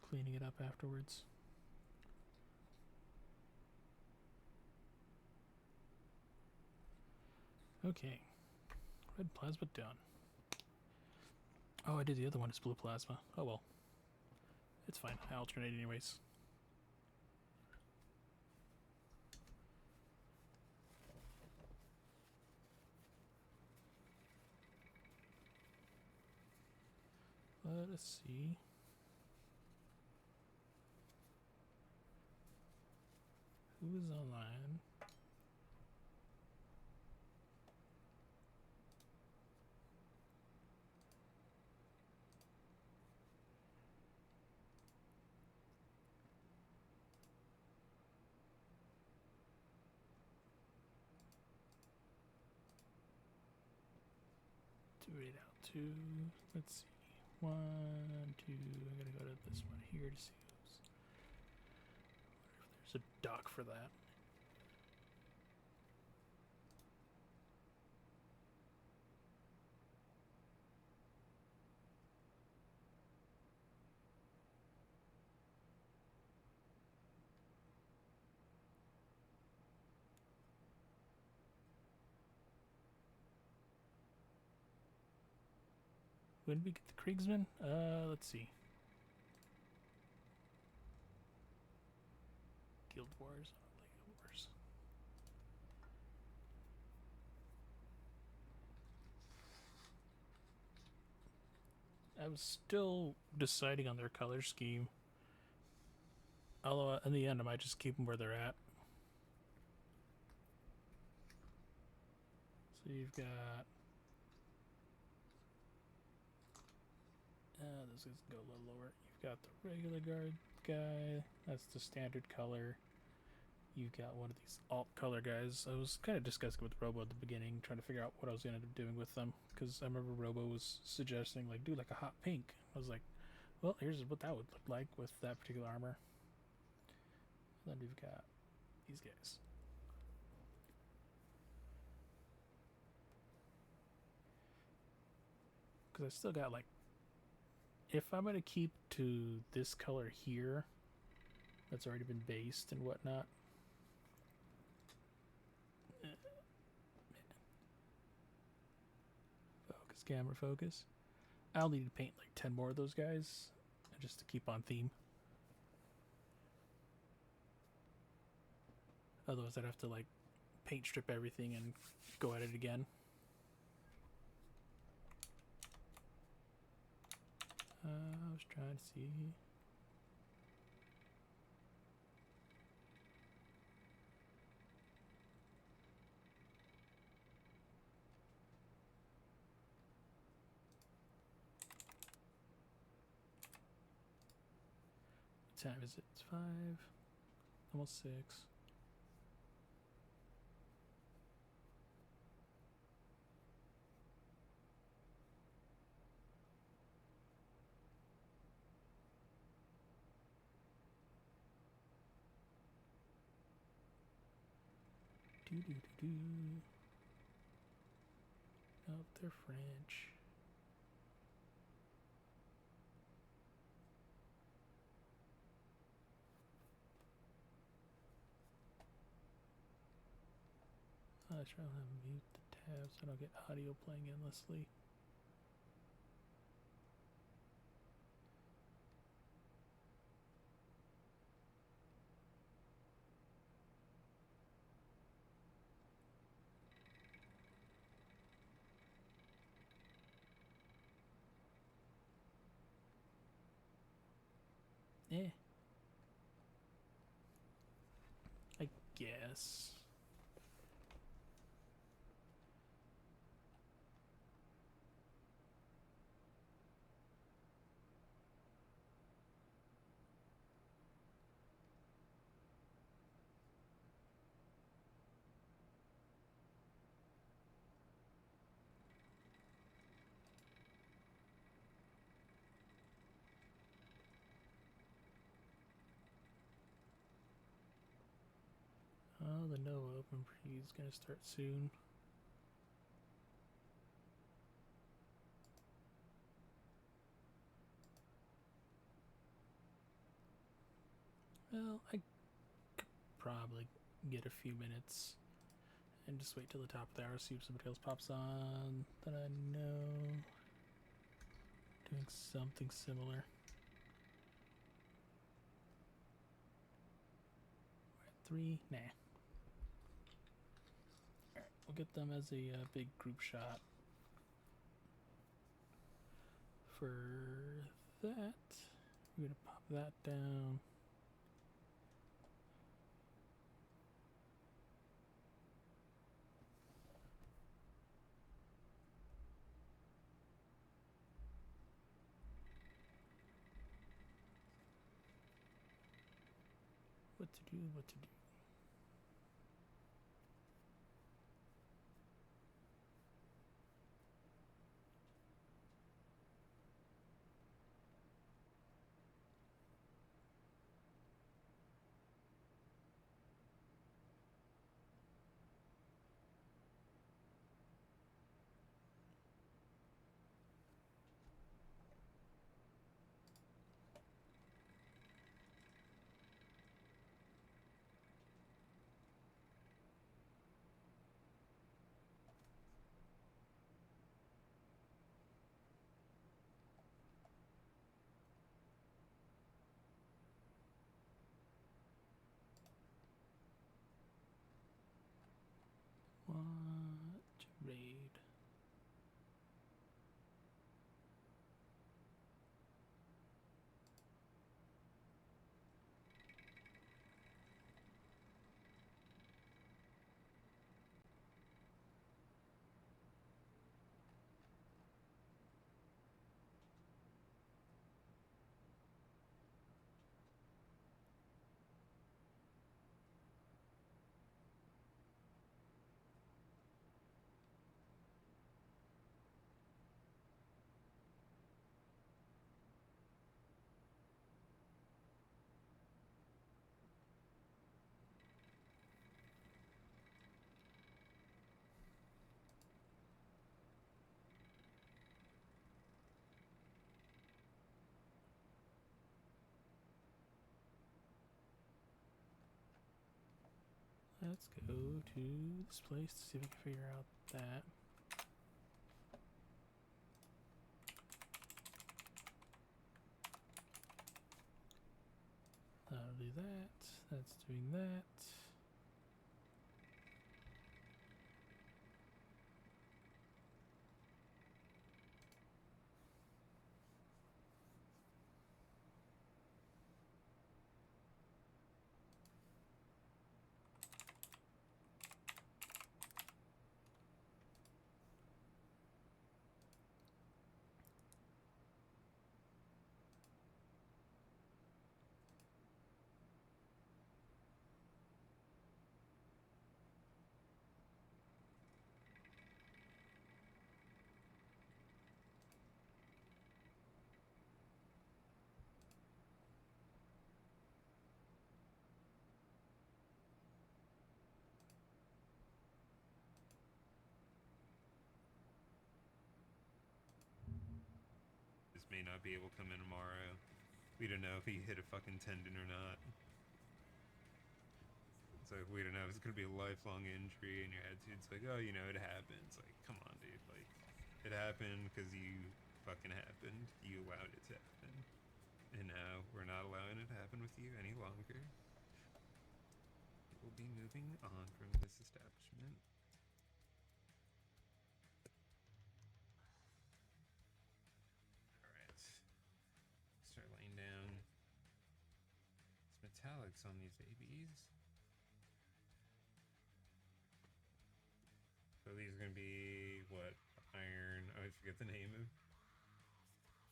cleaning it up afterwards. Okay, red plasma done. Oh, I did the other one as blue plasma. Oh well. It's fine. I alternate anyways. Let us see. Who is online? Do it out two. Let's see. 1, 2. I gotta go to this one here to see who's. Wonder if there's a dock for that. When did we get the Kriegsman? Let's see. Guild Wars. Guild Wars. I was still deciding on their color scheme. Although in the end, I might just keep them where they're at. So you've got. This is go a little lower. You've got the regular guard guy. That's the standard color. You've got one of these alt color guys. I was kind of discussing with Robo at the beginning, trying to figure out what I was going to end up doing with them. Because I remember Robo was suggesting, like, do like a hot pink. I was like, well, here's what that would look like with that particular armor. And then we've got these guys. Because I still got, like, if I'm going to keep to this color here, that's already been based and whatnot. Focus, camera, focus. I'll need to paint like 10 more of those guys just to keep on theme. Otherwise, I'd have to like paint strip everything and go at it again. I was trying to see. What time is it? It's 5, almost 6. Do. Nope, they're French. I try to mute the tabs so I don't get audio playing endlessly. Eh. I guess. Oh, the no open preview is gonna start soon. Well, I could probably get a few minutes and just wait till the top of the hour, see if somebody else pops on that I know. Doing something similar. Three? Nah. Alright, we'll get them as a big group shot. For that, we're gonna pop that down. What to do, what to do. What to raid? Let's go to this place to see if we can figure out that. That'll do that. That's doing that. May not be able to come in tomorrow. We don't know if he hit a fucking tendon or not. It's like, we don't know if it's gonna be a lifelong injury, and your attitude's like, oh, you know, it happens. Like, come on, dude. Like, it happened because you fucking happened. You allowed it to happen. And now we're not allowing it to happen with you any longer. We'll be moving on from this establishment. Start laying down some metallics on these babies. So these are gonna be what? Iron. I always forget the name of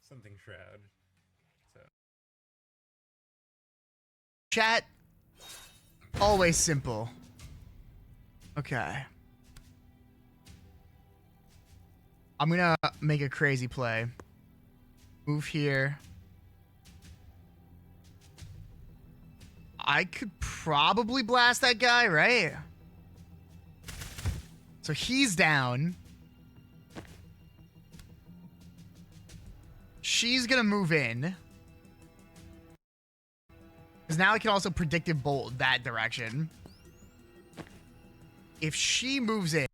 something shroud. So chat. Always simple. Okay. I'm gonna make a crazy play. Move here. I could probably blast that guy, right? So he's down. She's gonna move in. Because now I can also predictive bolt that direction. If she moves in.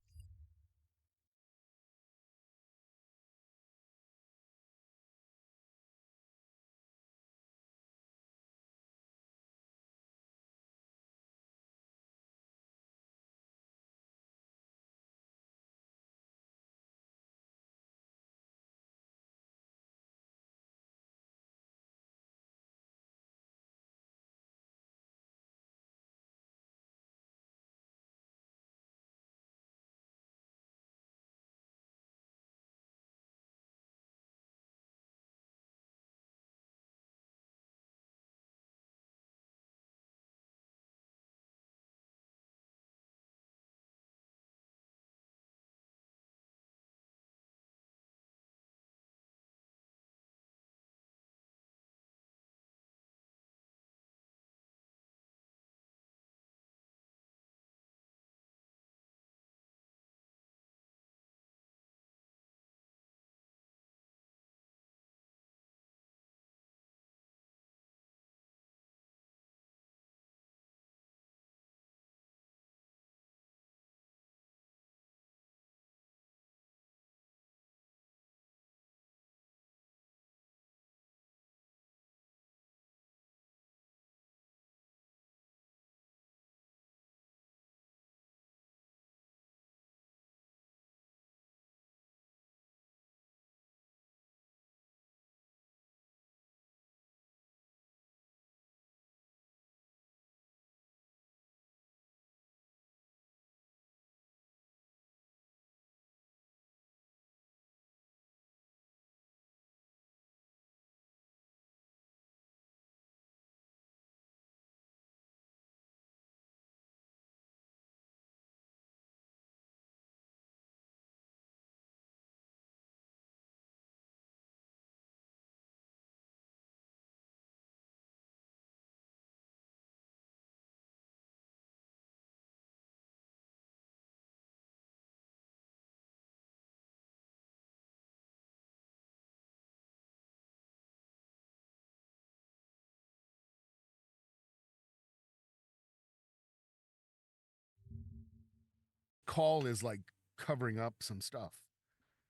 call is like covering up some stuff,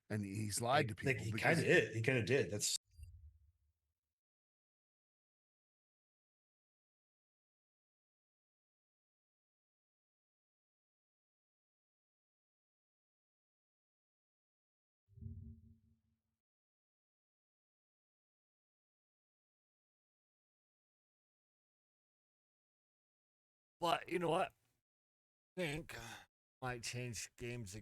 and he's lied to people. Like he because kind of did. He kind of did. That's But you know what? I think might change games.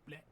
Bleh. Let's see.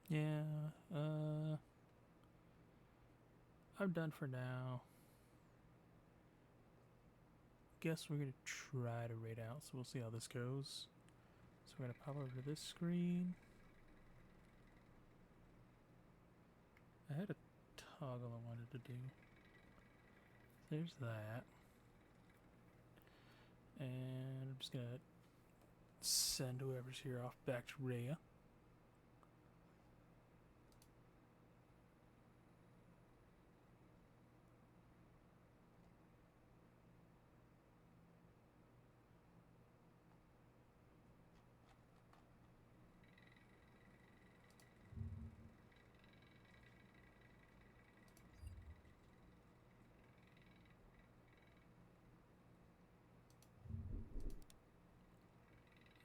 Yeah, I'm done for now. Guess we're gonna try to raid out, so we'll see how this goes. So we're gonna pop over to this screen. I had a toggle I wanted to do. There's that. And I'm just gonna send whoever's here off back to Rhea.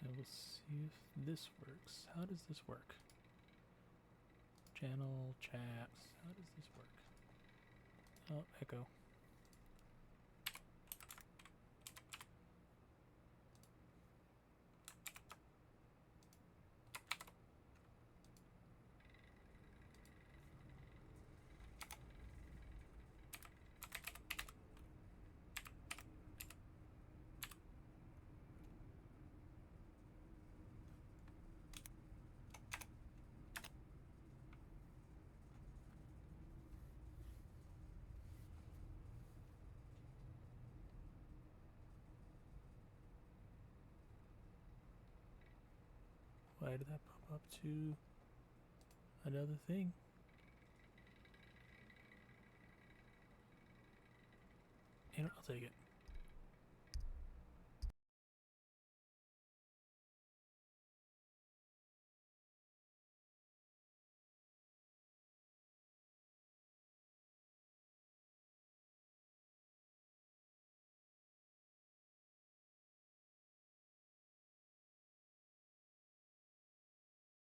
And we'll see if this works. How does this work? Channel, chats. How does this work? Oh, echo. Why did that pop up to another thing? You know, I'll take it.